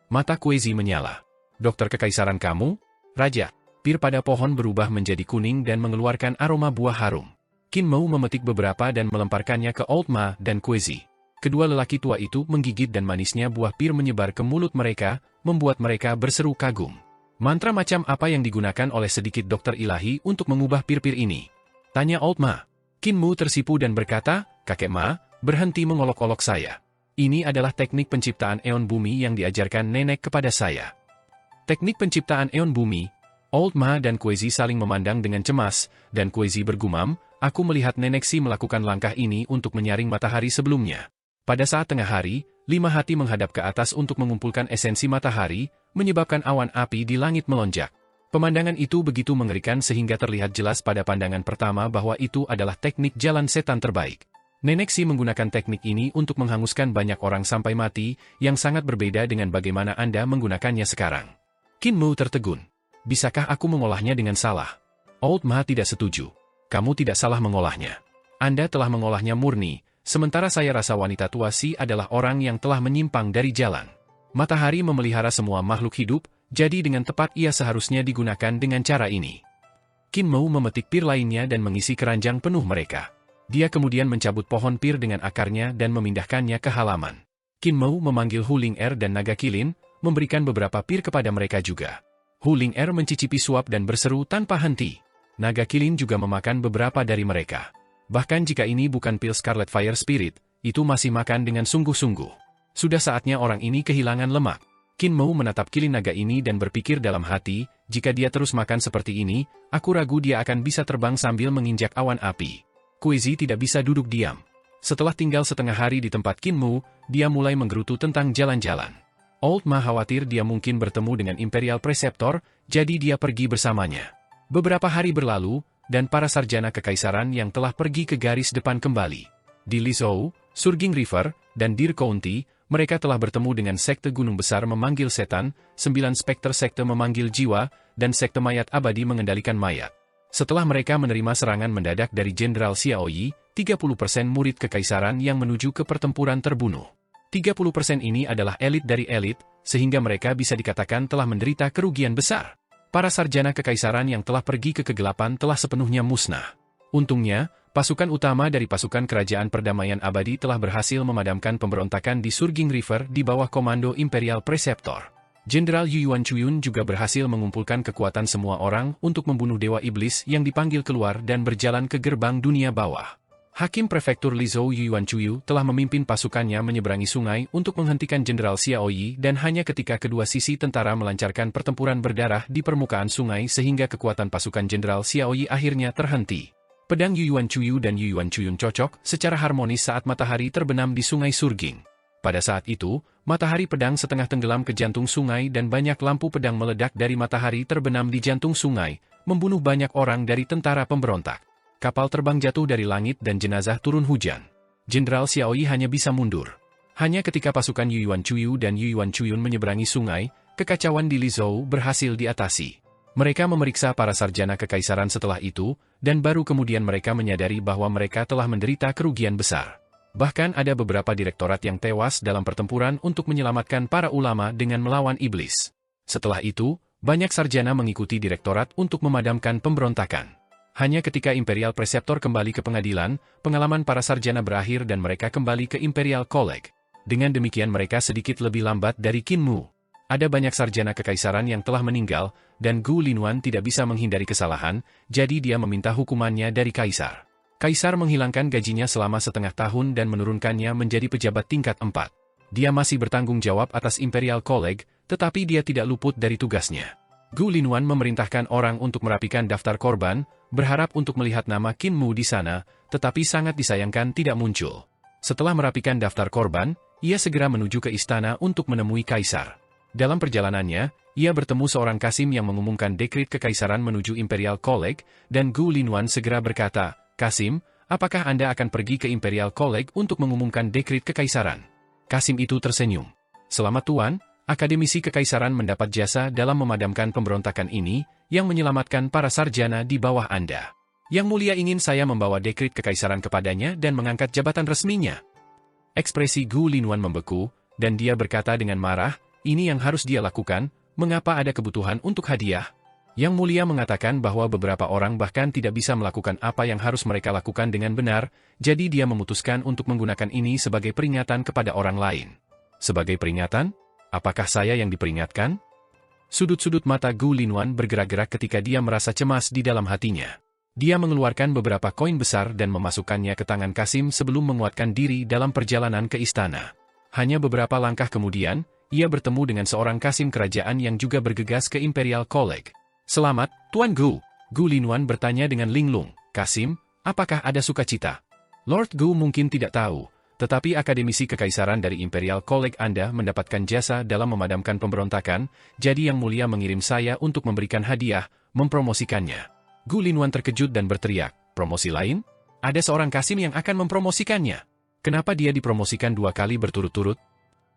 Speaker 1: Mata Kuezi menyala. Dokter kekaisaran kamu? Raja. Pir pada pohon berubah menjadi kuning dan mengeluarkan aroma buah harum. Qin Mu memetik beberapa dan melemparkannya ke Old Ma dan Kuezi. Kedua lelaki tua itu menggigit dan manisnya buah pir menyebar ke mulut mereka, membuat mereka berseru kagum. Mantra macam apa yang digunakan oleh sedikit dokter ilahi untuk mengubah pir-pir ini? Tanya Old Ma. Qin Mu tersipu dan berkata, Kakek Ma, berhenti mengolok-olok saya. Ini adalah teknik penciptaan eon bumi yang diajarkan nenek kepada saya. Teknik penciptaan eon bumi. Old Ma dan Kuezi saling memandang dengan cemas, dan Kuezi bergumam, aku melihat nenek Si melakukan langkah ini untuk menyaring matahari sebelumnya. Pada saat tengah hari, 5 hati menghadap ke atas untuk mengumpulkan esensi matahari, menyebabkan awan api di langit melonjak. Pemandangan itu begitu mengerikan sehingga terlihat jelas pada pandangan pertama bahwa itu adalah teknik jalan setan terbaik. Nenek Si menggunakan teknik ini untuk menghanguskan banyak orang sampai mati, yang sangat berbeda dengan bagaimana Anda menggunakannya sekarang. Qin Mu tertegun. Bisakah aku mengolahnya dengan salah? Old Ma tidak setuju. Kamu tidak salah mengolahnya. Anda telah mengolahnya murni, sementara saya rasa wanita tua Si adalah orang yang telah menyimpang dari jalan. Matahari memelihara semua makhluk hidup, jadi dengan tepat ia seharusnya digunakan dengan cara ini. Qin Mu memetik pir lainnya dan mengisi keranjang penuh mereka. Dia kemudian mencabut pohon pir dengan akarnya dan memindahkannya ke halaman. Qin Mou memanggil Hu Ling-er dan Naga Kilin, memberikan beberapa pir kepada mereka juga. Hu Ling-er mencicipi suap dan berseru tanpa henti. Naga Kilin juga memakan beberapa dari mereka. Bahkan jika ini bukan pil Scarlet Fire Spirit, itu masih makan dengan sungguh-sungguh. Sudah saatnya orang ini kehilangan lemak. Qin Mou menatap kilin naga ini dan berpikir dalam hati, jika dia terus makan seperti ini, aku ragu dia akan bisa terbang sambil menginjak awan api. Kuizi tidak bisa duduk diam. Setelah tinggal setengah hari di tempat Qin Mou, dia mulai menggerutu tentang jalan-jalan. Old Ma khawatir dia mungkin bertemu dengan Imperial Preceptor, jadi dia pergi bersamanya. Beberapa hari berlalu, dan para sarjana kekaisaran yang telah pergi ke garis depan kembali. Di Lizhou, Surging River, dan Deer County, mereka telah bertemu dengan sekte gunung besar memanggil setan, 9 spekter sekte memanggil jiwa, dan sekte mayat abadi mengendalikan mayat. Setelah mereka menerima serangan mendadak dari Jenderal Xiaoyi, 30% murid kekaisaran yang menuju ke pertempuran terbunuh. 30% ini adalah elit dari elit, sehingga mereka bisa dikatakan telah menderita kerugian besar. Para sarjana kekaisaran yang telah pergi ke kegelapan telah sepenuhnya musnah. Untungnya, pasukan utama dari pasukan Kerajaan Perdamaian Abadi telah berhasil memadamkan pemberontakan di Surging River di bawah komando Imperial Preceptor. Jenderal Yuan Chuyun juga berhasil mengumpulkan kekuatan semua orang untuk membunuh Dewa Iblis yang dipanggil keluar dan berjalan ke gerbang dunia bawah. Hakim Prefektur Lizhou Yuan Chuyu telah memimpin pasukannya menyeberangi sungai untuk menghentikan Jenderal Xiaoyi dan hanya ketika kedua sisi tentara melancarkan pertempuran berdarah di permukaan sungai sehingga kekuatan pasukan Jenderal Xiaoyi akhirnya terhenti. Pedang Yuan Chuyu dan Yuan Chuyun cocok secara harmonis saat matahari terbenam di sungai Surging. Pada saat itu, matahari pedang setengah tenggelam ke jantung sungai dan banyak lampu pedang meledak dari matahari terbenam di jantung sungai, membunuh banyak orang dari tentara pemberontak. Kapal terbang jatuh dari langit dan jenazah turun hujan. Jenderal Xiaoyi hanya bisa mundur. Hanya ketika pasukan Yuan Chuyu dan Yuan Chuyun menyeberangi sungai, kekacauan di Lizhou berhasil diatasi. Mereka memeriksa para sarjana kekaisaran setelah itu, dan baru kemudian mereka menyadari bahwa mereka telah menderita kerugian besar. Bahkan ada beberapa direktorat yang tewas dalam pertempuran untuk menyelamatkan para ulama dengan melawan iblis. Setelah itu, banyak sarjana mengikuti direktorat untuk memadamkan pemberontakan. Hanya ketika Imperial Preceptor kembali ke pengadilan, pengalaman para sarjana berakhir dan mereka kembali ke Imperial College. Dengan demikian mereka sedikit lebih lambat dari Qin Mou. Ada banyak sarjana kekaisaran yang telah meninggal, dan Gu Linwan tidak bisa menghindari kesalahan, jadi dia meminta hukumannya dari kaisar. Kaisar menghilangkan gajinya selama setengah tahun dan menurunkannya menjadi pejabat tingkat 4. Dia masih bertanggung jawab atas Imperial College, tetapi dia tidak luput dari tugasnya. Gu Linwan memerintahkan orang untuk merapikan daftar korban, berharap untuk melihat nama Qin Mou di sana, tetapi sangat disayangkan tidak muncul. Setelah merapikan daftar korban, ia segera menuju ke istana untuk menemui kaisar. Dalam perjalanannya, ia bertemu seorang kasim yang mengumumkan dekret kekaisaran menuju Imperial College, dan Gu Linwan segera berkata, "Kasim, apakah Anda akan pergi ke Imperial College untuk mengumumkan dekret kekaisaran?" Kasim itu tersenyum. "Selamat Tuan, Akademisi Kekaisaran mendapat jasa dalam memadamkan pemberontakan ini, yang menyelamatkan para sarjana di bawah Anda. Yang Mulia ingin saya membawa dekret kekaisaran kepadanya dan mengangkat jabatan resminya." Ekspresi Gu Linwan membeku, dan dia berkata dengan marah, "Ini yang harus dia lakukan, mengapa ada kebutuhan untuk hadiah?" Yang Mulia mengatakan bahwa beberapa orang bahkan tidak bisa melakukan apa yang harus mereka lakukan dengan benar, jadi dia memutuskan untuk menggunakan ini sebagai peringatan kepada orang lain. Sebagai peringatan? Apakah saya yang diperingatkan? Sudut-sudut mata Gu Linwan bergerak-gerak ketika dia merasa cemas di dalam hatinya. Dia mengeluarkan beberapa koin besar dan memasukkannya ke tangan Kasim sebelum menguatkan diri dalam perjalanan ke istana. Hanya beberapa langkah kemudian, ia bertemu dengan seorang kasim kerajaan yang juga bergegas ke Imperial College. "Selamat, Tuan Gu." Gu Linwan bertanya dengan linglung, "Kasim, apakah ada sukacita?" Lord Gu mungkin tidak tahu, tetapi akademisi kekaisaran dari Imperial College Anda mendapatkan jasa dalam memadamkan pemberontakan, jadi Yang Mulia mengirim saya untuk memberikan hadiah, mempromosikannya. Gu Linwan terkejut dan berteriak, "Promosi lain? Ada seorang kasim yang akan mempromosikannya. Kenapa dia dipromosikan 2 kali berturut-turut?"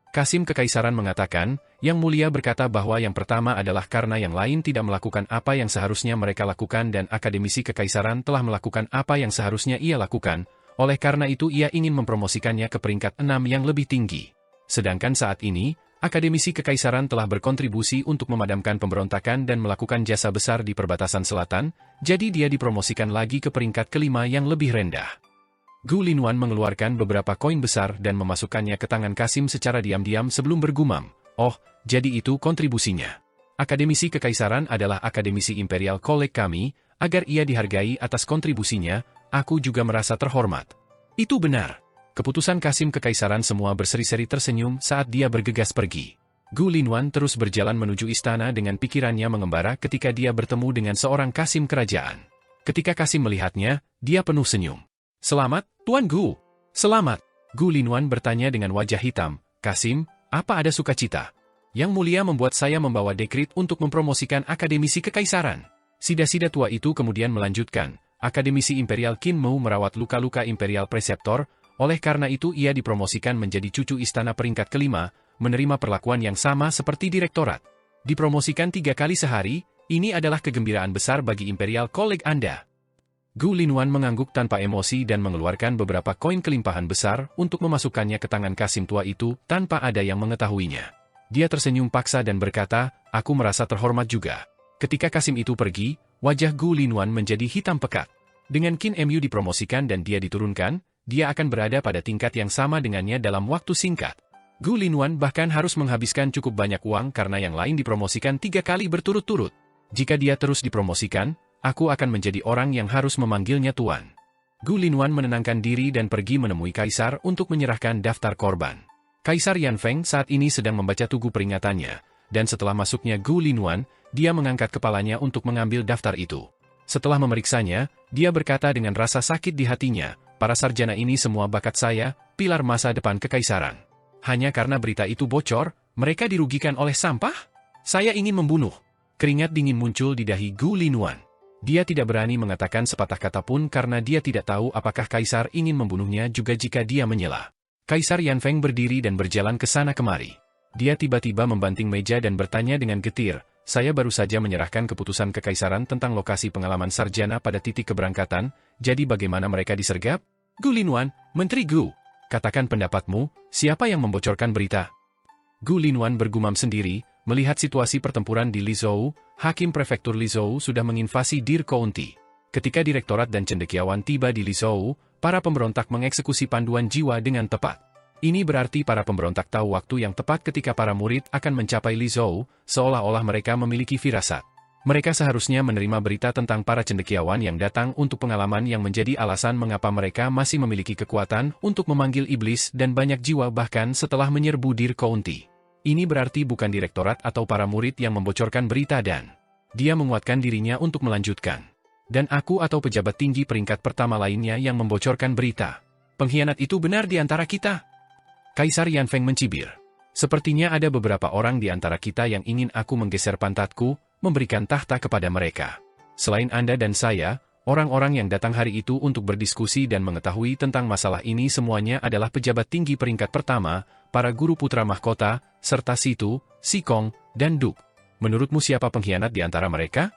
Speaker 1: Kasim Kekaisaran mengatakan, Yang Mulia berkata bahwa yang pertama adalah karena yang lain tidak melakukan apa yang seharusnya mereka lakukan dan akademisi kekaisaran telah melakukan apa yang seharusnya ia lakukan, oleh karena itu ia ingin mempromosikannya ke peringkat 6 yang lebih tinggi. Sedangkan saat ini, akademisi kekaisaran telah berkontribusi untuk memadamkan pemberontakan dan melakukan jasa besar di perbatasan selatan, jadi dia dipromosikan lagi ke peringkat ke-5 yang lebih rendah. Gu Linwan mengeluarkan beberapa koin besar dan memasukkannya ke tangan Kasim secara diam-diam sebelum bergumam, "Oh, jadi itu kontribusinya. Akademisi Kekaisaran adalah akademisi Imperial College kami, agar ia dihargai atas kontribusinya, aku juga merasa terhormat." Itu benar. Keputusan Kasim Kekaisaran semua berseri-seri tersenyum saat dia bergegas pergi. Gu Linwan terus berjalan menuju istana dengan pikirannya mengembara ketika dia bertemu dengan seorang Kasim kerajaan. Ketika Kasim melihatnya, dia penuh senyum. "Selamat, Tuan Gu." "Selamat." Gu Linwan bertanya dengan wajah hitam. "Kasim, apa ada sukacita? Yang mulia membuat saya membawa dekrit untuk mempromosikan akademisi kekaisaran." Sida-sida tua itu kemudian melanjutkan, "Akademisi Imperial Qin Mu merawat luka-luka Imperial Preceptor, oleh karena itu ia dipromosikan menjadi cucu istana peringkat kelima, menerima perlakuan yang sama seperti direktorat. Dipromosikan 3 kali sehari, ini adalah kegembiraan besar bagi Imperial College Anda." Gu Linwan mengangguk tanpa emosi dan mengeluarkan beberapa koin kelimpahan besar untuk memasukkannya ke tangan Kasim tua itu tanpa ada yang mengetahuinya. Dia tersenyum paksa dan berkata, "Aku merasa terhormat juga." Ketika Kasim itu pergi, wajah Gu Linwan menjadi hitam pekat. Dengan Qin Mu dipromosikan dan dia diturunkan, dia akan berada pada tingkat yang sama dengannya dalam waktu singkat. Gu Linwan bahkan harus menghabiskan cukup banyak uang karena yang lain dipromosikan 3 kali berturut-turut. Jika dia terus dipromosikan, aku akan menjadi orang yang harus memanggilnya Tuan. Gu Linwan menenangkan diri dan pergi menemui Kaisar untuk menyerahkan daftar korban. Kaisar Yan Feng saat ini sedang membaca tugu peringatannya, dan setelah masuknya Gu Linwan, dia mengangkat kepalanya untuk mengambil daftar itu. Setelah memeriksanya, dia berkata dengan rasa sakit di hatinya, "Para sarjana ini semua bakat saya, pilar masa depan kekaisaran. Hanya karena berita itu bocor, mereka dirugikan oleh sampah? Saya ingin membunuh." Keringat dingin muncul di dahi Gu Linwan. Dia tidak berani mengatakan sepatah kata pun karena dia tidak tahu apakah Kaisar ingin membunuhnya juga jika dia menyela. Kaisar Yan Feng berdiri dan berjalan ke sana kemari. Dia tiba-tiba membanting meja dan bertanya dengan getir, "Saya baru saja menyerahkan keputusan kekaisaran tentang lokasi pengalaman sarjana pada titik keberangkatan, jadi bagaimana mereka disergap?" "Gu Linwan, Menteri Gu, katakan pendapatmu, siapa yang membocorkan berita?" Gu Linwan bergumam sendiri, melihat situasi pertempuran di Lizhou, Hakim Prefektur Lizhou sudah menginvasi Dir County. Ketika direktorat dan cendekiawan tiba di Lizhou, para pemberontak mengeksekusi panduan jiwa dengan tepat. Ini berarti para pemberontak tahu waktu yang tepat ketika para murid akan mencapai Lizhou, seolah-olah mereka memiliki firasat. Mereka seharusnya menerima berita tentang para cendekiawan yang datang untuk pengalaman yang menjadi alasan mengapa mereka masih memiliki kekuatan untuk memanggil iblis dan banyak jiwa bahkan setelah menyerbu Dir County. Ini berarti bukan direktorat atau para murid yang membocorkan berita dan dia menguatkan dirinya untuk melanjutkan. "Dan aku atau pejabat tinggi peringkat pertama lainnya yang membocorkan berita. Pengkhianat itu benar di antara kita." Kaisar Yan Feng mencibir. "Sepertinya ada beberapa orang di antara kita yang ingin aku menggeser pantatku, memberikan tahta kepada mereka. Selain Anda dan saya, orang-orang yang datang hari itu untuk berdiskusi dan mengetahui tentang masalah ini semuanya adalah pejabat tinggi peringkat pertama, para guru putra mahkota, serta Situ, Sikong, dan Duk. Menurutmu siapa pengkhianat di antara mereka?"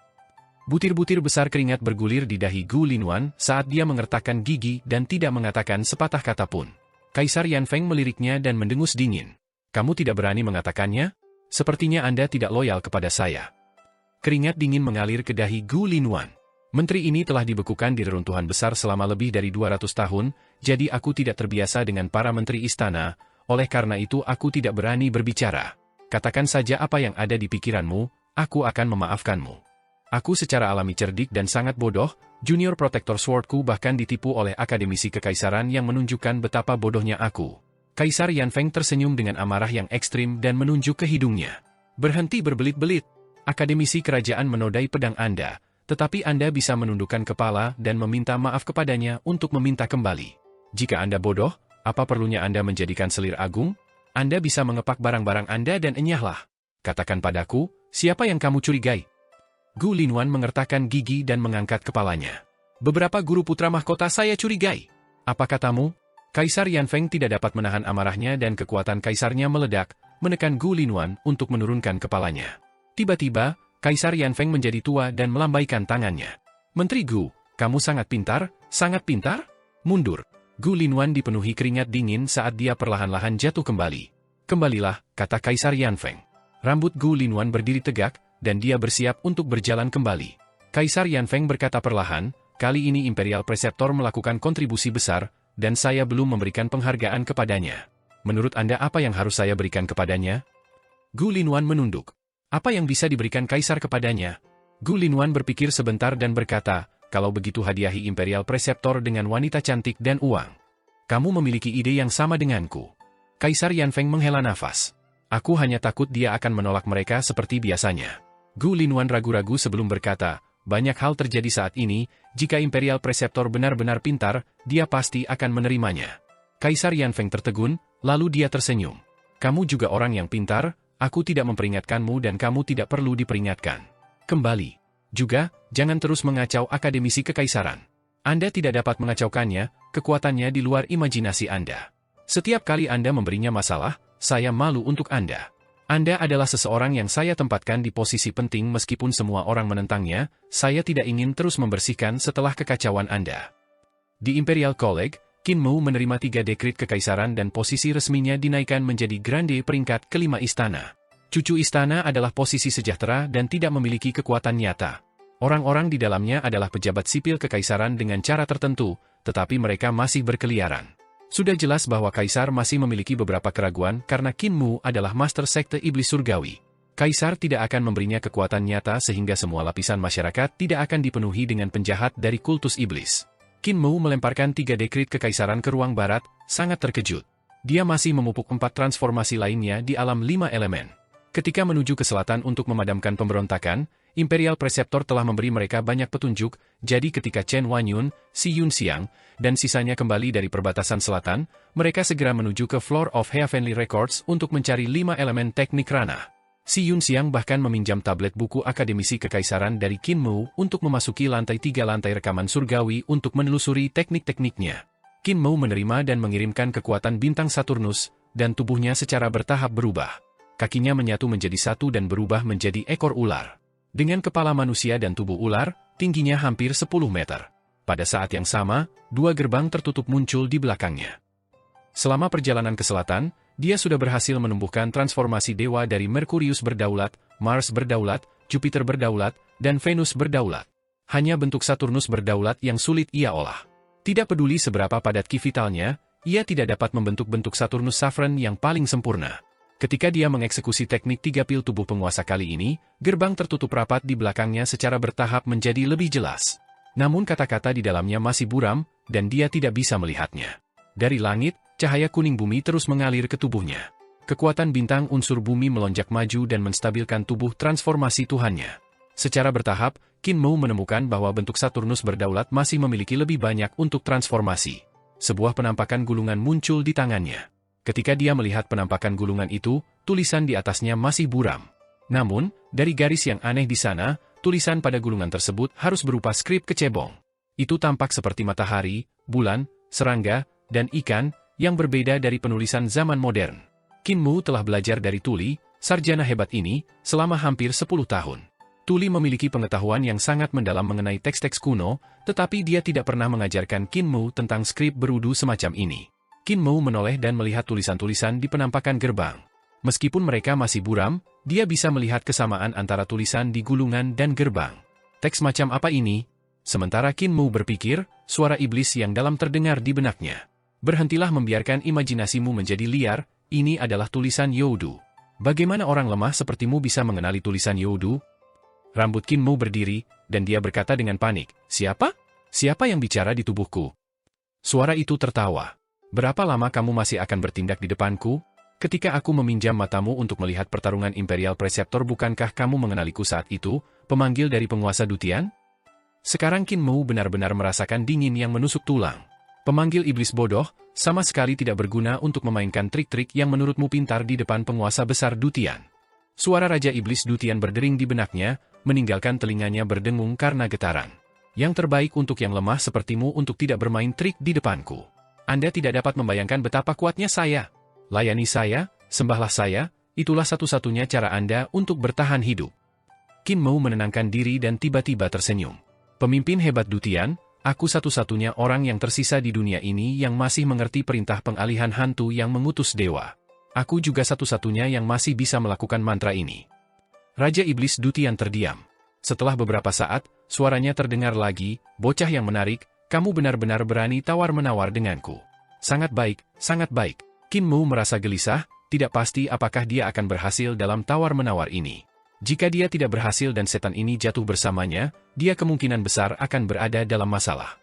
Speaker 1: Butir-butir besar keringat bergulir di dahi Gu Linwan saat dia mengertakkan gigi dan tidak mengatakan sepatah kata pun. Kaisar Yan Feng meliriknya dan mendengus dingin. "Kamu tidak berani mengatakannya? Sepertinya Anda tidak loyal kepada saya." Keringat dingin mengalir ke dahi Gu Linwan. "Menteri ini telah dibekukan di reruntuhan besar selama lebih dari 200 tahun, jadi aku tidak terbiasa dengan para menteri istana, oleh karena itu aku tidak berani berbicara. Katakan saja apa yang ada di pikiranmu, aku akan memaafkanmu. Aku secara alami cerdik dan sangat bodoh, junior protektor swordku bahkan ditipu oleh akademisi kekaisaran yang menunjukkan betapa bodohnya aku." Kaisar Yan Feng tersenyum dengan amarah yang ekstrim dan menunjuk ke hidungnya. "Berhenti berbelit-belit. Akademisi kerajaan menodai pedang Anda, tetapi Anda bisa menundukkan kepala dan meminta maaf kepadanya untuk meminta kembali. Jika Anda bodoh, apa perlunya Anda menjadikan selir agung? Anda bisa mengepak barang-barang Anda dan enyahlah. Katakan padaku, siapa yang kamu curigai?" Gu Linwan mengertakkan gigi dan mengangkat kepalanya. "Beberapa guru putra mahkota saya curigai. Apa katamu?" Kaisar Yan Feng tidak dapat menahan amarahnya dan kekuatan kaisarnya meledak, menekan Gu Linwan untuk menurunkan kepalanya. Tiba-tiba, Kaisar Yan Feng menjadi tua dan melambaikan tangannya. "Menteri Gu, kamu sangat pintar, sangat pintar? Mundur." Gu Linwan dipenuhi keringat dingin saat dia perlahan-lahan jatuh kembali. "Kembalilah," kata Kaisar Yan Feng. Rambut Gu Linwan berdiri tegak, dan dia bersiap untuk berjalan kembali. Kaisar Yan Feng berkata perlahan, "Kali ini Imperial Preceptor melakukan kontribusi besar, dan saya belum memberikan penghargaan kepadanya. Menurut Anda apa yang harus saya berikan kepadanya? Gu Linwan menunduk. Apa yang bisa diberikan kaisar kepadanya? Gu Linwan berpikir sebentar dan berkata, kalau begitu hadiahi Imperial Preceptor dengan wanita cantik dan uang. Kamu memiliki ide yang sama denganku. Kaisar Yanfeng menghela nafas. Aku hanya takut dia akan menolak mereka seperti biasanya. Gu Linwan ragu-ragu sebelum berkata, banyak hal terjadi saat ini, jika Imperial Preceptor benar-benar pintar, dia pasti akan menerimanya. Kaisar Yanfeng tertegun, lalu dia tersenyum. Kamu juga orang yang pintar, aku tidak memperingatkanmu dan kamu tidak perlu diperingatkan. Kembali. Juga, jangan terus mengacau akademisi kekaisaran. Anda tidak dapat mengacaukannya, kekuatannya di luar imajinasi Anda. Setiap kali Anda memberinya masalah, saya malu untuk Anda. Anda adalah seseorang yang saya tempatkan di posisi penting meskipun semua orang menentangnya, saya tidak ingin terus membersihkan setelah kekacauan Anda. Di Imperial College, Qin Mu menerima 3 dekrit kekaisaran dan posisi resminya dinaikkan menjadi Grande peringkat kelima istana. Cucu istana adalah posisi sejahtera dan tidak memiliki kekuatan nyata. Orang-orang di dalamnya adalah pejabat sipil kekaisaran dengan cara tertentu, tetapi mereka masih berkeliaran. Sudah jelas bahwa kaisar masih memiliki beberapa keraguan karena Qin Mu adalah master sekte iblis surgawi. Kaisar tidak akan memberinya kekuatan nyata sehingga semua lapisan masyarakat tidak akan dipenuhi dengan penjahat dari kultus iblis. Qin Mu melemparkan 3 dekrit kekaisaran ke ruang barat, sangat terkejut. Dia masih memupuk 4 transformasi lainnya di alam 5 elemen. Ketika menuju ke selatan untuk memadamkan pemberontakan, Imperial Preceptor telah memberi mereka banyak petunjuk, jadi ketika Chen Wanyun, Si Yun Xiang, dan sisanya kembali dari perbatasan selatan, mereka segera menuju ke Floor of Heavenly Records untuk mencari 5 elemen teknik ranah. Si Yun Xiang bahkan meminjam tablet buku akademisi kekaisaran dari Qin Mu untuk memasuki lantai 3 lantai rekaman surgawi untuk menelusuri teknik-tekniknya. Qin Mu menerima dan mengirimkan kekuatan bintang Saturnus, dan tubuhnya secara bertahap berubah. Kakinya menyatu menjadi satu dan berubah menjadi ekor ular. Dengan kepala manusia dan tubuh ular, tingginya hampir 10 meter. Pada saat yang sama, 2 gerbang tertutup muncul di belakangnya. Selama perjalanan ke selatan, dia sudah berhasil menumbuhkan transformasi dewa dari Merkurius berdaulat, Mars berdaulat, Jupiter berdaulat, dan Venus berdaulat. Hanya bentuk Saturnus berdaulat yang sulit ia olah. Tidak peduli seberapa padat ki vitalnya, ia tidak dapat membentuk bentuk Saturnus Saffron yang paling sempurna. Ketika dia mengeksekusi teknik 3 pil tubuh penguasa kali ini, gerbang tertutup rapat di belakangnya secara bertahap menjadi lebih jelas. Namun kata-kata di dalamnya masih buram, dan dia tidak bisa melihatnya. Dari langit, cahaya kuning bumi terus mengalir ke tubuhnya. Kekuatan bintang unsur bumi melonjak maju dan menstabilkan tubuh transformasi Tuhannya. Secara bertahap, Qin Mu menemukan bahwa bentuk Saturnus berdaulat masih memiliki lebih banyak untuk transformasi. Sebuah penampakan gulungan muncul di tangannya. Ketika dia melihat penampakan gulungan itu, tulisan di atasnya masih buram. Namun, dari garis yang aneh di sana, tulisan pada gulungan tersebut harus berupa skrip kecebong. Itu tampak seperti matahari, bulan, serangga, dan ikan, yang berbeda dari penulisan zaman modern. Qin Mu telah belajar dari Tuli, sarjana hebat ini, selama hampir 10 tahun. Tuli memiliki pengetahuan yang sangat mendalam mengenai teks-teks kuno, tetapi dia tidak pernah mengajarkan Qin Mu tentang skrip berudu semacam ini. Qin Mu menoleh dan melihat tulisan-tulisan di penampakan gerbang. Meskipun mereka masih buram, dia bisa melihat kesamaan antara tulisan di gulungan dan gerbang. Teks macam apa ini? Sementara Qin Mu berpikir, suara iblis yang dalam terdengar di benaknya. Berhentilah membiarkan imajinasimu menjadi liar, ini adalah tulisan Youdu. Bagaimana orang lemah sepertimu bisa mengenali tulisan Youdu? Rambut Qin Mu berdiri, dan dia berkata dengan panik, "Siapa? Siapa yang bicara di tubuhku?" Suara itu tertawa. "Berapa lama kamu masih akan bertindak di depanku? Ketika aku meminjam matamu untuk melihat pertarungan Imperial Preceptor, bukankah kamu mengenaliku saat itu, pemanggil dari penguasa Dutian?" Sekarang Qin Mu benar-benar merasakan dingin yang menusuk tulang. Pemanggil iblis bodoh, sama sekali tidak berguna untuk memainkan trik-trik yang menurutmu pintar di depan penguasa besar Dutian. Suara Raja Iblis Dutian berdering di benaknya, meninggalkan telinganya berdengung karena getaran. Yang terbaik untuk yang lemah sepertimu untuk tidak bermain trik di depanku. Anda tidak dapat membayangkan betapa kuatnya saya. Layani saya, sembahlah saya, itulah satu-satunya cara Anda untuk bertahan hidup. Qin Mu menenangkan diri dan tiba-tiba tersenyum. Pemimpin hebat Dutian, aku satu-satunya orang yang tersisa di dunia ini yang masih mengerti perintah pengalihan hantu yang mengutus dewa. Aku juga satu-satunya yang masih bisa melakukan mantra ini. Raja Iblis Dutian terdiam. Setelah beberapa saat, suaranya terdengar lagi, bocah yang menarik, Kamu benar-benar berani tawar-menawar denganku. Sangat baik, sangat baik. Kim Mu merasa gelisah, tidak pasti apakah dia akan berhasil dalam tawar-menawar ini. Jika dia tidak berhasil dan setan ini jatuh bersamanya, dia kemungkinan besar akan berada dalam masalah.